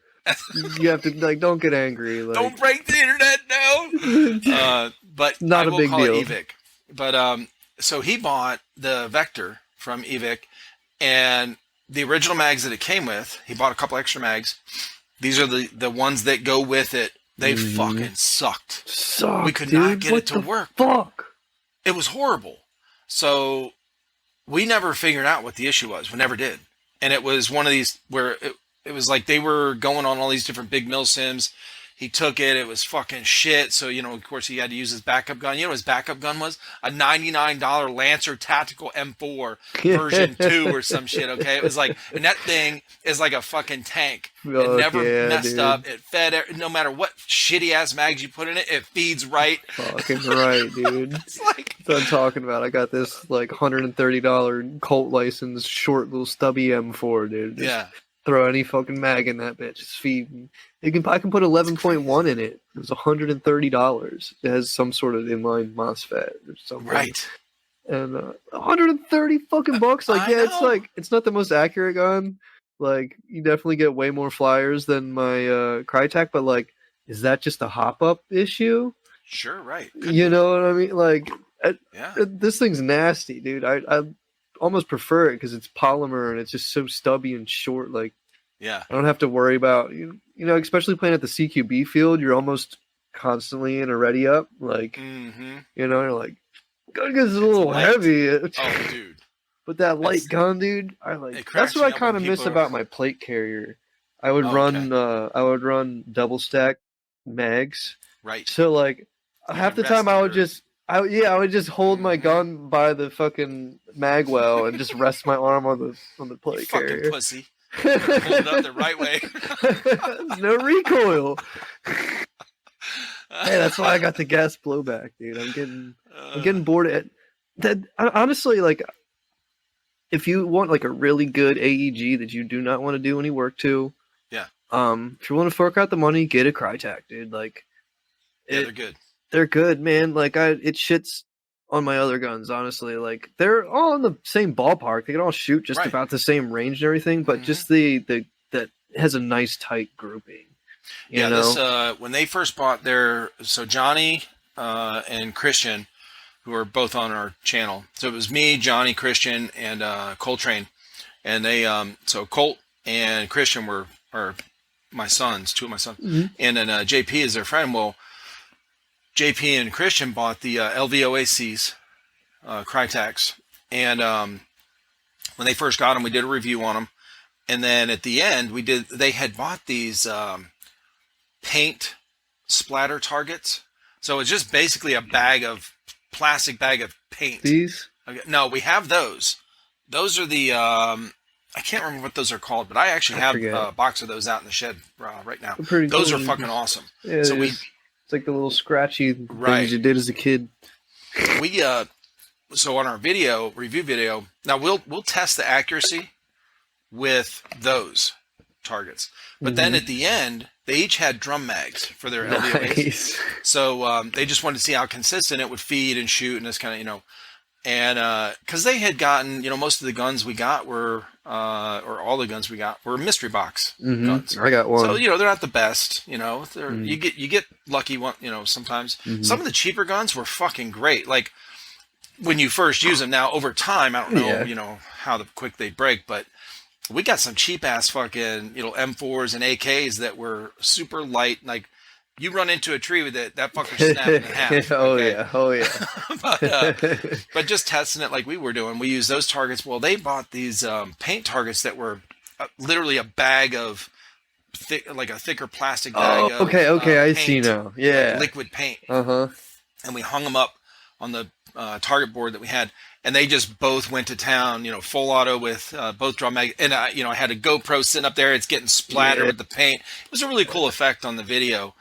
S2: You have to don't get angry.
S1: Don't break the internet now. But
S2: not
S1: I
S2: a
S1: will
S2: big
S1: call
S2: deal.
S1: it Evic. But so he bought the Vector from Evic. And the original mags that it came with, he bought a couple extra mags. These are the ones that go with it. They fucking sucked. We could not get it to work.
S2: Fuck.
S1: It was horrible. So we never figured out what the issue was. We never did. And it was one of these where it was like they were going on all these different big mil sims. He took it. It was fucking shit. So, of course, he had to use his backup gun. You know what his backup gun was? A $99 Lancer Tactical M4 version 2 or some shit, okay? It was like, and that thing is like a fucking tank. It never messed up. It fed, no matter what shitty-ass mags you put in it, it feeds right.
S2: Fucking right, dude.
S1: It's like...
S2: That's what I'm talking about. I got this, like, $130 Colt license, short little stubby M4, dude. Just throw any fucking mag in that bitch. It's feeding. I can put 11.1 in it. It was $130. It has some sort of inline MOSFET or something.
S1: Right.
S2: And 130 fucking bucks. Like, it's not the most accurate gun. Like, you definitely get way more flyers than my Crytek, but like, is that just a hop up issue?
S1: Sure, right.
S2: You know what I mean? Like, this thing's nasty, dude. I almost prefer it because it's polymer and it's just so stubby and short. Like, I don't have to worry about especially playing at the CQB field. You're almost constantly in a ready up. Like, you're like, gun is a little heavy.
S1: Oh, dude.
S2: But that light gun, dude, that's what I kind of miss about my plate carrier. I would run double stack mags.
S1: Right.
S2: So like half the time I would just hold my gun by the fucking mag well and just rest my arm on the plate carrier.
S1: Fucking pussy. Hold it up the right way.
S2: No recoil. Hey, that's why I got the gas blowback, dude. I'm getting bored at that. Honestly, like, if you want like a really good AEG that you do not want to do any work to, if you want to fork out the money, get a Crytek, dude. Like,
S1: they're good.
S2: They're good, man. Like, it shits on my other guns, honestly. Like, they're all in the same ballpark. They can all shoot just about the same range and everything, but just that has a nice tight grouping. You know?
S1: This when they first bought so Johnny and Christian, who are both on our channel. So it was me, Johnny, Christian, and Coltrane, and they so Colt and Christian are my sons, two of my sons, and then JP is their friend. Well, JP and Christian bought the LVOACs, Crytek's, and when they first got them, we did a review on them, and then at the end, they had bought these paint splatter targets. So it's just basically a plastic bag of paint.
S2: These?
S1: Okay. No, we have those. Those are the I can't remember what those are called, but I actually have a box of those out in the shed right now. Those are fucking awesome.
S2: Yeah, so it's like the little scratchy things you did as a kid.
S1: We so on our review video, now we'll test the accuracy with those targets. But then at the end, they each had drum mags for their LVOAs. So they just wanted to see how consistent it would feed and shoot and this kind of, and because they had gotten, most of the guns we got were, or all the guns we got were mystery box guns.
S2: I got one.
S1: So, they're not the best, you get lucky one, sometimes. Some of the cheaper guns were fucking great. Like when you first use them. Now over time, I don't know, how quick they break, but we got some cheap ass fucking, M4s and AKs that were super light. Like you run into a tree with it, that fucker's snapping in half.
S2: Oh yeah.
S1: but just testing it like we were doing, we used those targets. Well, they bought these paint targets that were literally a bag of like a thicker plastic bag.
S2: Okay,
S1: of,
S2: I
S1: paint,
S2: see now. Yeah,
S1: like liquid paint.
S2: And
S1: we hung them up on the target board that we had. And they just both went to town, full auto with both drum mag. And, I had a GoPro sitting up there. It's getting splattered with the paint. It was a really cool effect on the video,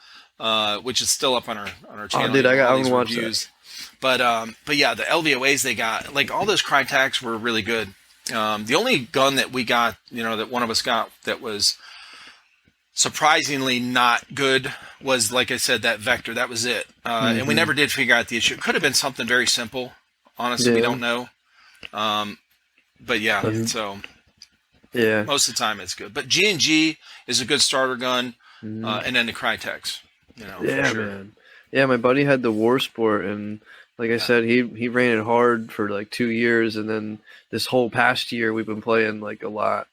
S1: which is still up on our channel.
S2: Oh, dude, I want to watch that.
S1: But yeah, the LVOAs they got, like all those Crytek's were really good. The only gun that we got, that one of us got that was surprisingly not good was, like I said, that Vector. That was it. And we never did figure out the issue. It could have been something very simple. Honestly, we don't know. But yeah, so most of the time it's good. But G&G is a good starter gun, and then the Crytek's, for sure.
S2: Man. Yeah, my buddy had the War Sport, and like I said, he ran it hard for like 2 years, and then this whole past year we've been playing like a lot.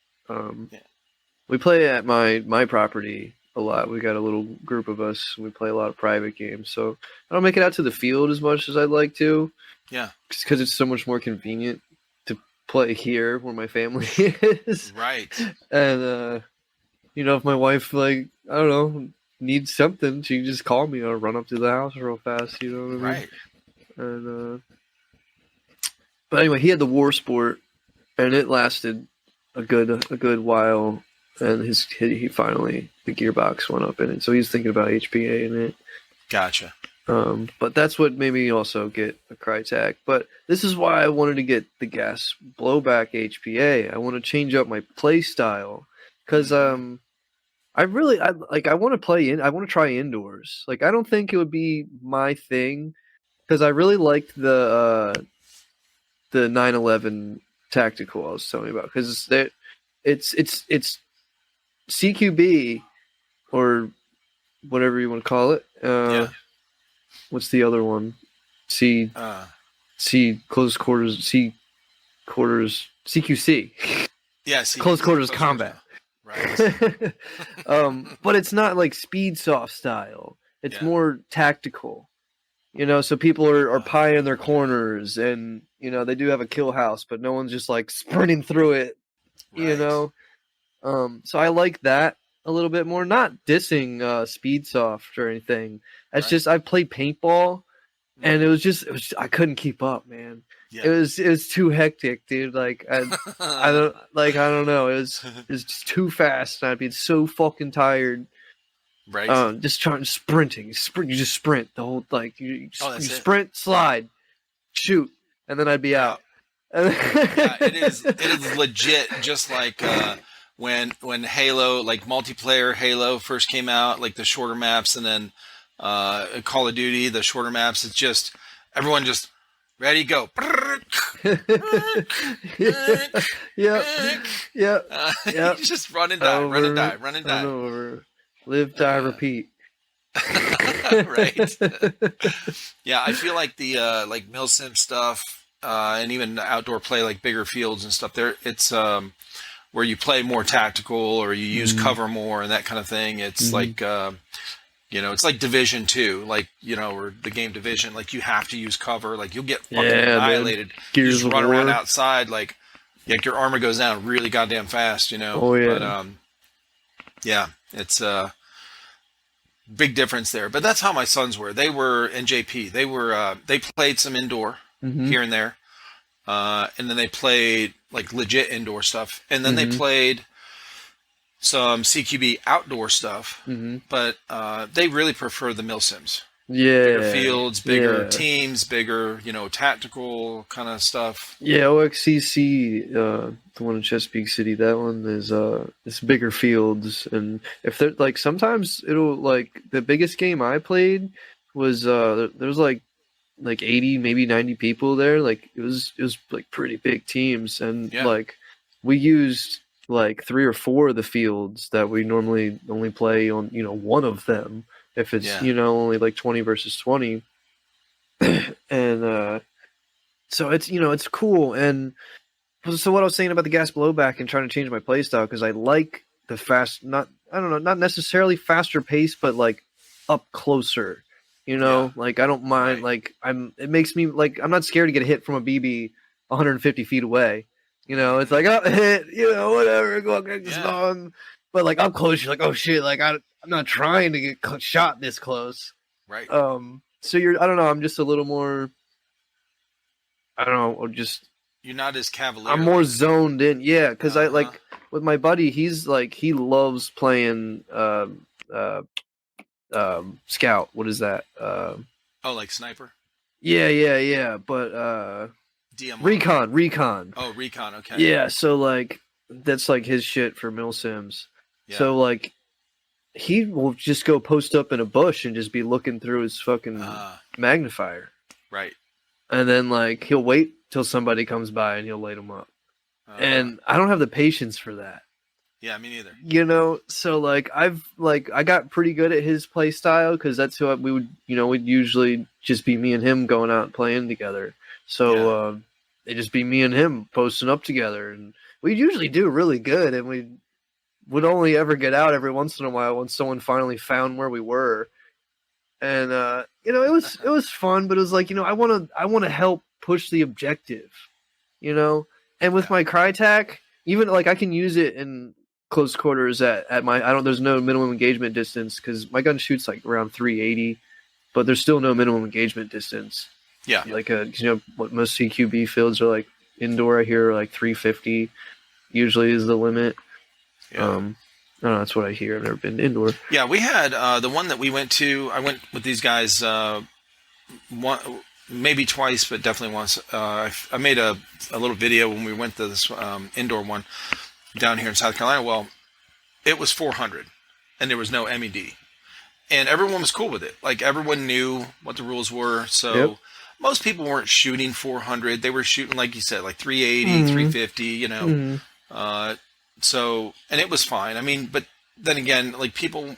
S2: We play at my property a lot. We got a little group of us. We play a lot of private games, so I don't make it out to the field as much as I'd like to.
S1: Yeah,
S2: because it's so much more convenient to play here where my family is.
S1: Right.
S2: And if my wife, like, I don't know, needs something, she can just call me or run up to the house real fast. You know what I mean?
S1: Right.
S2: And but anyway, he had the War Sport, and it lasted a good while. And he finally, the gearbox went up in it, so he's thinking about HPA in it.
S1: Gotcha.
S2: But that's what made me also get a Crytek. But this is why I wanted to get the gas blowback HPA. I want to change up my play style because I want to play in. I want to try indoors. Like, I don't think it would be my thing because I really liked the 911 tactical I was telling you about because it's CQB or whatever you want to call it.
S1: Yeah.
S2: What's the other one? C close quarters CQC.
S1: Yeah,
S2: close quarters combat.
S1: Right.
S2: But it's not like speed soft style. It's more tactical. So people are pie in their corners, and they do have a kill house, but no one's just like sprinting through it.
S1: Right.
S2: So I like that a little bit more. Not dissing speed soft or anything. It's just I played paintball, and it was I couldn't keep up, man. Yeah. It was too hectic, dude. Like I don't know. It was just too fast, and I'd be so fucking tired.
S1: Right.
S2: Just sprinting. You just sprint the whole you sprint, slide, shoot, and then I'd be out.
S1: Yeah, it is legit. Just like when Halo, like multiplayer Halo first came out, like the shorter maps, and then Call of Duty, the shorter maps. It's just everyone just ready, go.
S2: Yeah.
S1: You just run and die, run and die, run and die.
S2: Over. Live, die, repeat.
S1: Right. Yeah, I feel like the like milsim stuff and even outdoor play, like bigger fields and stuff. There, it's where you play more tactical or you use cover more and that kind of thing. It's like it's like Division 2, like or the game Division. Like you have to use cover. Like you'll get fucking annihilated. You just run around outside, like your armor goes down really goddamn fast.
S2: Oh yeah.
S1: But yeah, it's big difference there. But that's how my sons were. They were NJP. They played some indoor here and there, and then they played like legit indoor stuff, and then they played some CQB outdoor stuff. But they really prefer the milsims.
S2: Yeah,
S1: bigger fields, bigger teams, bigger tactical kind of stuff.
S2: Yeah, OXCC, the one in Chesapeake City, that one is it's bigger fields, and if they're like sometimes it'll like the biggest game I played was there was like 80 maybe 90 people there. Like it was like pretty big teams, and like we used like 3 or 4 of the fields that we normally only play on one of them. If it's only like 20 versus 20, and so it's it's cool. And so what I was saying about the gas blowback and trying to change my play style because I like the fast, not necessarily faster pace, but like up closer. Like I don't mind. Like it makes me like I'm not scared to get a hit from a BB 150 feet away. It's like hit, whatever, go on. But like up close, you're like, oh shit, like I'm not trying to get shot this close.
S1: Right.
S2: So I don't know, I'm just a little more, I don't know, just.
S1: You're not as cavalier.
S2: I'm more zoned in, yeah, because I like, with my buddy, he's like, he loves playing Scout. What is that?
S1: Like Sniper?
S2: Yeah, but
S1: DMR.
S2: Recon.
S1: Oh, Recon, okay.
S2: Yeah, so like, that's like his shit for milsims. Yeah. So like he will just go post up in a bush and just be looking through his fucking magnifier.
S1: Right.
S2: And then like he'll wait till somebody comes by and he'll light them up. And I don't have the patience for that.
S1: Yeah, me neither.
S2: So like I got pretty good at his play style because that's who we would we'd usually just be me and him going out and playing together. So it'd just be me and him posting up together, and we usually do really good, and we would only ever get out every once in a while when someone finally found where we were. And it was fun, but it was like, I want to help push the objective, And with my Crytek, even like I can use it in close quarters at my there's no minimum engagement distance because my gun shoots like around 380, but there's still no minimum engagement distance.
S1: Yeah.
S2: Like what most CQB fields are like indoor. I hear like 350 usually is the limit.
S1: Yeah.
S2: I don't know, that's what I hear. I've never been indoor.
S1: Yeah, we had the one that we went to. I went with these guys maybe twice, but definitely once. I made a little video when we went to this indoor one down here in South Carolina. Well, it was 400, and there was no MED, and everyone was cool with it. Like everyone knew what the rules were, so most people weren't shooting 400. They were shooting, like you said, like 380, 350. You know, so and it was fine. I mean, but then again, like people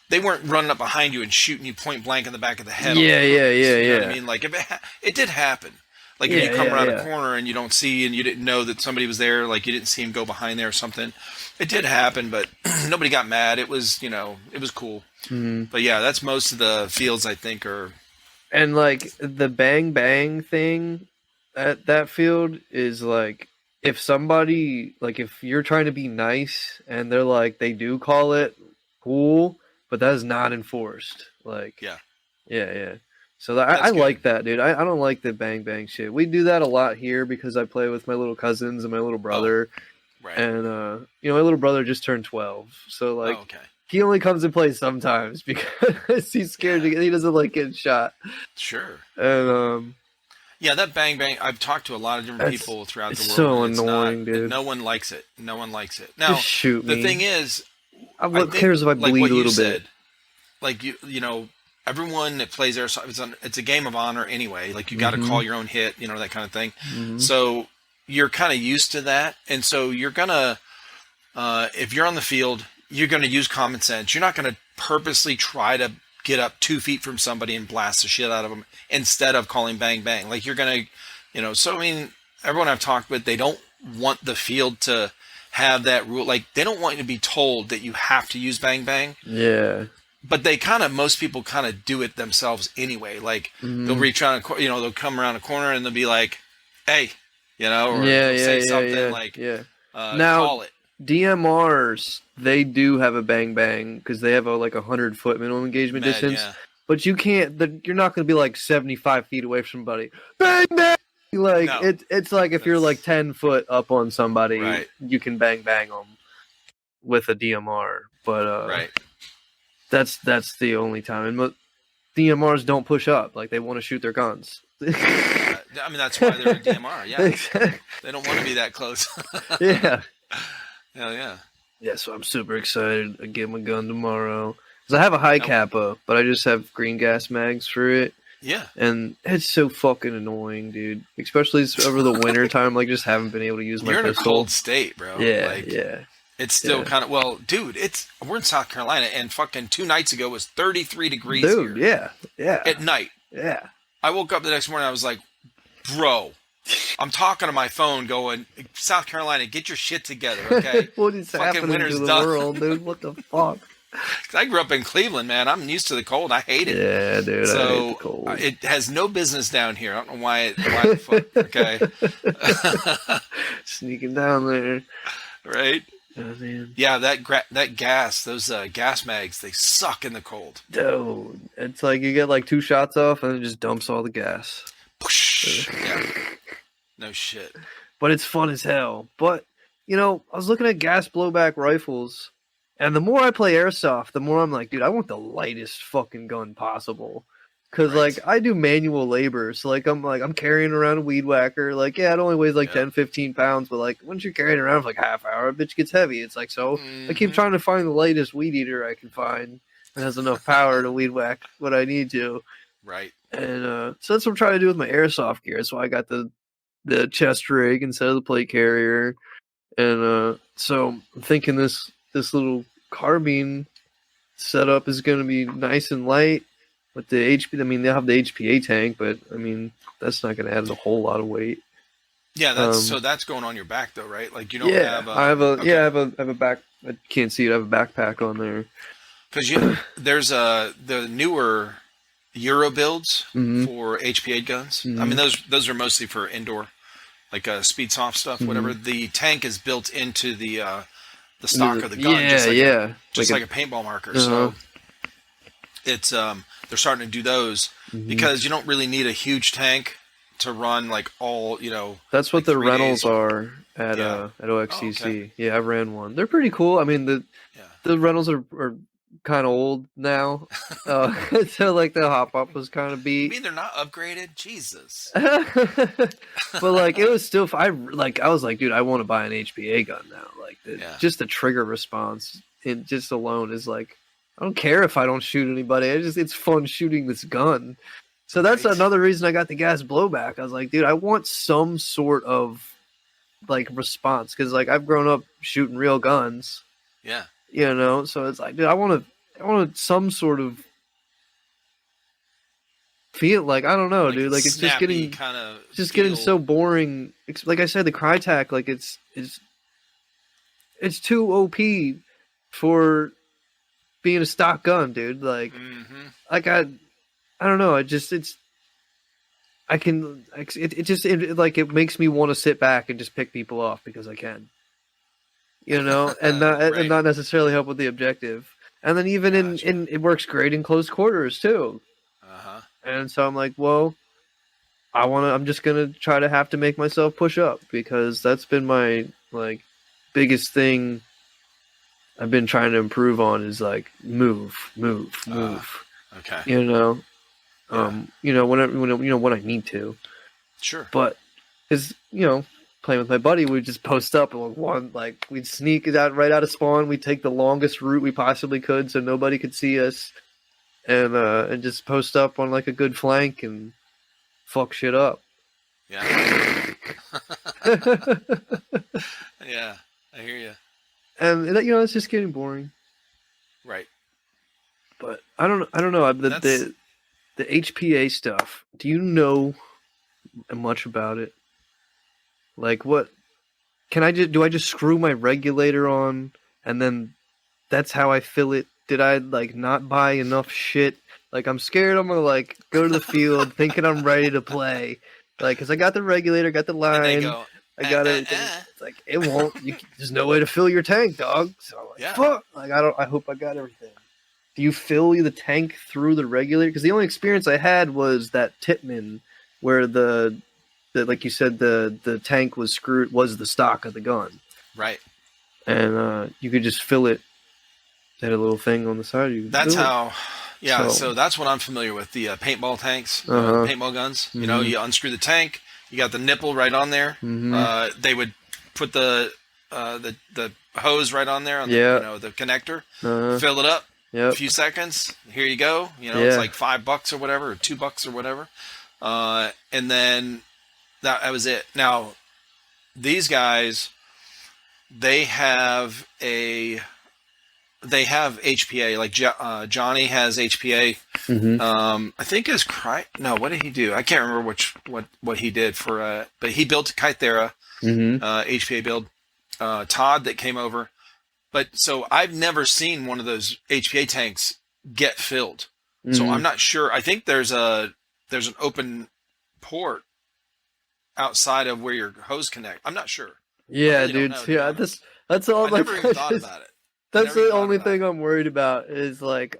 S1: they weren't running up behind you and shooting you point blank in the back of the head.
S2: Yeah.
S1: You know what I mean? Like, if it did happen. Like, if you come around a corner and you don't see and you didn't know that somebody was there, like, you didn't see him go behind there or something. It did happen, but nobody got mad. It was, it was cool. But, yeah, that's most of the fields, I think, are...
S2: And, like, the bang thing at that field is, like, if somebody... Like, if you're trying to be nice and they're like, they do call it cool... But that is not enforced. Like, yeah. So I like that, dude. I don't like the bang shit. We do that a lot here because I play with my little cousins and my little brother.
S1: Right.
S2: And my little brother just turned 12, so like he only comes and plays sometimes because he's scared he doesn't like getting shot.
S1: Sure.
S2: And
S1: yeah, that bang. I've talked to a lot of different people throughout the world.
S2: It's so annoying, dude.
S1: No one likes it. Now,
S2: just shoot me.
S1: The thing is.
S2: What cares if I bleed a little bit?
S1: Like everyone that plays airsoft, it's a game of honor anyway. Like you got to call your own hit, that kind of thing. So you're kind of used to that, and so you're gonna, if you're on the field, you're gonna use common sense. You're not gonna purposely try to get up 2 feet from somebody and blast the shit out of them instead of calling bang. Like you're gonna, So I mean, everyone I've talked with, they don't want the field to have that rule. Like they don't want you to be told that you have to use bang.
S2: Yeah.
S1: But most people kind of do it themselves anyway. Like they'll reach around, they'll come around a corner and they'll be like, "Hey," or say something like,
S2: now,
S1: call it.
S2: DMRs, they do have a bang because they have a 100-foot minimum engagement distance. Yeah. But you can't. You're not going to be like 75 feet away from somebody. Bang. Like no, it's like if you're like 10 foot up on somebody, you can bang them with a DMR. But that's the only time. And DMRs don't push up; like they want to shoot their guns.
S1: I mean, that's why they're a DMR. Yeah, exactly. They don't want to be that close.
S2: Yeah.
S1: Hell yeah.
S2: Yeah. So I'm super excited to get my gun tomorrow because I have a high kappa, but I just have green gas mags for it.
S1: Yeah.
S2: And it's so fucking annoying, dude. Especially over the winter time, like just haven't been able to use my pistol.
S1: You're in a cold state, bro.
S2: Yeah.
S1: It's still kind of, well, dude, we're in South Carolina and fucking 2 nights ago was 33 degrees
S2: dude,
S1: here.
S2: Yeah.
S1: At night.
S2: Yeah.
S1: I woke up the next morning, I was like, bro, I'm talking to my phone going, South Carolina, get your shit together, okay?
S2: What is fucking happening to the world, dude? What the fuck?
S1: I grew up in Cleveland, man. I'm used to the cold. I hate it.
S2: Yeah, dude.
S1: So
S2: I hate the cold.
S1: It has no business down here. I don't know why the fuck, okay?
S2: Sneaking down there.
S1: Right?
S2: Oh, man.
S1: Yeah, that gas, those gas mags, they suck in the cold.
S2: Dude, it's like you get like 2 shots off and it just dumps all the gas.
S1: Yeah. No shit.
S2: But it's fun as hell. But, I was looking at gas blowback rifles. And the more I play airsoft, the more I'm like, dude, I want the lightest fucking gun possible. Because, like, I do manual labor. So, I'm carrying around a weed whacker. Like, yeah, it only weighs, 10, 15 pounds. But, like, once you're carrying it around for, half hour, a bitch gets heavy. It's like, so I keep trying to find the lightest weed eater I can find that has enough power to weed whack what I need to.
S1: Right.
S2: And so that's what I'm trying to do with my airsoft gear. That's why I got the chest rig instead of the plate carrier. And so I'm thinking this little carbine setup is going to be nice and light with the HP. I mean, they'll have the HPA tank, but I mean, that's not going to add a whole lot of weight.
S1: Yeah, that's going on your back though, right? Like you don't have.
S2: I have a back. I can't see it. I have a backpack on there.
S1: Because there's the newer Euro builds for HPA guns. I mean, those are mostly for indoor. like speed soft stuff, whatever. The tank is built into the stock of the gun, just like a paintball marker. So it's they're starting to do those because you don't really need a huge tank to run like all,
S2: That's what
S1: like
S2: the
S1: 3
S2: rentals
S1: days.
S2: at OXCC.
S1: Oh, okay.
S2: Yeah, I ran one. They're pretty cool. I mean, the rentals are kind of old now. So like the hop up was kind of beat.
S1: You mean they're not upgraded? Jesus.
S2: But like it was still. I was like, dude, I want to buy an HPA gun now. Like just the trigger response, it just alone is like, I don't care if I don't shoot anybody. It's fun shooting this gun. So that's another reason I got the gas blowback. I was like, dude, I want some sort of like response because like I've grown up shooting real guns.
S1: Yeah.
S2: So it's like, dude, I want some sort of feel. Like, I don't know, dude. Like it's just getting so boring. Like I said, the Crytek, like it's too OP for being a stock gun, dude. Like, like I don't know. It makes me want to sit back and just pick people off because I can, and not necessarily help with the objective. And then even in it works great in close quarters too. And so I'm like, well, I'm just gonna try to have to make myself push up because that's been my like biggest thing. I've been trying to improve on is like move.
S1: Okay.
S2: When I need to.
S1: Sure.
S2: But is playing with my buddy, we'd just post up and we'd sneak it out right out of spawn. We'd take the longest route we possibly could so nobody could see us, and just post up on like a good flank and fuck shit up.
S1: Yeah. Yeah, I hear you.
S2: And it's just getting boring.
S1: Right.
S2: But I don't know the HPA stuff. Do you know much about it? Like, what can I do? I just screw my regulator on, and then that's how I fill it? Did I like not buy enough shit? Like, I'm scared I'm gonna like go to the field thinking I'm ready to play, like, cause I got the regulator, got the line, I got it. It's like it won't. There's no way to fill your tank, dog. So I'm like, fuck. Like I hope I got everything. Do you fill the tank through the regulator? Because the only experience I had was that Tippmann, where the like you said, the tank was the stock of the gun.
S1: Right.
S2: And you could just fill it. They had a little thing on the side.
S1: That's how. Yeah. So that's what I'm familiar with. The paintball tanks, paintball guns.
S2: Mm-hmm.
S1: You unscrew the tank. You got the nipple right on there. Mm-hmm. They would put the hose right on there on the connector. Fill it up.
S2: Yep.
S1: A few seconds. Here you go. It's like $5 or whatever, or $2 or whatever. And then that was it. Now, these guys, they have HPA. Like Johnny has HPA.
S2: Mm-hmm.
S1: I think what did he do? I can't remember what he did for. But he built a Kythera HPA build. Todd that came over. But so I've never seen one of those HPA tanks get filled. So I'm not sure. I think there's an open port outside of where your hose connect. I'm not sure.
S2: Yeah, really dude. That's all.
S1: I never even thought about it.
S2: That's the only thing I'm worried about is like,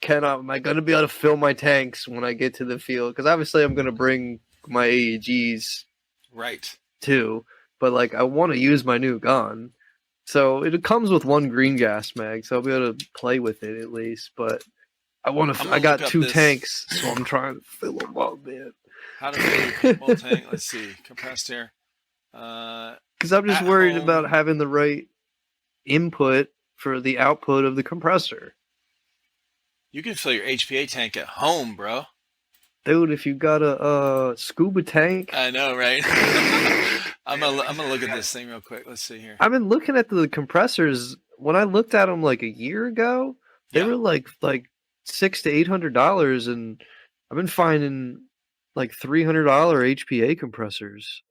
S2: am I going to be able to fill my tanks when I get to the field? Because obviously I'm going to bring my AEGs,
S1: right?
S2: Too, but like I want to use my new gun. So it comes with one green gas mag, so I'll be able to play with it at least. But I got 2 tanks, so I'm trying to fill them up, man.
S1: How to fill your paintball tank? Let's see, compressed air.
S2: Because I'm just worried about having the right input for the output of the compressor.
S1: You can fill your HPA tank at home, bro.
S2: Dude, if you got a scuba tank.
S1: I know, right? I'm gonna look at this thing real quick. Let's see here.
S2: I've been looking at the compressors. When I looked at them like a year ago, they were like $600 to $800, and I've been finding like $300 HPA compressors,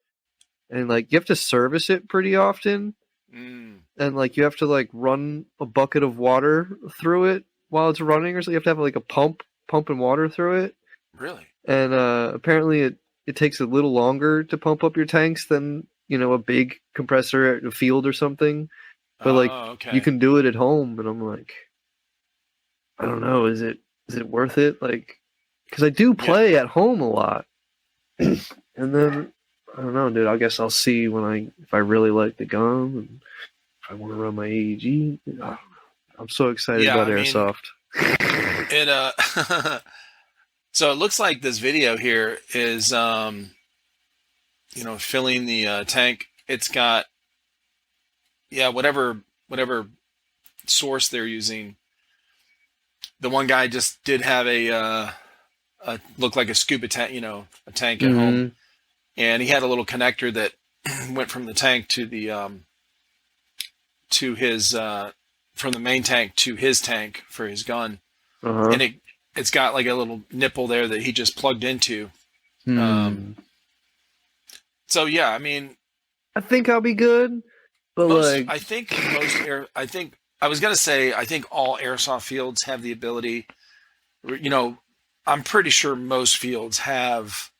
S2: and like you have to service it pretty often, and like you have to like run a bucket of water through it while it's running, or so you have to have like a pumping water through it.
S1: Really?
S2: And apparently it takes a little longer to pump up your tanks than, a big compressor at a field or something. But like
S1: okay.
S2: you can do it at home, and I'm like, I don't know, is it worth it? Like, because I do play at home a lot, and then I don't know, dude. I guess I'll see if I really like the gun and if I want to run my AEG. I don't know. I'm so excited about airsoft.
S1: So it looks like this video here is, filling the tank. It's got, whatever source they're using. The one guy just did have a looked like a scuba tank, a tank at home, and he had a little connector that went from the tank to the to his from the main tank to his tank for his gun, and it's got like a little nipple there that he just plugged into. So yeah, I mean,
S2: I think I'll be good, but
S1: I think I was gonna say I think all airsoft fields have the ability. I'm pretty sure most fields have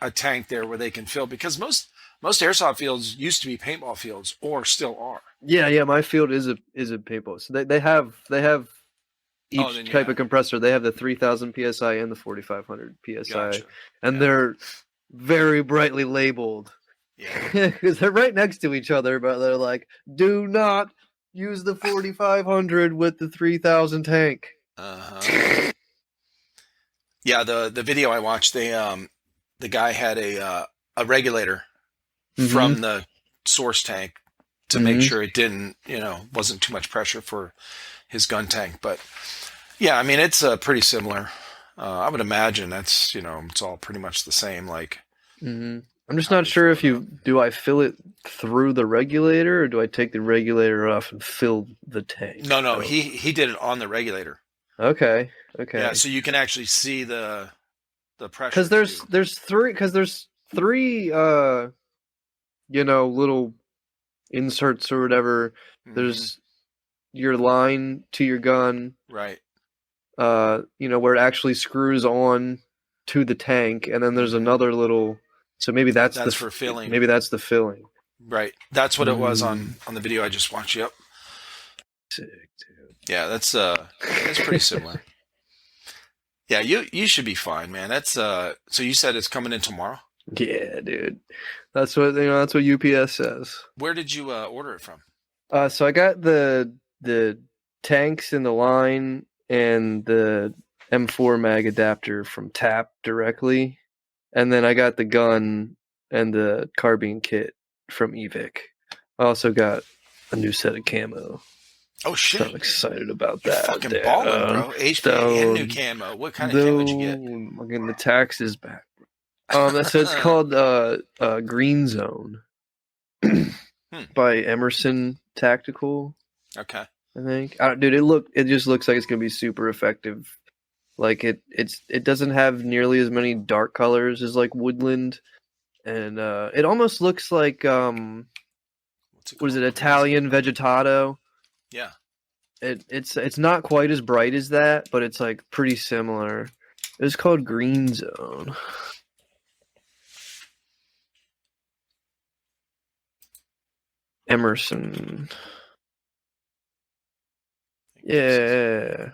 S1: a tank there where they can fill, because most airsoft fields used to be paintball fields or still are.
S2: Yeah. My field is a paintball. So they have each type of compressor. They have the 3,000 psi and the 4,500 psi,
S1: Gotcha.
S2: and they're very brightly labeled.
S1: Yeah,
S2: because they're right next to each other, but they're like, do not use the 4,500 with the 3,000 tank.
S1: Yeah, the video I watched, the guy had a regulator from the source tank to make sure it didn't, wasn't too much pressure for his gun tank. But yeah, I mean, it's pretty similar. I would imagine that's, it's all pretty much the same. Like,
S2: I'm just not sure if do I fill it through the regulator, or do I take the regulator off and fill the tank?
S1: No, he did it on the regulator.
S2: Okay.
S1: Yeah, so you can actually see the pressure.
S2: Because there's three little inserts or whatever. There's your line to your gun,
S1: right?
S2: Where it actually screws on to the tank, and then there's another little. So maybe that's
S1: for filling.
S2: Maybe that's the filling.
S1: Right. That's what it was on the video I just watched. Yep.
S2: Sick, dude.
S1: Yeah, that's pretty similar. Yeah, you should be fine, man. That's so you said it's coming in tomorrow?
S2: Yeah, dude. That's what that's what UPS says.
S1: Where did you order it from?
S2: So I got the tanks in the line and the M4 mag adapter from TAP directly. And then I got the gun and the carbine kit from Evic. I also got a new set of camo.
S1: Oh shit!
S2: So I'm excited about
S1: You're
S2: that.
S1: Fucking balling, bro. HP and new camo. What kind of camo did you get?
S2: Again, the tax is back. So it's called Green Zone by Emerson Tactical.
S1: Okay.
S2: I think, dude, it just looks like it's gonna be super effective. Like it doesn't have nearly as many dark colors as like Woodland, and it almost looks like what is it, Italian Vegetato?
S1: Yeah.
S2: It's not quite as bright as that, but it's like pretty similar. It's called Green Zone. Emerson. Yeah.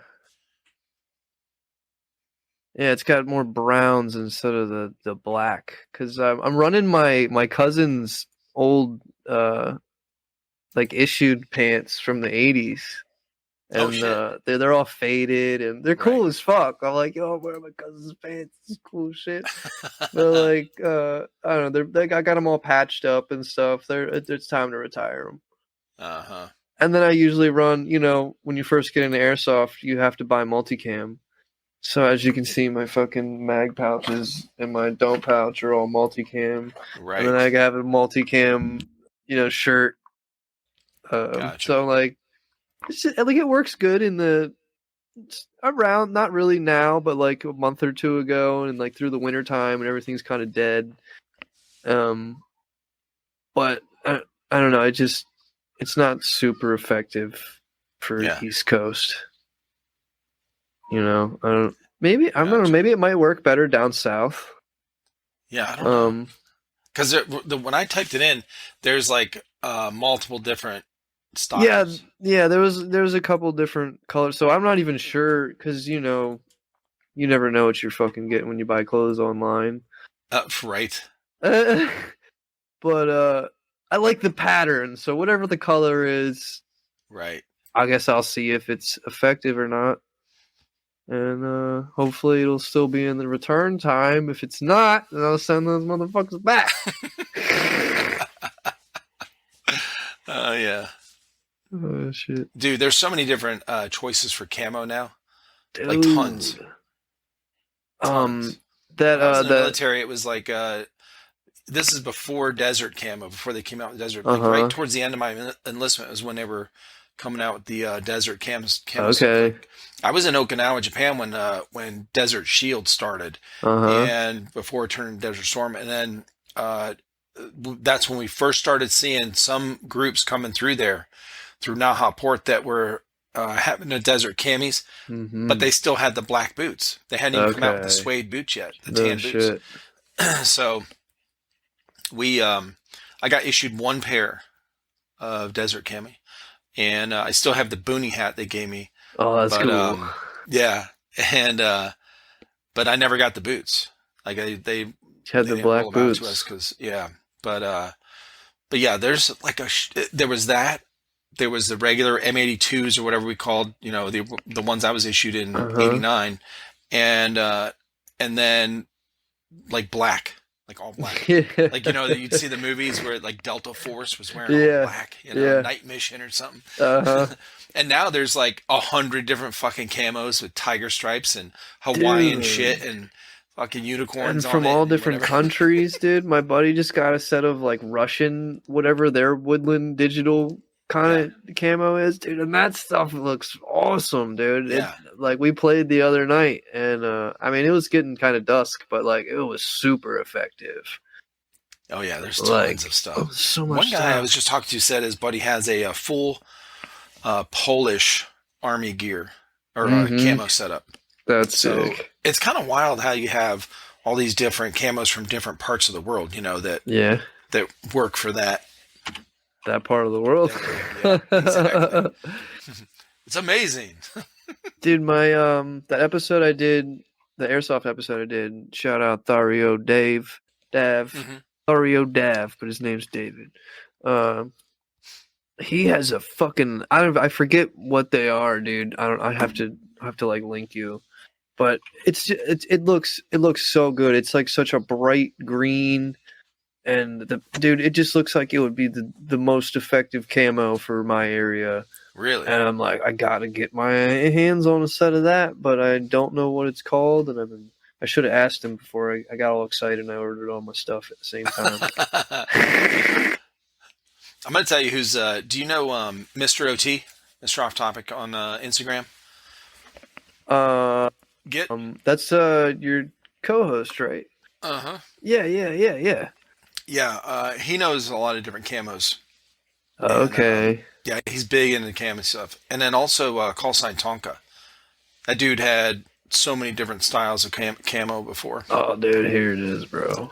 S2: Yeah, it's got more browns instead of the black. Because I'm running my cousin's old like issued pants from the 80s. And they're all faded and they're cool as fuck. I'm like, yo, I'm wearing my cousin's pants. This is cool shit. They're like, I don't know. I got them all patched up and stuff. It's time to retire them. And then I usually run. When you first get into airsoft, you have to buy multicam. So as you can see, my fucking mag pouches and my don't pouch are all multicam.
S1: Right.
S2: And then I have a multicam, shirt.
S1: Gotcha.
S2: So like, it works good around, not really now, but like a month or two ago, and like through the winter time and everything's kind of dead. But I don't know. It's not super effective for East Coast. I don't know. Maybe it might work better down south.
S1: Yeah, I don't know.
S2: Um,
S1: Because when I typed it in, there's like multiple different
S2: yeah,
S1: styles.
S2: yeah. There was a couple different colors, so I'm not even sure because you never know what you're fucking getting when you buy clothes online.
S1: Right.
S2: But I like the pattern, so whatever the color is,
S1: Right.
S2: I guess I'll see if it's effective or not. And hopefully it'll still be in the return time. If it's not, then I'll send those motherfuckers back.
S1: Yeah.
S2: Oh shit.
S1: Dude, there's so many different choices for camo now. Like tons.
S2: Dude.
S1: Tons.
S2: That
S1: When I was in the
S2: that
S1: military, it was like this is before desert camo, before they came out with desert. Like right
S2: uh-huh.
S1: towards the end of my enlistment was when they were coming out with the desert camo stuff.
S2: Okay.
S1: Like I was in Okinawa, Japan when Desert Shield started,
S2: Uh-huh.
S1: and before it turned Desert Storm, and then that's when we first started seeing some groups coming through there through Naha Port that were having the desert camis, but
S2: Mm-hmm.
S1: they still had the black boots. They hadn't even come out with the
S2: Okay.
S1: suede boots yet, the
S2: No
S1: tan boots.
S2: shit.
S1: So we I got issued one pair of desert cami, and I still have the boonie hat they gave me.
S2: Oh, that's
S1: But
S2: cool.
S1: yeah, and but I never got the boots. Like they
S2: Had the
S1: didn't roll
S2: black
S1: them out to us
S2: boots.
S1: because yeah. But yeah, there's like there was that. There was the regular M82s or whatever we called, the ones I was issued in
S2: Uh-huh.
S1: '89, and then like black, like all black.
S2: Yeah.
S1: Like you'd see the movies where like Delta Force was wearing all
S2: Yeah.
S1: black,
S2: Yeah.
S1: Night Mission or something.
S2: Uh-huh.
S1: And now there's like 100 different fucking camos with tiger stripes and Hawaiian shit
S2: Dude.
S1: and fucking
S2: And
S1: unicorns on
S2: from
S1: it
S2: all
S1: and
S2: different
S1: whatever.
S2: countries, dude. My buddy just got a set of like Russian, whatever their woodland digital
S1: Yeah,
S2: kind of camo is, dude. And that stuff looks awesome, dude. It
S1: yeah.
S2: like we played the other night, and I mean it was getting kind of dusk, but like it was super effective.
S1: Oh yeah, there's tons
S2: Like
S1: of stuff.
S2: oh, so
S1: One
S2: much
S1: guy I
S2: stuff.
S1: was just talking to said his buddy has a full Polish army gear or
S2: Mm-hmm.
S1: camo setup.
S2: That's
S1: So
S2: sick.
S1: it's kind of wild how you have all these different camos from different parts of the world,
S2: Yeah,
S1: that work for that.
S2: that part of the world.
S1: That game. Yeah, exactly. It's amazing.
S2: Dude, my that episode I did, the airsoft episode I did, shout out Thario Dav,
S1: Hmm.
S2: Thario Dav, but his name's David. He has a fucking I forget what they are, dude. I have to like link you. But it looks so good. It's like such a bright green, and it just looks like it would be the most effective camo for my area.
S1: Really?
S2: And I'm like, I gotta get my hands on a set of that, but I don't know what it's called. And I should have asked him before I got all excited and I ordered all my stuff at the same time.
S1: I'm going to tell you who's. Do you know Mr. OT, Mr. Off Topic on Instagram?
S2: uh,
S1: Get.
S2: that's your co-host, right?
S1: Uh huh.
S2: Yeah.
S1: Yeah. He knows a lot of different camos. And,
S2: Okay.
S1: yeah, he's big into camo stuff. And then also call sign Tonka. That dude had so many different styles of camo before.
S2: Oh, dude, here it is, bro.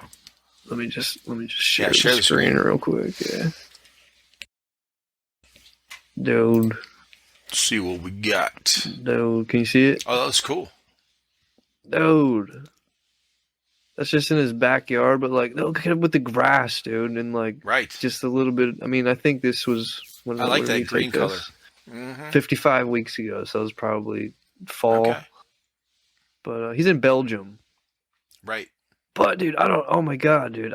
S2: Let me just share
S1: Share
S2: the screen real quick. Yeah. Dude,
S1: Let's see what we got.
S2: can you see it?
S1: Oh, that was cool.
S2: Dude, that's just in his backyard, but like, look at it with the grass, dude, and like
S1: Right.
S2: just a little bit. I mean, I think this was when
S1: I like
S2: when did we
S1: that green
S2: take
S1: color.
S2: this?
S1: Mm-hmm.
S2: 55 weeks ago, so it was probably fall.
S1: Okay.
S2: But he's in Belgium.
S1: Right.
S2: But dude, oh my god, dude,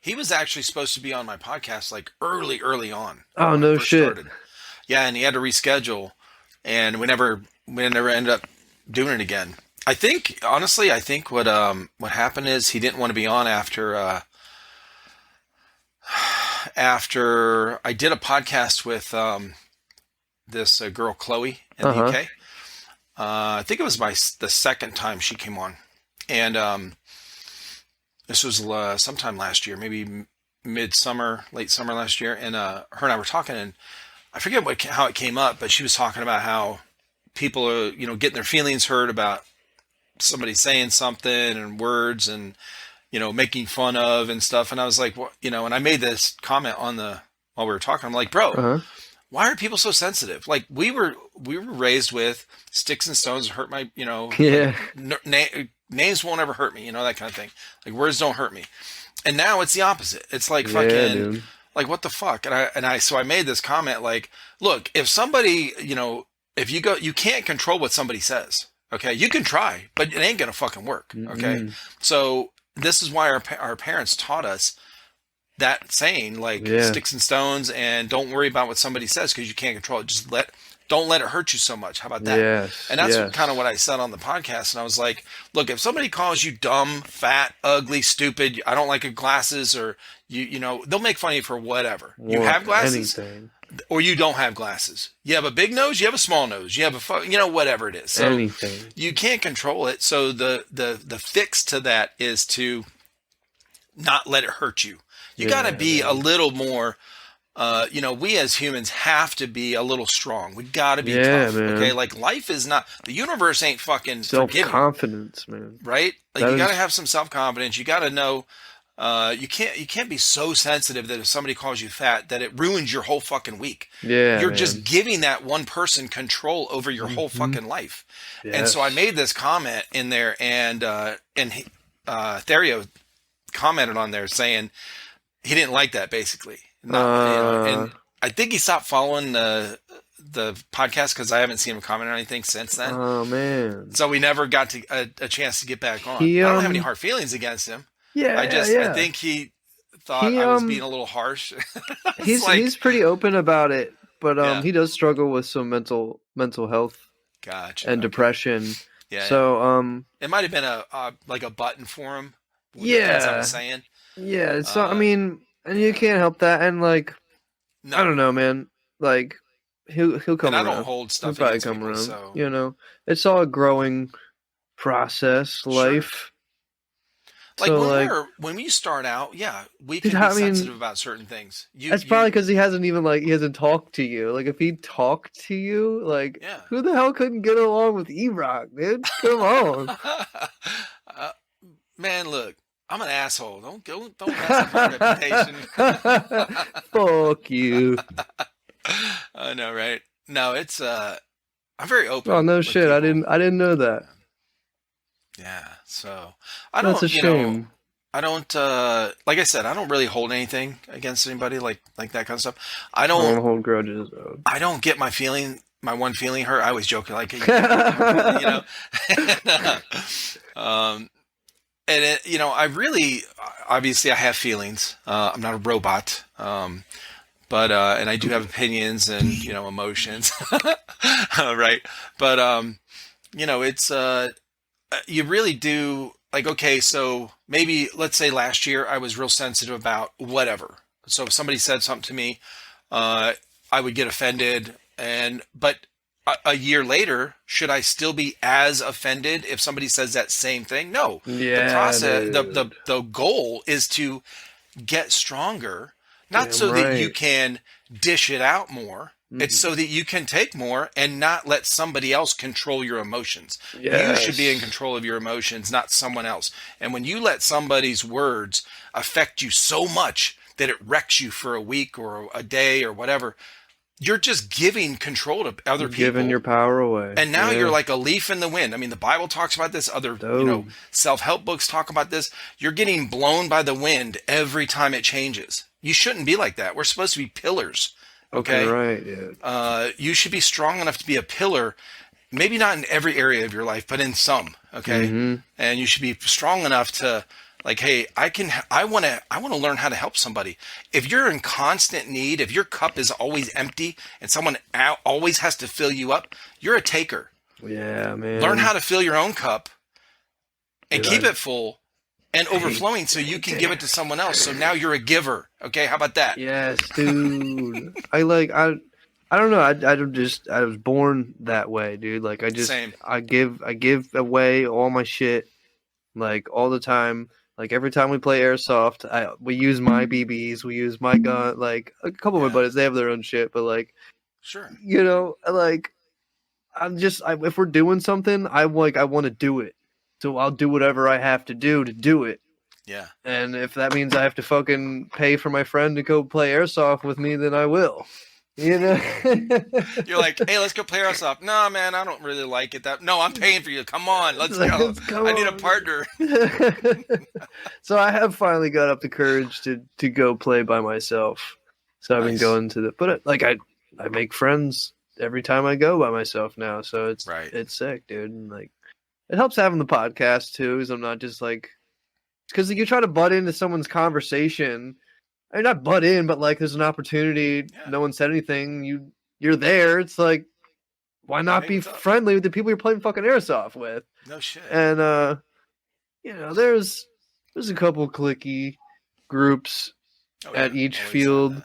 S1: He was actually supposed to be on my podcast like early on.
S2: oh
S1: When I
S2: no
S1: first
S2: shit.
S1: started. Yeah, and he had to reschedule, and we never ended up doing it again. I think honestly, what happened is he didn't want to be on after I did a podcast with this girl Chloe in the
S2: Uh-huh.
S1: UK. I think it was the second time she came on, and this was sometime last year, maybe midsummer, late summer last year, and her and I were talking, and I forget how it came up, but she was talking about how people are, getting their feelings hurt about somebody saying something and words, and making fun of and stuff. And I was like, and I made this comment while we were talking. I'm like, bro,
S2: Uh-huh.
S1: why are people so sensitive? Like we were raised with sticks and stones hurt my, like
S2: Yeah.
S1: names won't ever hurt me, that kind of thing. Like words don't hurt me. And now it's the opposite. It's like
S2: Yeah,
S1: fucking,
S2: dude.
S1: like what the fuck? So I made this comment like, look, if somebody, if you can't control what somebody says. Okay, you can try, but it ain't gonna fucking work. Okay,
S2: Mm-mm.
S1: so this is why our parents taught us that saying, like
S2: Yeah.
S1: sticks and stones, and don't worry about what somebody says because you can't control it. Don't let it hurt you so much. How about that?
S2: Yes.
S1: And that's
S2: Yes.
S1: kind of what I said on the podcast. And I was like, look, if somebody calls you dumb, fat, ugly, stupid, I don't like your glasses, or they'll make fun of you for whatever. You have glasses,
S2: Anything.
S1: or you don't have glasses. You have a big nose, you have a small nose, you have whatever it is. So
S2: Anything.
S1: you can't control it. So the fix to that is to not let it hurt you. You got to be a little more, we as humans have to be a little strong. We got to be tough.
S2: Man.
S1: Okay. Like life is not, the universe ain't fucking forgiving,
S2: Self-confidence, man.
S1: right? Like
S2: That
S1: you got to
S2: is-
S1: have some self-confidence. You got to know, you can't be so sensitive that if somebody calls you fat, that it ruins your whole fucking week.
S2: Yeah.
S1: You're
S2: man.
S1: just giving that one person control over your whole fucking life. And so I made this comment in there, and Therio commented on there saying he didn't like that, basically. And I think he stopped following the podcast because I haven't seen him comment on anything since then.
S2: Oh man.
S1: So we never got to a chance to get back on.
S2: He,
S1: I don't have any hard feelings against him.
S2: Yeah.
S1: I think he thought I was being a little harsh.
S2: He's pretty open about it, but
S1: Yeah.
S2: he does struggle with some mental health
S1: Gotcha.
S2: and depression.
S1: Yeah.
S2: So
S1: it might have been a button for him. With the
S2: Yeah.
S1: things I was saying.
S2: yeah, it's not, I mean, and you can't help that, and like
S1: No,
S2: I don't know, man. Like he'll come
S1: and I
S2: around.
S1: don't hold
S2: He'll
S1: stuff
S2: probably
S1: against
S2: come
S1: people,
S2: around.
S1: so
S2: It's all a growing process, life.
S1: like
S2: So
S1: when we start out, yeah, we
S2: Dude,
S1: can be
S2: I mean,
S1: sensitive about certain things.
S2: that's probably because he hasn't talked to you. Like if he talked to you, like
S1: Yeah.
S2: who the hell couldn't get along with E-Rock, dude? Come on.
S1: Man, look, I'm an asshole. Don't mess up my reputation.
S2: Fuck you.
S1: I know, right? No, it's I'm very open.
S2: Oh no
S1: with
S2: shit! I
S1: people.
S2: didn't know that.
S1: Yeah, so I don't.
S2: That's a shame.
S1: I don't. Like I said, I don't really hold anything against anybody like that kind of stuff. I
S2: I don't
S1: don't.
S2: hold grudges. Though.
S1: I don't get my one feeling hurt. I always joke like, and I really, obviously, I have feelings. I'm not a robot. But and I do have opinions and emotions, right? But it's you really do, like, okay, so maybe let's say last year I was real sensitive about whatever. So if somebody said something to me, I would get offended, but a year later, should I still be as offended if somebody says that same thing? No.
S2: Yeah,
S1: The process,
S2: dude.
S1: the goal is to get stronger, not
S2: Damn
S1: so that you
S2: right.
S1: can dish it out more. It's so that you can take more and not let somebody else control your emotions. You should be in control of your emotions, not someone else. And when you let somebody's words affect you so much that it wrecks you for a week or a day or whatever, you're just giving control to other people.
S2: Giving your power away.
S1: And now
S2: Yeah.
S1: you're like a leaf in the wind. I mean, the Bible talks about this. Other,
S2: Dope.
S1: self-help books talk about this. You're getting blown by the wind every time it changes. You shouldn't be like that. We're supposed to be pillars. Okay.
S2: Right. Yeah.
S1: You should be strong enough to be a pillar. Maybe not in every area of your life, but in some. Okay.
S2: Mhm.
S1: And you should be strong enough to, like, hey, I want to learn how to help somebody. If you're in constant need, if your cup is always empty and someone always has to fill you up, you're a taker.
S2: Yeah, man.
S1: Learn how to fill your own cup and
S2: Dude,
S1: keep it full and overflowing so you can give it to someone else. So now you're a giver. Okay. How about that?
S2: Yes, dude. I don't know. I was born that way, dude. Like
S1: Same.
S2: I give away all my shit, like all the time. Like every time we play airsoft, we use my BBs, we use my gun. Like a couple of my buddies, they have their own shit, but like,
S1: Sure.
S2: like if we're doing something, I want to do it. So I'll do whatever I have to do it.
S1: Yeah.
S2: And if that means I have to fucking pay for my friend to go play airsoft with me, then I will. You know?
S1: You're like, hey, let's go play airsoft. No, man, I don't really like it. No, I'm paying for you. Come on, let's go. I need a partner.
S2: So I have finally got up the courage to go play by myself. So I've been going to but like I make friends every time I go by myself now. So it's sick, dude. And like it helps having the podcast too, because I'm not just like, because you try to butt into someone's conversation. I mean, not butt in, but like there's an opportunity. Yeah. No one said anything. You're there. It's like, why not be friendly with the people you're playing fucking airsoft with?
S1: No shit.
S2: And there's a couple cliquey groups at each field,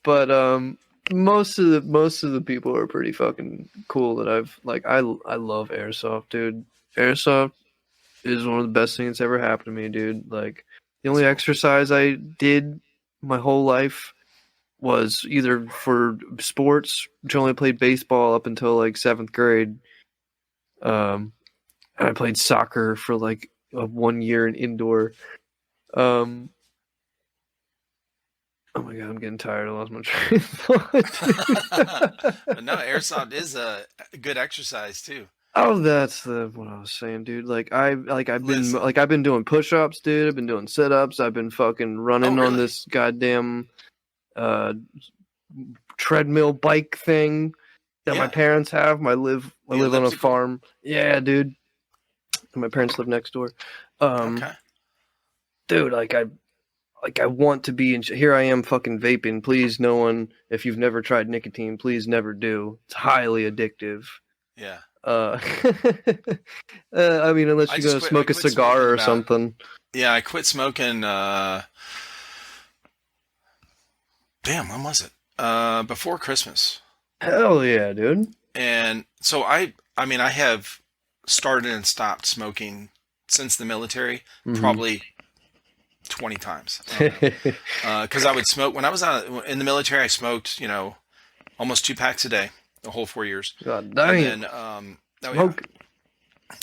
S2: but most of the people are pretty fucking cool that I've like. I love airsoft, dude. Airsoft is one of the best things that's ever happened to me, dude. Like the only exercise I did my whole life was either for sports, which I only played baseball up until like 7th grade. And I played soccer for like 1 year in indoor. Oh my god, I'm getting tired. I lost my train of thought.
S1: But no, airsoft is a good exercise too.
S2: Oh, that's what I was saying, dude. Like I've been doing push-ups, dude. I've been doing sit-ups. I've been fucking running on this goddamn treadmill bike thing that my parents have. I live on a farm. Yeah, dude. My parents live next door. Dude, I want to be in. Here I am, fucking vaping. Please, no one. If you've never tried nicotine, please never do. It's highly addictive.
S1: Yeah.
S2: I mean, unless you're gonna smoke a cigar or something.
S1: Yeah, I quit smoking. Damn, when was it? Before Christmas.
S2: Hell yeah, dude.
S1: And so I mean, I have started and stopped smoking since the military, probably 20 times. Because I would smoke when I was in the military. I smoked, almost 2 packs a day. The whole 4 years.
S2: God damn.
S1: And then,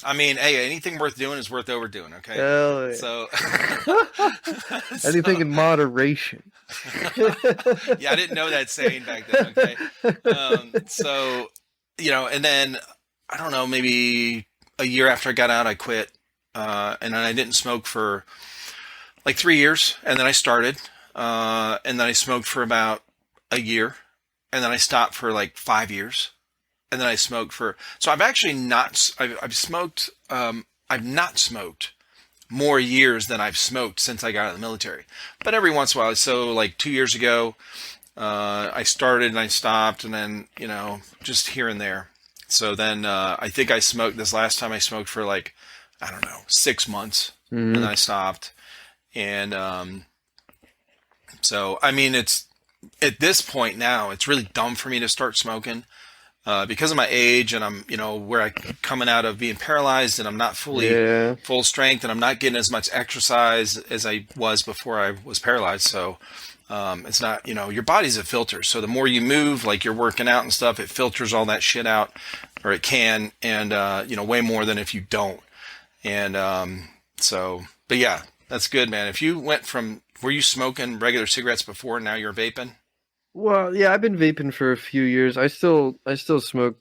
S1: I mean, hey, anything worth doing is worth overdoing, okay?
S2: Hell yeah.
S1: So,
S2: anything in moderation.
S1: Yeah, I didn't know that saying back then, okay? And then, I don't know, maybe a year after I got out, I quit. And then I didn't smoke for like 3 years. And then I started. And then I smoked for about a year. And then I stopped for like 5 years, and then I smoked so I've actually I've smoked, I've not smoked more years than I've smoked since I got out of the military. But every once in a while, so like 2 years ago, I started and I stopped, and then, just here and there. So then, I think I smoked this last time I smoked for like, I don't know, 6 months, and then I stopped. And, so, I mean, at this point now, it's really dumb for me to start smoking because of my age, and I'm, where I'm coming out of being paralyzed, and I'm not fully full strength, and I'm not getting as much exercise as I was before I was paralyzed. So it's not, your body's a filter. So the more you move, like you're working out and stuff, it filters all that shit out, or it can, and way more than if you don't. And but yeah, that's good, man. If you went from, were you smoking regular cigarettes before and now you're vaping?
S2: Well, yeah, I've been vaping for a few years. I still smoke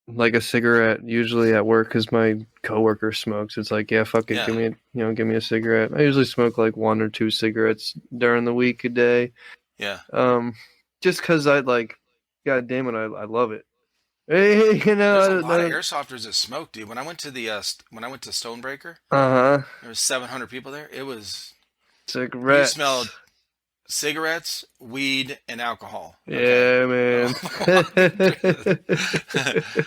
S2: like a cigarette usually at work because my coworker smokes. It's like, yeah, fuck it, give me a cigarette. I usually smoke like 1 or 2 cigarettes during the week a day.
S1: Yeah.
S2: Just because I god damn it, I love it.
S1: There's a lot of airsofters that smoke, dude. When I went to Stonebreaker, there was 700 people there. It was
S2: cigarettes.
S1: You smelled cigarettes, weed, and alcohol.
S2: Okay? Yeah, man.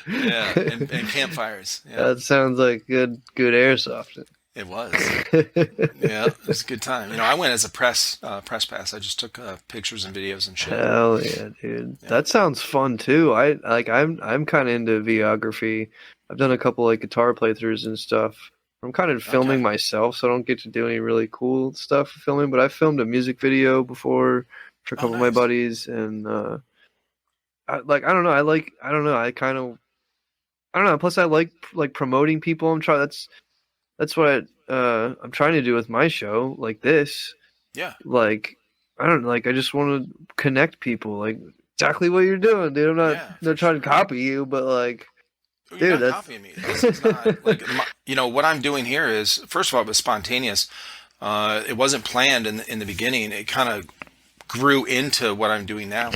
S1: Yeah, and campfires. Yeah.
S2: That sounds like good airsoft.
S1: It was. Yeah, it was a good time. I went as a press pass. I just took pictures and videos and shit.
S2: Hell yeah, dude. Yeah. That sounds fun too. I'm kind of into videography. I've done a couple like guitar playthroughs and stuff. I'm kind of filming myself, so I don't get to do any really cool stuff filming. But I filmed a music video before for a couple of my buddies, and I don't know. Plus, I like promoting people. That's that's what I'm trying to do with my show, like this.
S1: Yeah.
S2: Like, I don't like. I just want to connect people, like exactly what you're doing, dude. I'm
S1: Yeah, for
S2: not trying to
S1: sure.
S2: copy you, but like,
S1: You're
S2: dude,
S1: not
S2: that's
S1: copying me. This is not like what I'm doing here is, first of all, it was spontaneous. It wasn't planned in the beginning. It kind of grew into what I'm doing now.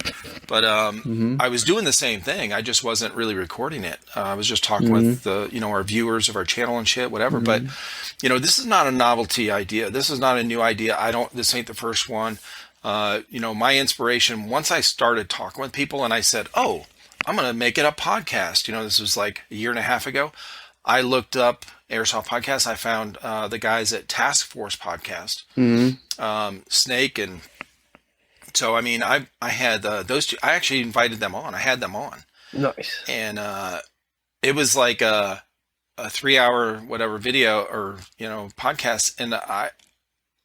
S1: But
S2: hmm
S1: I was doing the same thing. I just wasn't really recording it. I was just talking
S2: hmm
S1: with the our viewers of our channel and shit, whatever. But
S2: hmm
S1: this is not a novelty idea. This is not a new idea. This ain't the first one. My inspiration, once I started talking with people and I said, oh, I'm going to make it a podcast. This was like a year and a half ago. I looked up Airsoft Podcast. I found the guys at Task Force Podcast,
S2: hmm
S1: Snake. And so, I mean, I had those two. I actually invited them on. I had them on.
S2: Nice.
S1: And it was like a 3-hour whatever video or podcast. And I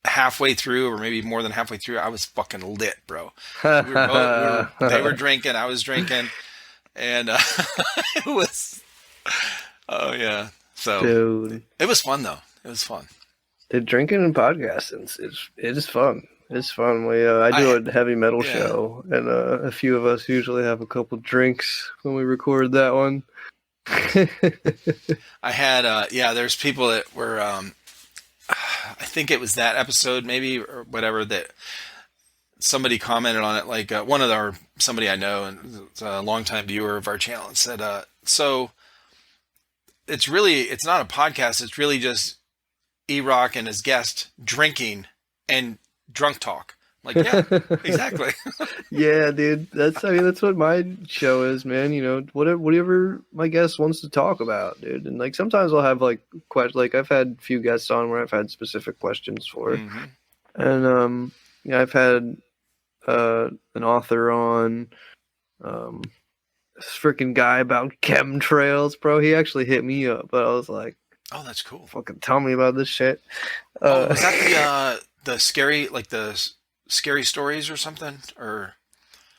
S1: halfway through, or maybe more than halfway through, I was fucking lit, bro. They were drinking, I was drinking, and it was, oh yeah. So
S2: Dude,
S1: it was fun though. It was fun.
S2: the drinking and podcasting it is fun. It's fun. I do a heavy metal
S1: Yeah.
S2: show, and a few of us usually have a couple drinks when we record that one.
S1: I had, there's people that were, I think it was that episode maybe or whatever that somebody commented on it, like somebody I know and a longtime viewer of our channel, and said, so it's not a podcast. It's really just E-Rock and his guest drinking and drunk talk. I'm like, yeah, exactly.
S2: Yeah, dude. That's what my show is, man. Whatever my guest wants to talk about, dude. And like sometimes I'll have like like I've had a few guests on where I've had specific questions for,
S1: Mm-hmm.
S2: and I've had an author on, this freaking guy about chemtrails, bro. He actually hit me up, but I was like,
S1: Oh, that's cool.
S2: fucking tell me about this shit.
S1: Was that the scary, like the scary stories or something? Or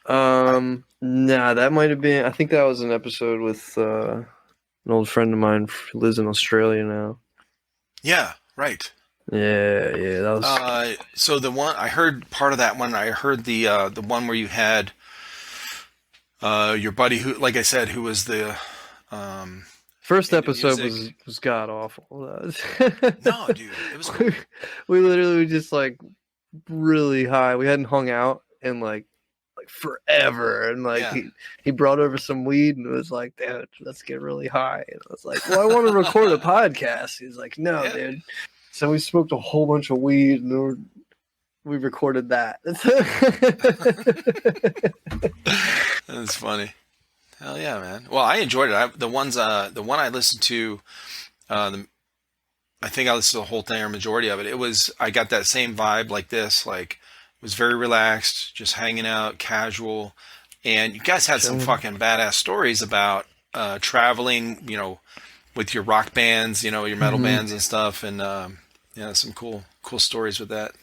S2: nah, that might have been. I think that was an episode with an old friend of mine who lives in Australia now.
S1: yeah, right.
S2: Yeah, that was.
S1: So the one I heard part of that one. I heard the one where you had your buddy who, like I said, who was the
S2: First
S1: into
S2: episode
S1: music.
S2: was god awful.
S1: No, dude, it was cool.
S2: We literally were just like really high. We hadn't hung out in like forever, and like
S1: Yeah.
S2: he brought over some weed and was like, dude, let's get really high. And I was like, well, I want to record a podcast. He's like, no,
S1: Yeah.
S2: dude. So we smoked a whole bunch of weed and we recorded that.
S1: That's funny. Hell yeah, man. Well, I enjoyed it. The one I listened to, I think I listened to the whole thing or majority of it. I got that same vibe like this, like it was very relaxed, just hanging out, casual. And you guys had some
S2: Chilling.
S1: fucking badass stories about traveling, with your rock bands, your metal
S2: Mhm.
S1: bands and stuff. And some cool stories with that.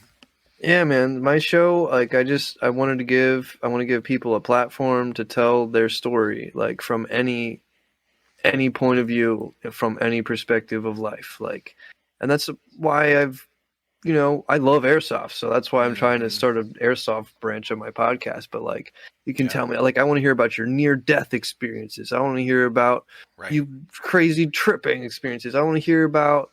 S2: Yeah, man. My show, like I want to give people a platform to tell their story, like from any point of view, from any perspective of life. Like, and that's why I love airsoft. So that's why I'm trying to start an airsoft branch of my podcast. But like, you can tell me, like, I want to hear about your near death experiences. I want to hear about
S1: Right.
S2: you crazy tripping experiences. I want to hear about,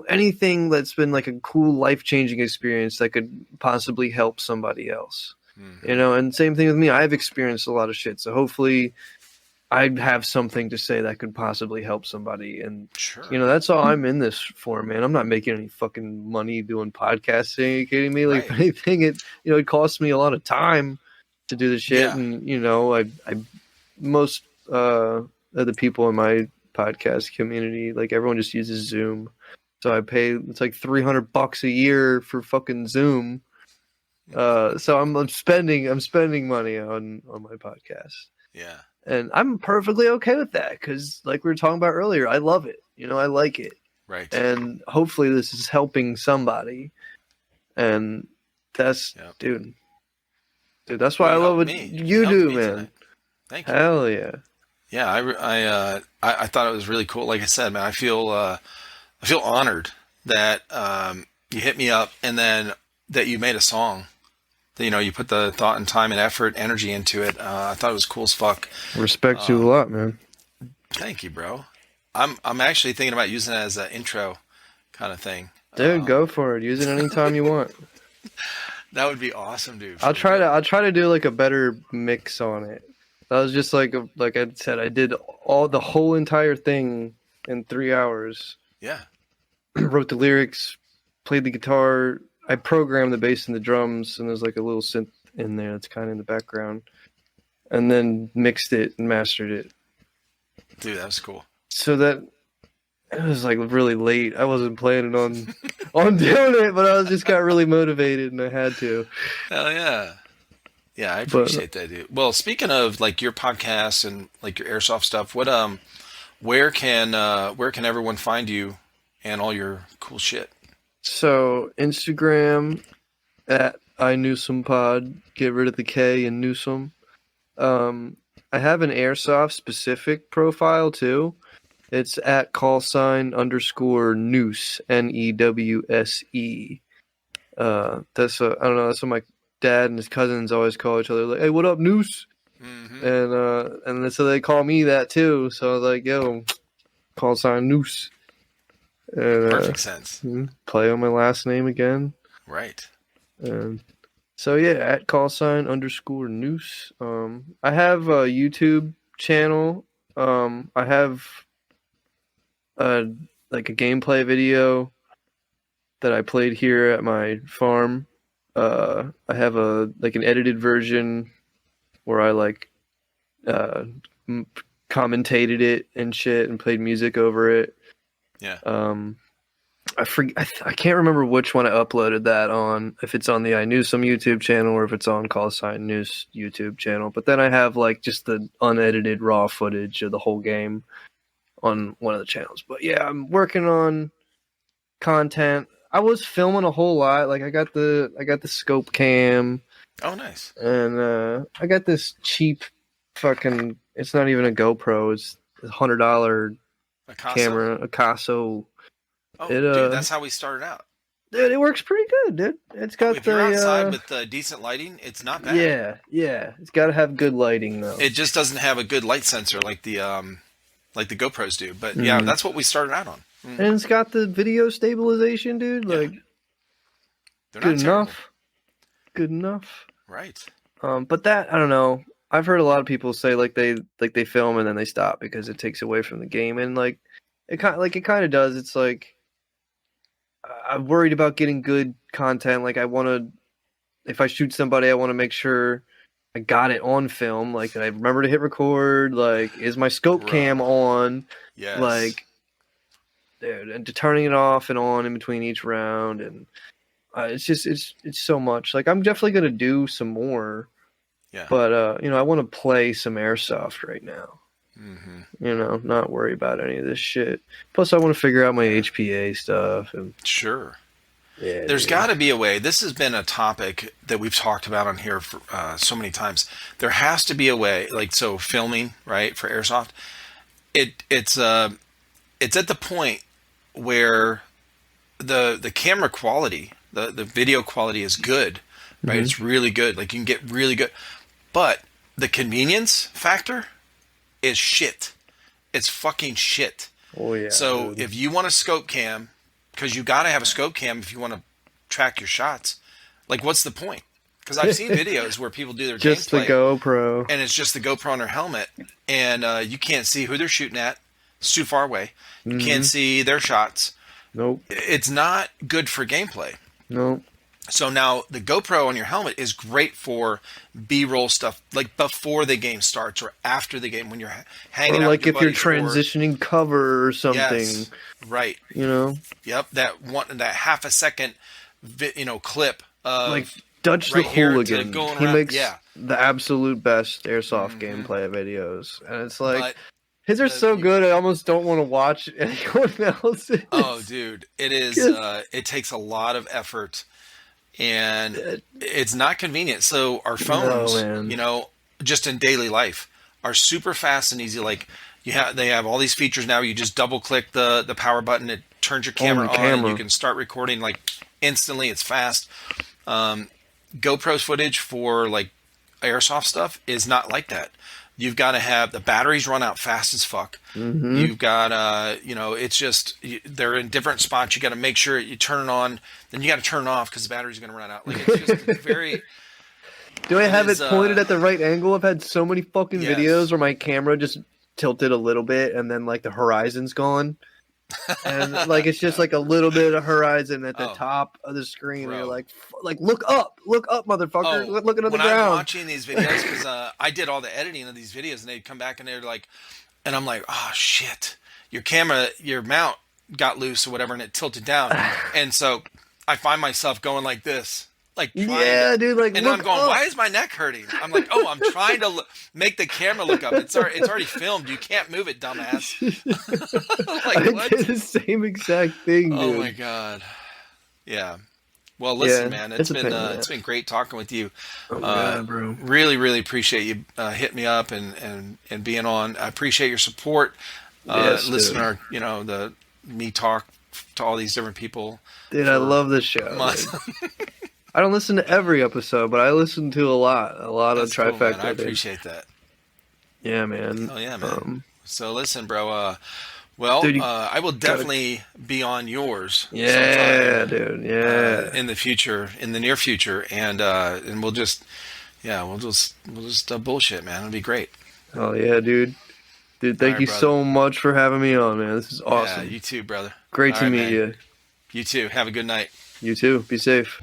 S2: anything that's been like a cool life-changing experience that could possibly help somebody else.
S1: Mhm.
S2: And same thing with me. I've experienced a lot of shit. So hopefully I'd have something to say that could possibly help somebody. And,
S1: Sure.
S2: that's all I'm in this for, man. I'm not making any fucking money doing podcasting. Are you kidding me? Like,
S1: Right.
S2: if anything, it costs me a lot of time to do the shit.
S1: Yeah.
S2: And, most of the people in my podcast community, like everyone just uses Zoom. So I pay, it's like $300 a year for fucking Zoom. So I'm spending money on my podcast.
S1: Yeah.
S2: And I'm perfectly okay with that because, like we were talking about earlier, I love it. I like it.
S1: Right.
S2: And hopefully this is helping somebody. And that's,
S1: Yep.
S2: dude, that's why
S1: Well,
S2: I
S1: you
S2: love what
S1: helped me.
S2: you
S1: You helped
S2: do,
S1: me
S2: man.
S1: tonight. Thank you.
S2: Hell yeah.
S1: Yeah, I thought it was really cool. Like I said, man, I I feel honored that you hit me up and then that you made a song. That, you put the thought and time and effort, energy into it. I thought it was cool as fuck.
S2: Respect you a lot, man.
S1: Thank you, bro. I'm actually thinking about using it as an intro kind of thing.
S2: Dude, go for it. Use it anytime you want.
S1: That would be awesome, dude.
S2: I'll try to do like a better mix on it. That was just like I said, I did the whole entire thing in 3 hours.
S1: Yeah.
S2: Wrote the lyrics, played the guitar. I programmed the bass and the drums, and there's like a little synth in there that's kind of in the background, and then mixed it and mastered it.
S1: Dude, that was cool.
S2: So that it was like really late. I wasn't planning on doing it, but I just got really motivated and I had to.
S1: Hell yeah. Yeah, I appreciate that, dude. Well, speaking of like your podcast and like your airsoft stuff, where can everyone find you and all your cool shit?
S2: So Instagram at iNewsomePod. Get rid of the K in Newsome. I have an airsoft specific profile too. It's at __Newse, NEWSE. That's I don't know. That's what my dad and his cousins always call each other. Like, hey, what up, Noose? Mm-hmm. And so they call me that too. So I was like, yo, _Noose. And,
S1: perfect sense.
S2: Play on my last name again.
S1: Right.
S2: So yeah, at __Noose. I have a YouTube channel. I have like a gameplay video that I played here at my farm. I have an edited version where I commentated it and shit and played music over it.
S1: Yeah.
S2: I can't remember which one I uploaded that on, if it's on the iNewsome YouTube channel or if it's on _News YouTube channel. But then I have like just the unedited raw footage of the whole game on one of the channels. But yeah, I'm working on content. I was filming a whole lot. Like I got the scope cam.
S1: Oh, nice.
S2: And I got this cheap fucking. It's not even a GoPro. It's $100 camera, a Caso.
S1: Oh, dude, that's how we started out.
S2: Dude, it works pretty good, dude. It's got
S1: if you're outside with decent lighting, it's not bad.
S2: Yeah. It's got to have good lighting though.
S1: It just doesn't have a good light sensor like the GoPros do. But yeah, that's what we started out on.
S2: And it's got the video stabilization, dude. Like, good enough. Good enough.
S1: Right.
S2: But that, I don't know. I've heard a lot of people say like they film and then they stop because it takes away from the game, and like it kind of does. It's like I'm worried about getting good content. Like I want to, if I shoot somebody, I want to make sure I got it on film. Like I remember to hit record. Like, is my scope cam on?
S1: Yes.
S2: Like, dude, and to turning it off and on in between each round, and it's so much. Like I'm definitely gonna do some more.
S1: Yeah.
S2: But I want to play some airsoft right now.
S1: Mm-hmm.
S2: Not worry about any of this shit. Plus, I want to figure out my HPA stuff. And
S1: sure.
S2: Yeah.
S1: There's got to be a way. This has been a topic that we've talked about on here for so many times. There has to be a way, so filming, right, for airsoft. It's at the point where the camera quality, the video quality is good, right? Mm-hmm. It's really good. Like you can get really good. But the convenience factor is shit. It's fucking shit.
S2: Oh, yeah.
S1: So
S2: dude.
S1: If you want a scope cam, because you got to have a scope cam if you want to track your shots, like what's the point? Because I've seen videos where people do their
S2: just
S1: gameplay.
S2: The GoPro.
S1: And it's just the GoPro on their helmet. And you can't see who they're shooting at. It's too far away. You can't see their shots.
S2: Nope.
S1: It's not good for gameplay.
S2: Nope.
S1: So now the GoPro on your helmet is great for B-roll stuff, like before the game starts or after the game when you're hanging out.
S2: Or like
S1: with your
S2: if you're transitioning cover or something.
S1: Yes, right. Yep. That half a second, clip of
S2: like Dutch
S1: right
S2: the Hooligan. He
S1: around.
S2: makes the absolute best airsoft gameplay videos, and it's like. His are so good, I almost don't want to watch anyone else's.
S1: Oh, dude. It is. It takes a lot of effort, and it's not convenient. So our phones, just in daily life, are super fast and easy. Like they have all these features now. You just double click the power button. It turns your camera on, and
S2: camera.
S1: you can start recording like instantly. It's fast. GoPro's footage for like airsoft stuff is not like that. You've got to have the batteries run out fast as fuck.
S2: Mm-hmm.
S1: You've got it's just they're in different spots. You got to make sure you turn it on, then you got to turn it off because the battery's going to run out. Like it's just very.
S2: Do I have it pointed at the right angle? I've had so many fucking
S1: Yes.
S2: videos where my camera just tilted a little bit and then like the horizon's gone. And like it's just like a little bit of horizon at the top of the screen. And you're like look up, motherfucker, looking at the
S1: when I'm
S2: ground.
S1: watching these videos, because I did all the editing of these videos, and they'd come back and they're like, and I'm like, oh shit, your mount got loose or whatever, and it tilted down, and so I find myself going like this. Like
S2: dude, like,
S1: and
S2: look
S1: I'm going,
S2: up.
S1: why is my neck hurting? I'm like, oh, I'm trying to make the camera look up. It's already filmed. You can't move it, dumbass. Like,
S2: I
S1: what?
S2: did the same exact thing, dude.
S1: Oh my god. Yeah. Well, listen, man, it's been great talking with you.
S2: Oh god, bro.
S1: Really, really appreciate you hitting me up and being on. I appreciate your support. Listening to me talk to all these different people.
S2: Dude, I love this show. I don't listen to every episode, but I listen to a lot of TriFecta.
S1: Cool, I appreciate that.
S2: Yeah, man.
S1: Oh yeah, man. So listen, bro. Dude, I will definitely be on yours.
S2: Yeah, dude. Yeah.
S1: In the near future, and we'll just bullshit, man. It'll be great.
S2: Oh yeah, dude. Dude, thank you so much for having me on, man. This is awesome.
S1: Yeah, you too, brother.
S2: Great to meet you.
S1: You too. Have a good night.
S2: You too. Be safe.